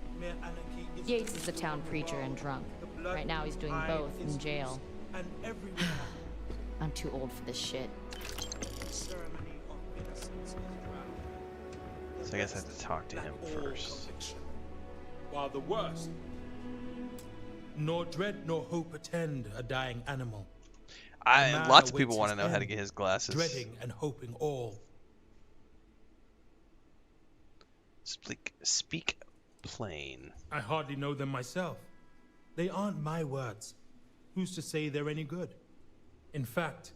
hold. Mere anarchy is Yates the is a town restore preacher the and world. drunk. The blood Right now he's doing tide both is in jail. loose, and everywhere I'm too old for this shit. the ceremony of innocence is drowned. So I guess I have to talk to him first. Conviction. While the worst, nor dread nor hope attend a dying animal. A man Lots of awaits people want to his know how to end, get his glasses. dreading and hoping all. Speak plain. I hardly know them myself. They aren't my words. Who's to say they're any good? In fact,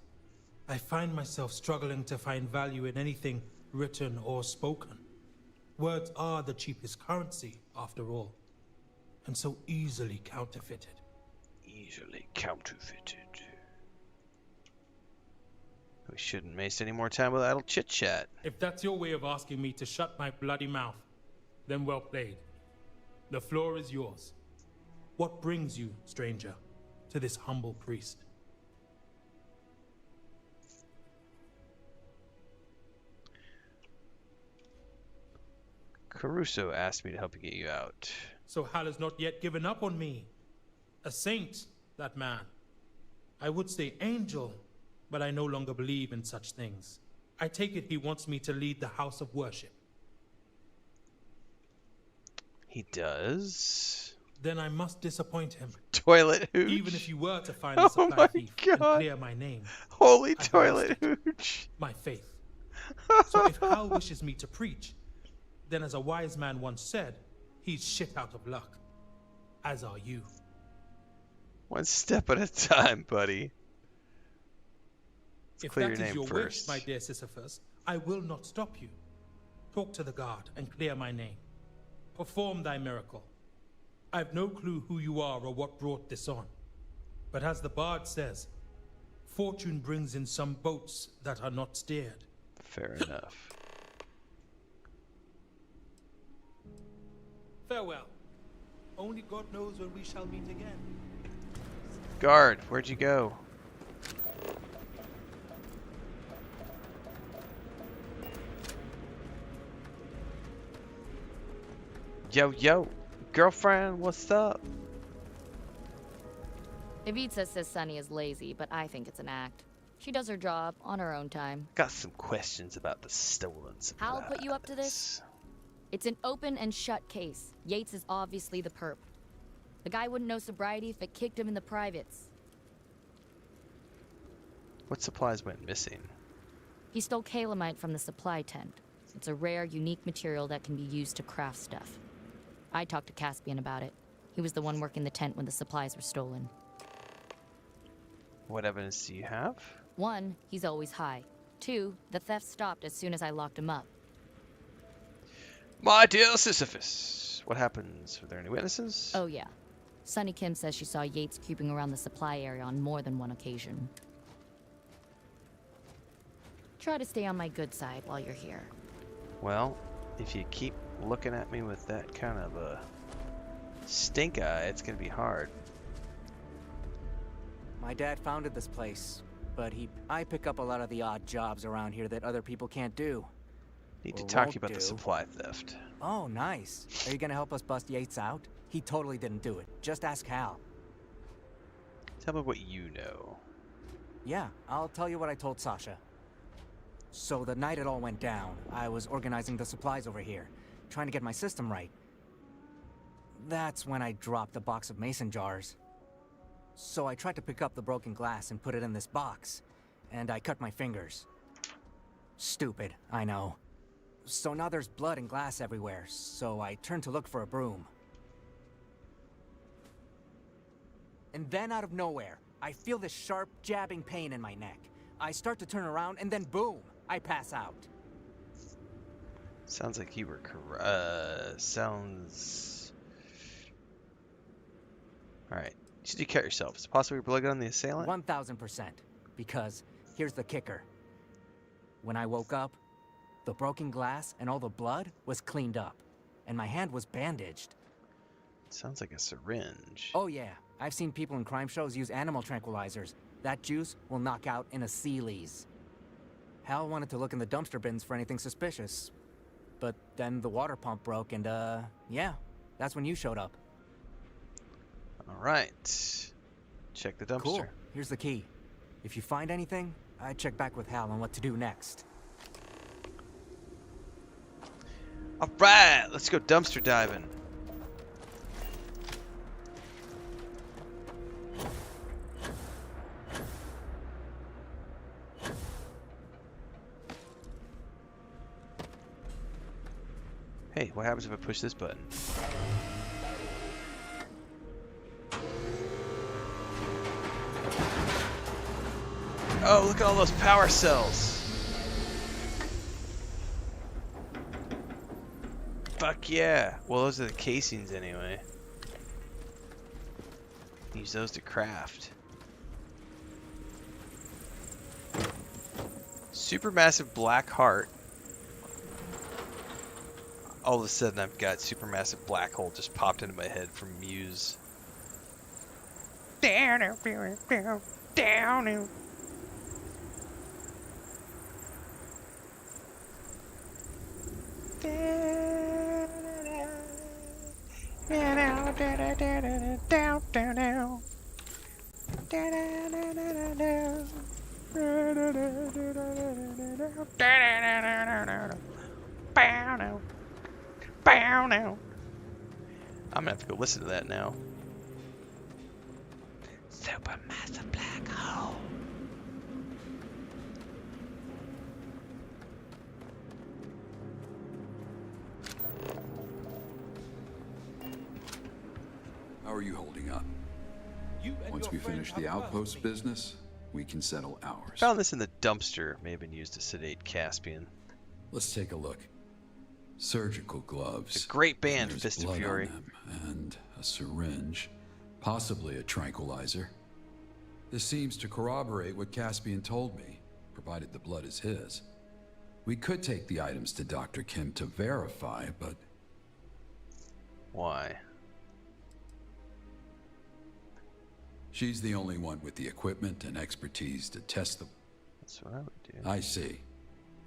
I find myself struggling to find value in anything written or spoken. Words are the cheapest currency, after all, and so easily counterfeited. Easily counterfeited. We shouldn't waste any more time with idle chit-chat. If that's your way of asking me to shut my bloody mouth, then well played. The floor is yours. What brings you, stranger, to this humble priest? Caruso asked me to help get you out. So Hal has not yet given up on me. A saint, that man. I would say angel, but I no longer believe in such things. I take it he wants me to lead the house of worship. He does. Then I must disappoint him. Toilet hooch. Even if you were to find the supply thief and clear my name. Holy I've toilet lost it. hooch. My faith. So if Hal wishes me to preach, then as a wise man once said, he's shit out of luck. As are you. One step at a time, buddy. If clear that your is name your first. wish, my dear Sisyphus, I will not stop you. Talk to the guard and clear my name. Perform thy miracle. I've no clue who you are or what brought this on. But as the bard says, fortune brings in some boats that are not steered. Fair enough. Farewell. Only God knows when we shall meet again. Guard, where'd you go? Yo, yo, girlfriend, what's up? Ivica says Sunny is lazy, but I think it's an act. She does her job on her own time. Got some questions about the stolen supplies. Hal put you up to this? It's an open and shut case. Yates is obviously the perp. The guy wouldn't know sobriety if it kicked him in the privates. What supplies went missing? He stole calamite from the supply tent. It's a rare, unique material that can be used to craft stuff. I talked to Caspian about it. He was the one working the tent when the supplies were stolen. What evidence do you have? 1, he's always high. 2, the theft stopped as soon as I locked him up. My dear Sisyphus, what happens? Were there any witnesses? Oh yeah. Sunny Kim says she saw Yates creeping around the supply area on more than one occasion. Try to stay on my good side while you're here. Well, if you keep looking at me with that kind of a stink eye, it's gonna be hard. My dad founded this place, but I pick up a lot of the odd jobs around here that other people can't do. Need to Or talk to won't you about the do. supply theft. Oh, nice. Are you gonna help us bust Yates out? He totally didn't do it. Just ask Hal. Tell me what you know. Yeah, I'll tell you what I told Sasha. So the night it all went down, I was organizing the supplies over here, trying to get my system right. That's when I dropped a box of mason jars. So I tried to pick up the broken glass and put it in this box, and I cut my fingers. Stupid, I know. So now there's blood and glass everywhere, so I turned to look for a broom. And then out of nowhere, I feel this sharp, jabbing pain in my neck. I start to turn around, and then boom, I pass out. Sounds like you were sounds... Alright. Should you cut yourself? Is it possible you're blooding on the assailant? 1000%. Because here's the kicker. When I woke up, the broken glass and all the blood was cleaned up, and my hand was bandaged. Sounds like a syringe. Oh yeah, I've seen people in crime shows use animal tranquilizers. That juice will knock out in a Sealy's. Hal wanted to look in the dumpster bins for anything suspicious. But then the water pump broke and, yeah, that's when you showed up. Alright. Check the dumpster. Cool. Here's the key. If you find anything, I'd check back with Hal on what to do next. Alright, let's go dumpster diving. Hey, what happens if I push this button? Oh, look at all those power cells. Fuck yeah. Well, those are the casings anyway. Use those to craft. Supermassive black heart. All of a sudden I've got supermassive black hole just popped into my head from Muse. Down, down, down. I'm gonna have to go listen to that now. Supermassive black hole. How are you holding up? Once we finish the Outpost business, we can settle ours. Found this in the dumpster. May have been used to sedate Caspian. Let's take a look. Surgical gloves. A great band, There's Fist of blood on Fury. them, and a syringe, possibly a tranquilizer. This seems to corroborate what Caspian told me, provided the blood is his. We could take the items to Dr. Kim to verify, but... Why? She's the only one with the equipment and expertise to test them. That's what I would do. I see.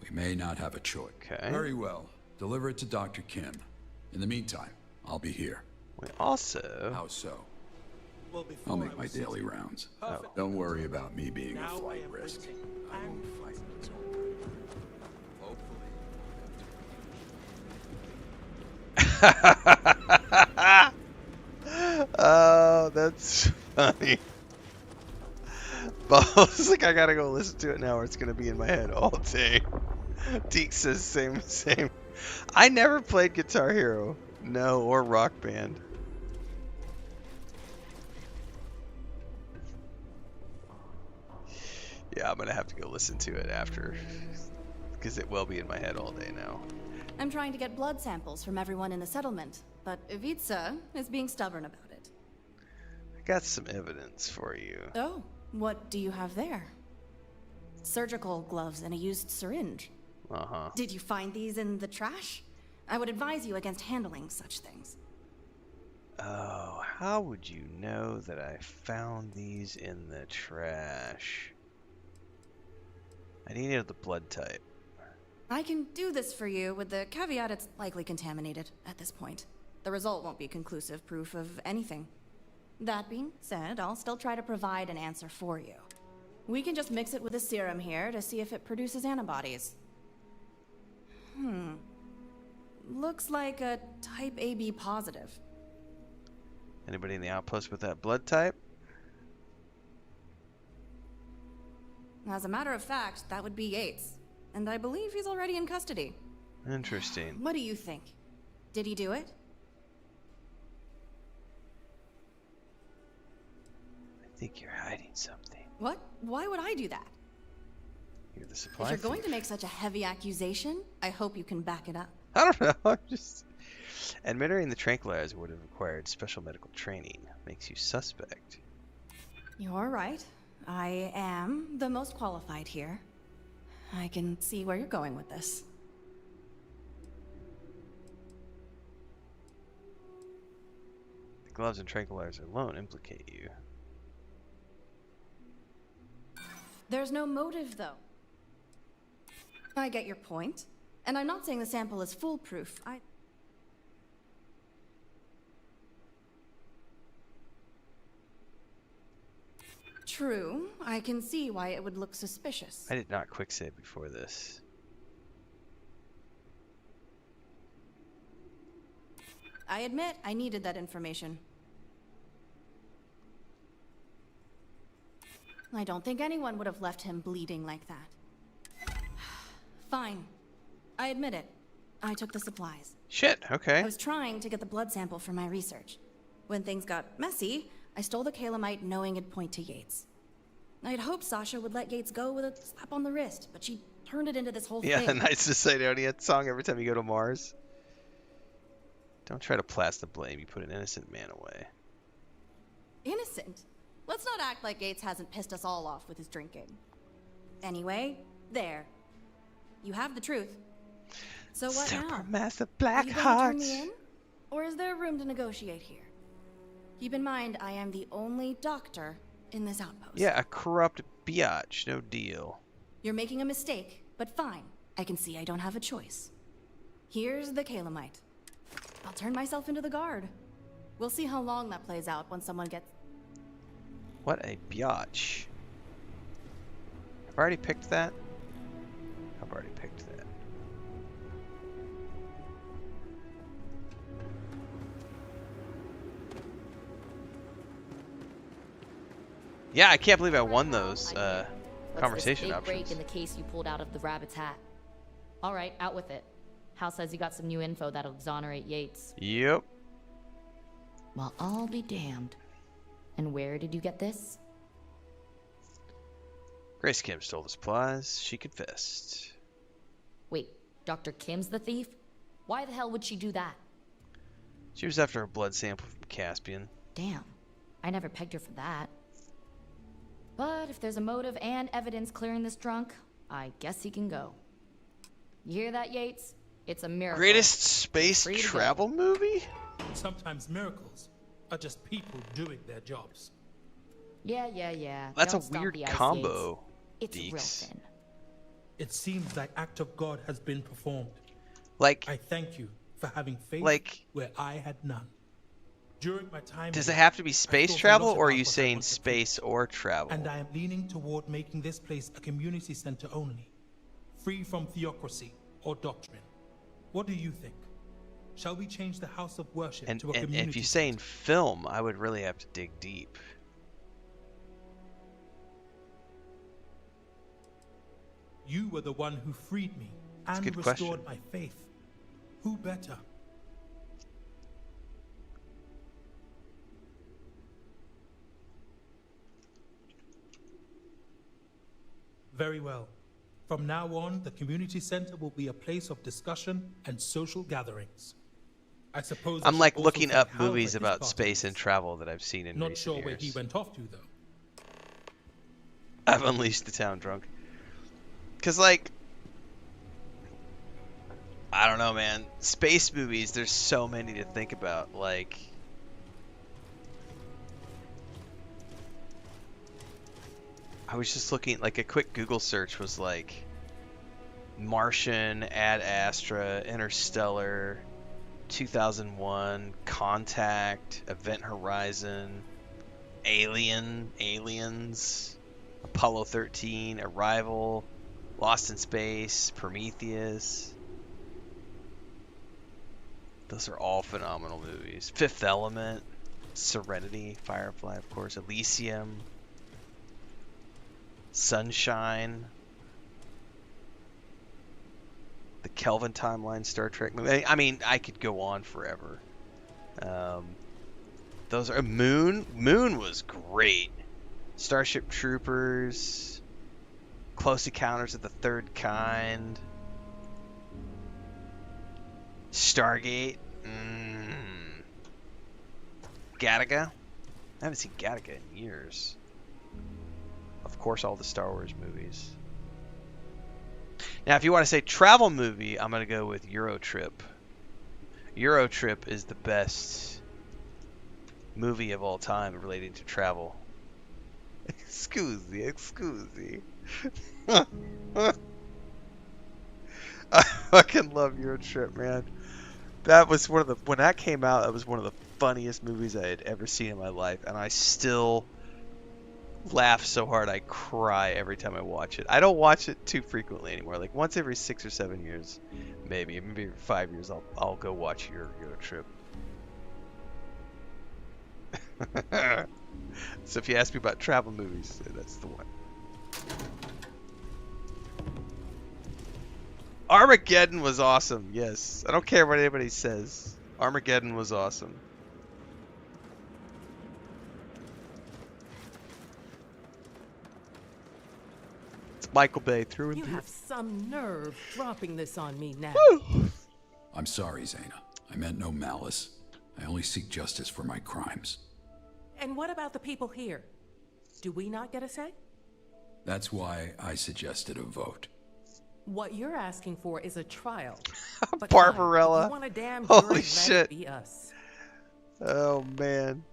We may not have a choice. Okay. Very well. Deliver it to Dr. Kim. In the meantime, I'll be here. We also... How so? I'll make my daily rounds. Oh. Don't worry about me being a flight risk. I won't fight. Oh, that's funny. Bo's like, I gotta go listen to it now or it's gonna be in my head all day. Deke says same. I never played Guitar Hero. No, or Rock Band. Yeah, I'm gonna have to go listen to it after, because it will be in my head all day now. I'm trying to get blood samples from everyone in the settlement, but Ivica is being stubborn about it. I got some evidence for you. Oh, what do you have there? Surgical gloves and a used syringe. Uh-huh. Did you find these in the trash? I would advise you against handling such things. Oh, how would you know that I found these in the trash? I needed the blood type. I can do this for you with the caveat it's likely contaminated at this point. The result won't be conclusive proof of anything. That being said, I'll still try to provide an answer for you. We can just mix it with a serum here to see if it produces antibodies. Looks like a type AB positive. Anybody in the outpost with that blood type? As a matter of fact, that would be Yates. And I believe he's already in custody. Interesting. What do you think? Did he do it? I think you're hiding something. What? Why would I do that? You're the supply If you're going thief. to make such a heavy accusation, I hope you can back it up. I don't know. I'm just... Administering the tranquilizer would have required special medical training. Makes you suspect. You're right. I am the most qualified here. I can see where you're going with this. The gloves and tranquilizer alone implicate you. There's no motive, though. I get your point. And I'm not saying the sample is foolproof. True. I can see why it would look suspicious. I did not quick save before this. I admit I needed that information. I don't think anyone would have left him bleeding like that. Fine. I admit it. I took the supplies. Shit, okay. I was trying to get the blood sample for my research. When things got messy, I stole the calamite knowing it'd point to Yates. I'd hoped Sasha would let Yates go with a slap on the wrist, but she turned it into this whole Yeah, thing. the Nice to Sidonia song every time you go to Mars. Don't try to place the blame. You put an innocent man away. Innocent? Let's not act like Yates hasn't pissed us all off with his drinking. Anyway, there. You have the truth. So what now? Supermassive Are black you going to turn hearts. me in? Or is there room to negotiate here? Keep in mind, I am the only doctor in this outpost. Yeah, a corrupt biatch. No deal. You're making a mistake, but fine. I can see I don't have a choice. Here's the calamite. I'll turn myself into the guard. We'll see how long that plays out when someone gets... What a biatch. I've already picked that. I've already picked that. Yeah, I can't believe I won those conversation What's this big options. break in the case you pulled out of the rabbit's hat? All right, out with it. Hal says you got some new info that'll exonerate Yates. Yep. Well, I'll be damned. And where did you get this? Grace Kim stole the supplies. She confessed. Wait, Dr. Kim's the thief? Why the hell would she do that? She was after a blood sample from Caspian. Damn, I never pegged her for that. But if there's a motive and evidence clearing this drunk, I guess he can go. You hear that, Yates? It's a miracle. Greatest space Free to go. travel movie? Sometimes miracles are just people doing their jobs. Yeah. That's Don't a stomp weird the ice, combo. Yates. It's real Deeks. thin. It seems like act of God has been performed. Like, I thank you for having faith like, where I had none. During my time, does here, it have to be I space thought a travel, lot or are about you what I saying wanted to space or travel? And I am leaning toward making this place a community center only, free from theocracy or doctrine. What do you think? Shall we change the house of worship And, to a and community if you're center? saying film, I would really have to dig deep. You were the one who freed me That's a and good restored question. my faith. Who better? Very well. From now on, the community center will be a place of discussion and social gatherings. I suppose I I'm should like also looking thank up Hal for movies his about part in space and this. travel that I've seen in Not recent sure where he years. went off to, though. I've unleashed the town drunk. Cause like, I don't know, man. Space movies, there's so many to think about. Like, I was just looking, like a quick Google search was like Martian, Ad Astra, Interstellar, 2001, Contact, Event Horizon, Aliens, Apollo 13, Arrival, Lost in Space, Prometheus. Those are all phenomenal movies. Fifth Element, Serenity, Firefly, of course, Elysium, Sunshine, the Kelvin timeline, Star Trek movie. I mean, I could go on forever. Those are Moon. Moon was great. Starship Troopers, Close Encounters of the Third Kind, Stargate, Gattaca. I haven't seen Gattaca in years. Of course, all the Star Wars movies. Now, if you want to say travel movie, I'm going to go with Eurotrip. Eurotrip is the best movie of all time relating to travel. Excuse. I fucking love Eurotrip, man. That was when that came out, that was one of the funniest movies I had ever seen in my life, and I still laugh so hard I cry every time I watch it. I don't watch it too frequently anymore. Like once every 6 or 7 years, maybe 5 years, I'll go watch Eurotrip. So if you ask me about travel movies, that's the one. Armageddon was awesome. Yes, I don't care what anybody says. Armageddon was awesome. It's Michael Bay through and You through. have some nerve dropping this on me now. Woo! I'm sorry, Zaina. I meant no malice. I only seek justice for my crimes. And what about the people here? Do we not get a say? That's why I suggested a vote. What you're asking for is a trial. But Barbarella. Fine, if you want a damn Holy jury, shit. let it be us. Oh man.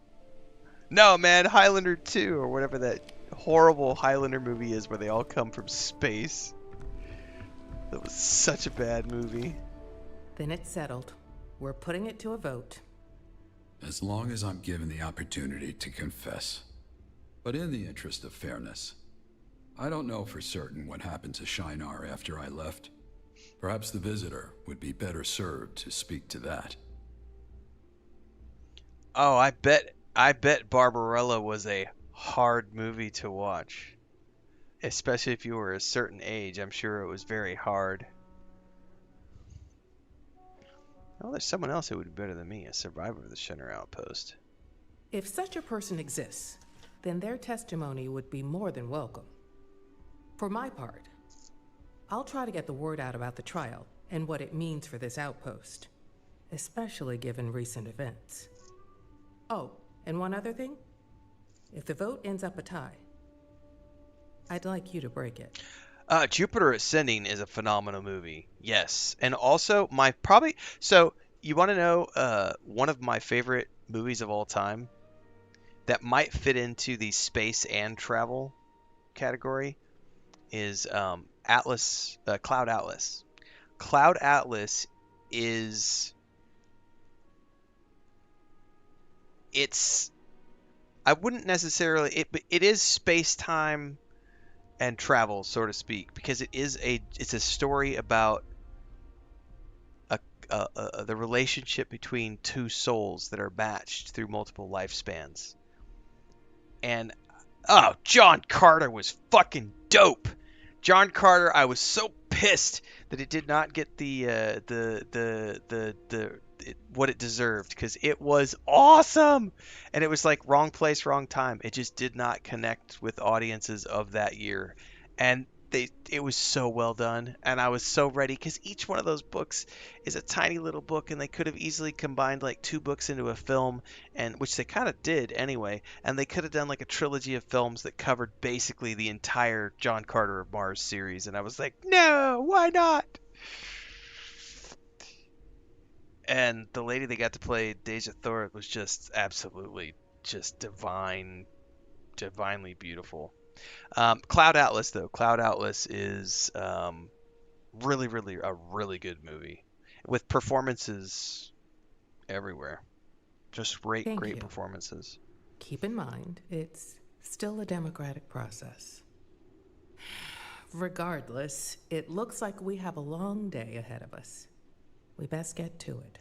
No, man, Highlander 2 or whatever that horrible Highlander movie is where they all come from space. That was such a bad movie. Then it's settled. We're putting it to a vote. As long as I'm given the opportunity to confess. But in the interest of fairness, I don't know for certain what happened to Shinar after I left. Perhaps the visitor would be better served to speak to that. Oh, I bet Barbarella was a hard movie to watch. Especially if you were a certain age. I'm sure it was very hard. Oh, there's someone else who would be better than me, a survivor of the Shinar Outpost. If such a person exists, then their testimony would be more than welcome. For my part, I'll try to get the word out about the trial and what it means for this outpost, especially given recent events. Oh, and one other thing. If the vote ends up a tie, I'd like you to break it. Jupiter Ascending is a phenomenal movie. Yes. And also so you want to know one of my favorite movies of all time that might fit into the space and travel category is Cloud Atlas. Cloud Atlas is I wouldn't necessarily it is space-time and travel, so to speak, because it's a story about the relationship between two souls that are matched through multiple lifespans. And John Carter was fucking dope. John Carter, I was so pissed that it did not get what it deserved, because it was awesome, and it was like wrong place, wrong time. It just did not connect with audiences of that year, and it was so well done, and I was so ready, because each one of those books is a tiny little book, and they could have easily combined like two books into a film, and which they kind of did anyway, and they could have done like a trilogy of films that covered basically the entire John Carter of Mars series, and I was like, no, why not? And the lady that got to play Deja Thor was just absolutely just divinely beautiful. Cloud Atlas, though. Cloud Atlas is really a really good movie with performances everywhere. Just great Thank you. performances. Keep in mind, it's still a democratic process. Regardless, it looks like we have a long day ahead of us. We best get to it.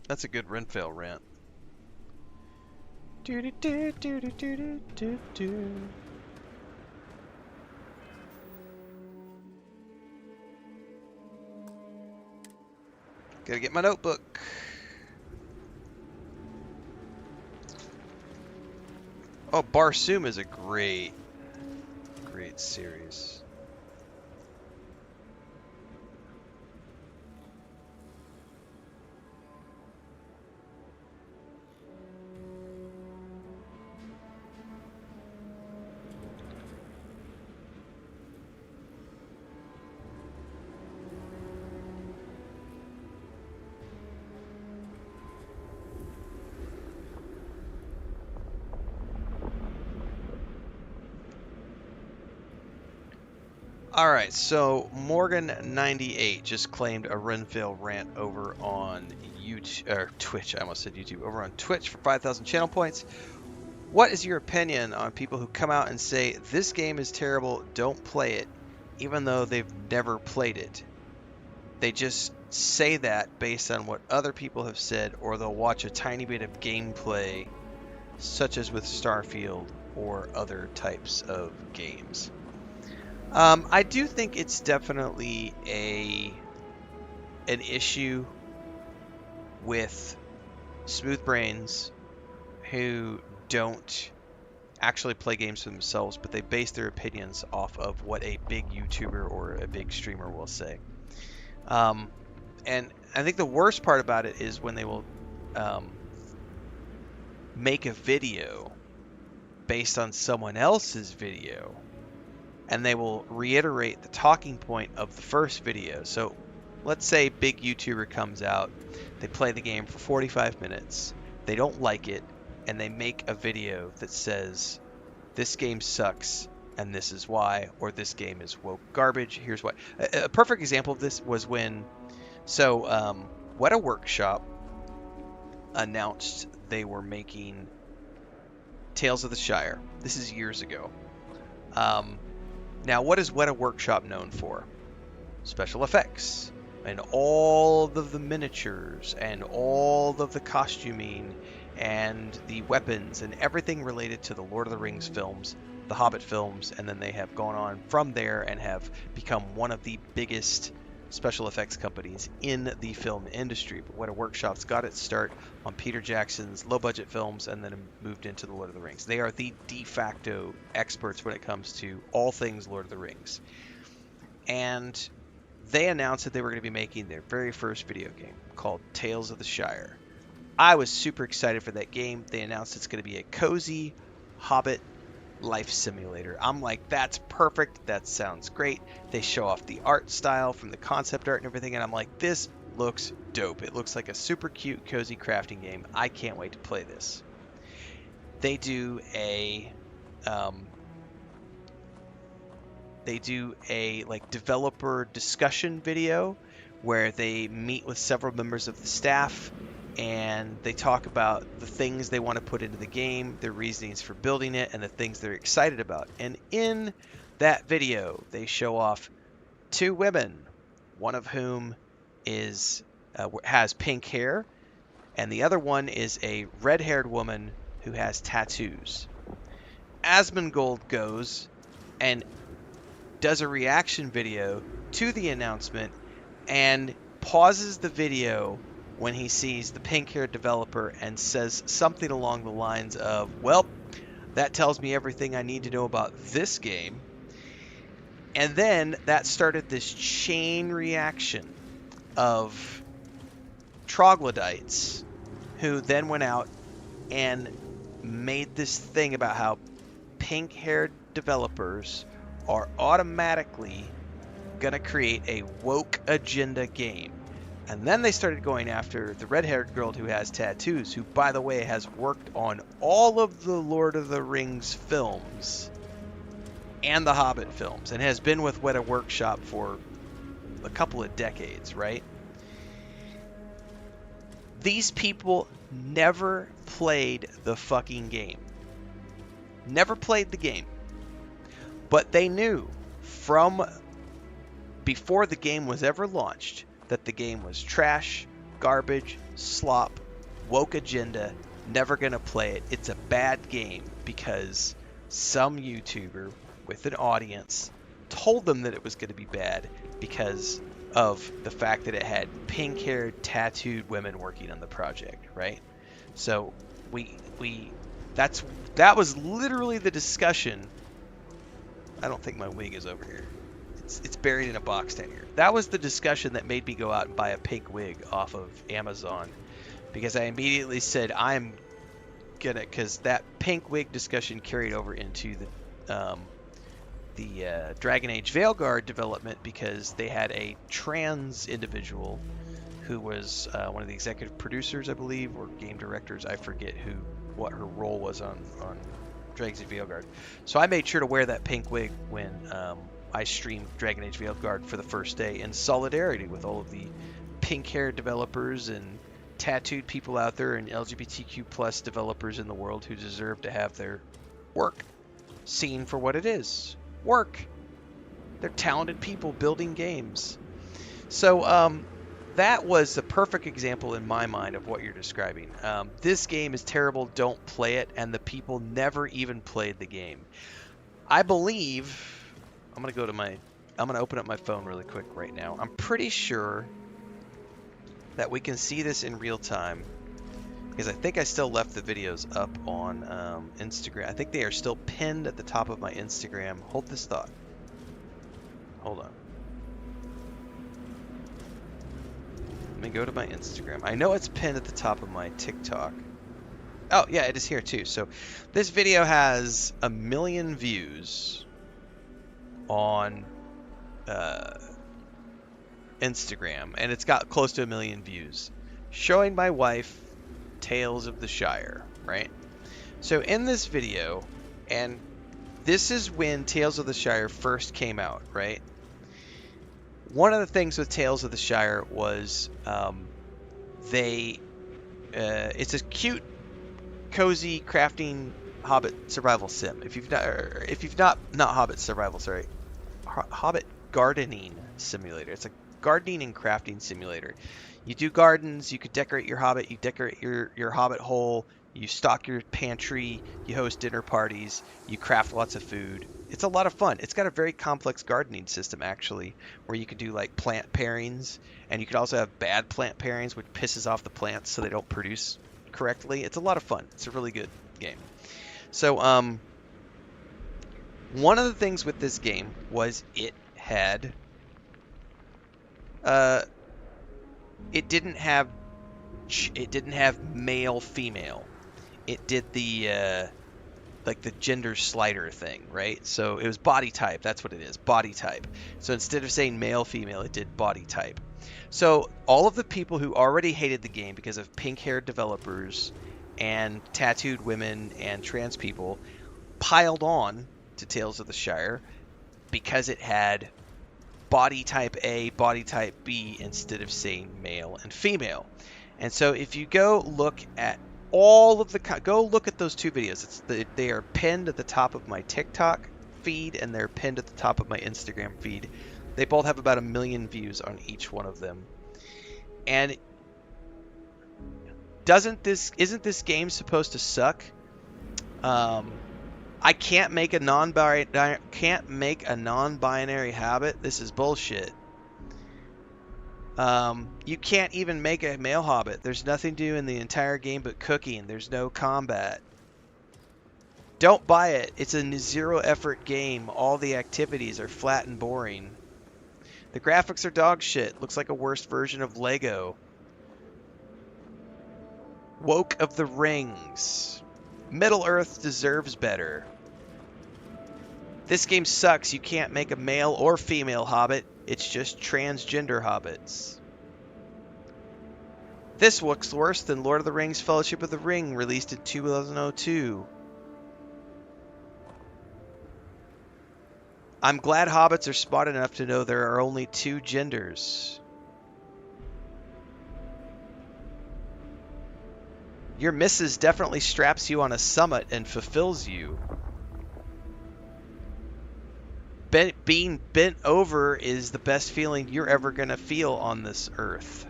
That's a good Renfail rant. Gotta get my notebook. Oh, Barsoom is a great series. All right, so Morgan98 just claimed a Renfail rant over on YouTube or Twitch. I almost said YouTube. Over on Twitch for 5,000 channel points. What is your opinion on people who come out and say this game is terrible, don't play it, even though they've never played it? They just say that based on what other people have said, or they'll watch a tiny bit of gameplay, such as with Starfield or other types of games. I do think it's definitely an issue with smooth brains who don't actually play games for themselves, but they base their opinions off of what a big YouTuber or a big streamer will say. And I think the worst part about it is when they will make a video based on someone else's video, and they will reiterate the talking point of the first video. So let's say a big YouTuber comes out, they play the game for 45 minutes, they don't like it, and they make a video that says, this game sucks, and this is why, or this game is woke garbage, here's why. A perfect example of this was when, Weta Workshop announced they were making Tales of the Shire. This is years ago. Now, what is Weta Workshop known for? Special effects, and all of the miniatures, and all of the costuming, and the weapons, and everything related to the Lord of the Rings films, the Hobbit films, and then they have gone on from there and have become one of the biggest special effects companies in the film industry. But Weta Workshop's got its start on Peter Jackson's low-budget films and then moved into the Lord of the Rings. They are the de facto experts when it comes to all things Lord of the Rings. And they announced that they were going to be making their very first video game called Tales of the Shire. I was super excited for that game. They announced it's going to be a cozy Hobbit life simulator. I'm like, that's perfect. That sounds great. They show off the art style from the concept art and everything, and I'm like, this looks dope. It looks like a super cute, cozy crafting game. I can't wait to play this. They do a like developer discussion video where they meet with several members of the staff and they talk about the things they want to put into the game, their reasonings for building it, and the things they're excited about. And in that video, they show off two women, one of whom has pink hair, and the other one is a red-haired woman who has tattoos. Asmongold goes and does a reaction video to the announcement and pauses the video when he sees the pink-haired developer and says something along the lines of, well, that tells me everything I need to know about this game. And then that started this chain reaction of troglodytes who then went out and made this thing about how pink-haired developers are automatically going to create a woke agenda game. And then they started going after the red-haired girl who has tattoos, who, by the way, has worked on all of the Lord of the Rings films and the Hobbit films, and has been with Weta Workshop for a couple of decades, right? These people never played the fucking game. Never played the game. But they knew from before the game was ever launched that the game was trash, garbage, slop, woke agenda, never gonna play it. It's a bad game because some YouTuber with an audience told them that it was gonna be bad because of the fact that it had pink-haired, tattooed women working on the project, right? So that was literally the discussion. I don't think my wig is over here. It's buried in a box down here. That was the discussion that made me go out and buy a pink wig off of Amazon, because I immediately said I'm gonna, because that pink wig discussion carried over into the Dragon Age Veilguard development, because they had a trans individual who was one of the executive producers, I believe, or game directors. I forget what her role was on Dragon Age Veilguard. So I made sure to wear that pink wig when I streamed Dragon Age Veilguard for the first day in solidarity with all of the pink-haired developers and tattooed people out there and LGBTQ plus developers in the world who deserve to have their work seen for what it is. Work. They're talented people building games. So that was the perfect example in my mind of what you're describing. This game is terrible. Don't play it. And the people never even played the game. I believe... I'm going to open up my phone really quick right now. I'm pretty sure that we can see this in real time, because I think I still left the videos up on Instagram. I think they are still pinned at the top of my Instagram. Hold this thought. Hold on. Let me go to my Instagram. I know it's pinned at the top of my TikTok. Oh, yeah, it is here too. So this video has 1 million views on Instagram, and it's got close to 1 million views, showing my wife Tales of the Shire, right? So in this video, and this is when Tales of the Shire first came out, right? One of the things with Tales of the Shire was it's a cute, cozy crafting Hobbit survival sim. If you've not Hobbit survival, sorry, Hobbit gardening simulator. It's a gardening and crafting simulator. You do gardens, you could decorate your Hobbit, you decorate your Hobbit hole, you stock your pantry, you host dinner parties, you craft lots of food. It's a lot of fun. It's got a very complex gardening system, actually, where you can do like plant pairings, and you can also have bad plant pairings, which pisses off the plants so they don't produce correctly. It's a lot of fun. It's a really good game. So, one of the things with this game was it didn't have male female. It did the like the gender slider thing, right? So it was body type. That's what it is, body type. So instead of saying male female, it did body type. So all of the people who already hated the game because of pink-haired developers and tattooed women and trans people piled on to Tales of the Shire because it had body type A, body type B instead of saying male and female. And so if you go look at all of go look at those two videos. They are pinned at the top of my TikTok feed, and they're pinned at the top of my Instagram feed. They both have about 1 million views on each one of them. And isn't this game supposed to suck? I can't make a non-binary Hobbit. This is bullshit. You can't even make a male Hobbit. There's nothing to do in the entire game but cooking. There's no combat. Don't buy it. It's a zero effort game. All the activities are flat and boring. The graphics are dog shit. Looks like a worse version of Lego. Woke of the Rings. Middle Earth deserves better. This game sucks. You can't make a male or female Hobbit. It's just transgender hobbits. This looks worse than Lord of the Rings Fellowship of the Ring, released in 2002. I'm glad hobbits are smart enough to know there are only 2 genders. Your missus definitely straps you on a summit and fulfills you. Being bent over is the best feeling you're ever going to feel on this earth.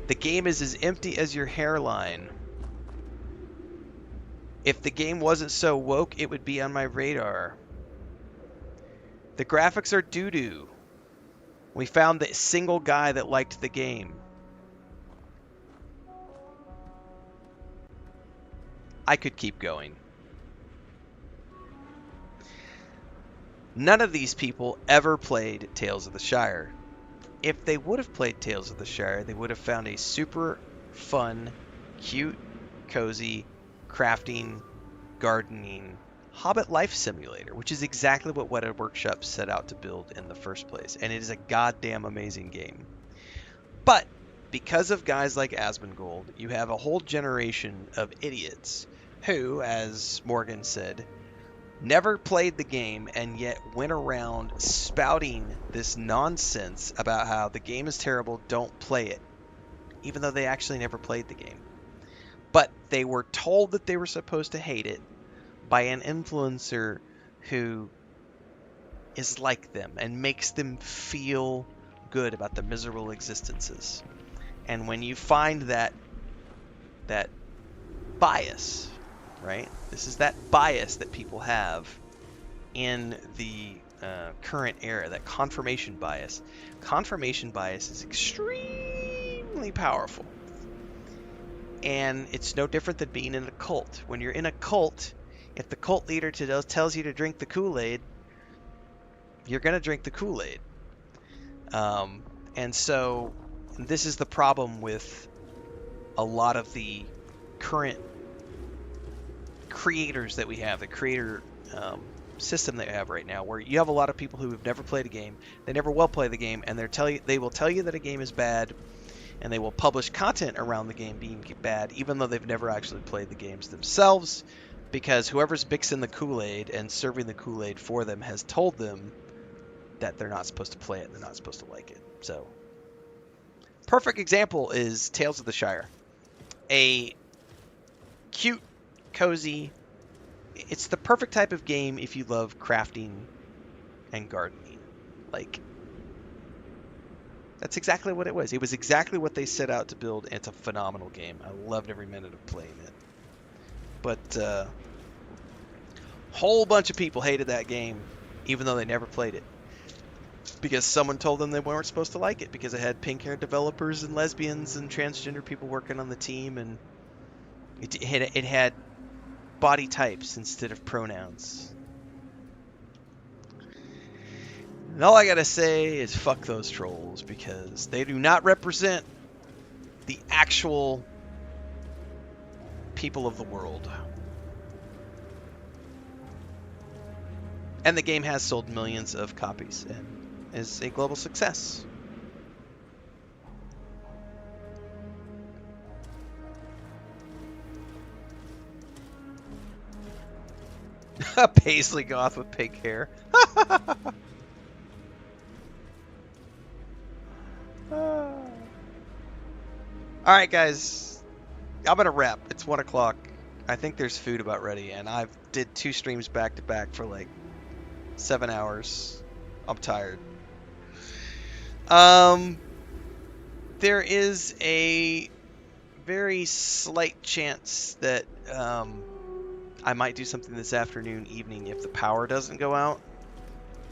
The game is as empty as your hairline. If the game wasn't so woke, it would be on my radar. The graphics are doo-doo. We found the single guy that liked the game. I could keep going. None of these people ever played Tales of the Shire. If they would have played Tales of the Shire, they would have found a super fun, cute, cozy, crafting, gardening, Hobbit life simulator, which is exactly what Weta Workshop set out to build in the first place, and it is a goddamn amazing game. But because of guys like Asmongold, you have a whole generation of idiots who, as Morgan said, never played the game, and yet went around spouting this nonsense about how the game is terrible, don't play it, even though they actually never played the game. But they were told that they were supposed to hate it by an influencer who is like them and makes them feel good about their miserable existences. And when you find that bias, right? This is that bias that people have in the current era, that confirmation bias. Confirmation bias is extremely powerful. And it's no different than being in a cult. When you're in a cult, if the cult leader tells you to drink the Kool-Aid, you're going to drink the Kool-Aid. And so this is the problem with a lot of the current creators that we have, the creator system that we have right now, where you have a lot of people who have never played a game, they never will play the game, and they will tell you that a game is bad, and they will publish content around the game being bad, even though they've never actually played the games themselves, because whoever's mixing the Kool-Aid and serving the Kool-Aid for them has told them that they're not supposed to play it and they're not supposed to like it. So, perfect example is Tales of the Shire. A cute, cozy, it's the perfect type of game if you love crafting and gardening. Like, that's exactly what it was. It was exactly what they set out to build, and it's a phenomenal game. I loved every minute of playing it. But whole bunch of people hated that game, even though they never played it, because someone told them they weren't supposed to like it because it had pink-haired developers and lesbians and transgender people working on the team, and it had body types instead of pronouns. And all I gotta say is fuck those trolls, because they do not represent the actual people of the world. And the game has sold millions of copies and is a global success. A paisley goth with pink hair. Alright guys, I'm gonna wrap. It's 1 o'clock. I think there's food about ready, and I've did 2 streams back to back for like 7 hours. I'm tired. There is a very slight chance that I might do something this afternoon, evening, if the power doesn't go out.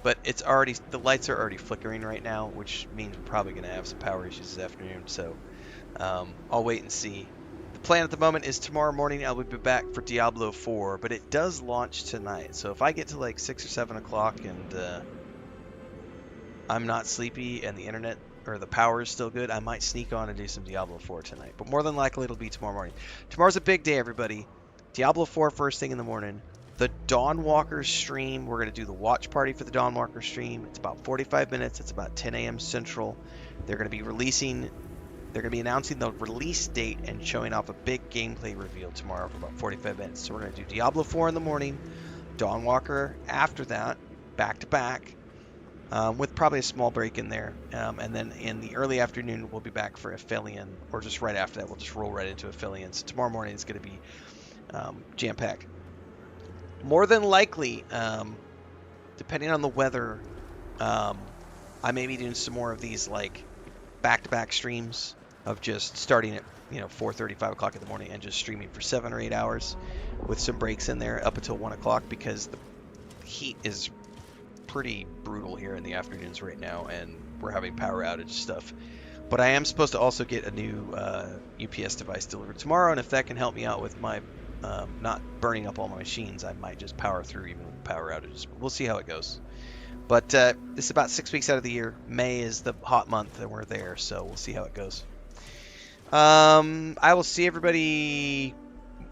But the lights are already flickering right now, which means we're probably going to have some power issues this afternoon. So I'll wait and see. The plan at the moment is tomorrow morning I'll be back for Diablo 4, but it does launch tonight. So if I get to like 6 or 7 o'clock and I'm not sleepy and the internet or the power is still good, I might sneak on and do some Diablo 4 tonight. But more than likely it'll be tomorrow morning. Tomorrow's a big day, everybody. Diablo 4 first thing in the morning. The Dawnwalker stream, we're going to do the watch party for the Dawnwalker stream. It's about 45 minutes. It's about 10 a.m. Central. They're going to be announcing the release date and showing off a big gameplay reveal tomorrow for about 45 minutes. So we're going to do Diablo 4 in the morning, Dawnwalker after that, back to back, with probably a small break in there. And then in the early afternoon, we'll be back for Aphelion, or just right after that, we'll just roll right into Aphelion. So tomorrow morning is going to be jam-packed. More than likely, depending on the weather, I may be doing some more of these like back-to-back streams of just starting at 4:30, 5 o'clock in the morning and just streaming for 7 or 8 hours with some breaks in there up until 1 o'clock, because the heat is pretty brutal here in the afternoons right now, and we're having power outage stuff. But I am supposed to also get a new UPS device delivered tomorrow, and if that can help me out with my not burning up all my machines, I might just power through even with power outages. We'll see how it goes. But this is about 6 weeks out of the year. May is the hot month, and we're there, so we'll see how it goes. I will see everybody,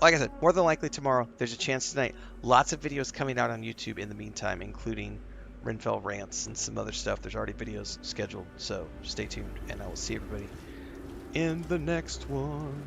like I said, more than likely tomorrow. There's a chance tonight. Lots of videos coming out on YouTube in the meantime, including Renfail rants and some other stuff. There's already videos scheduled, so stay tuned, and I will see everybody in the next one.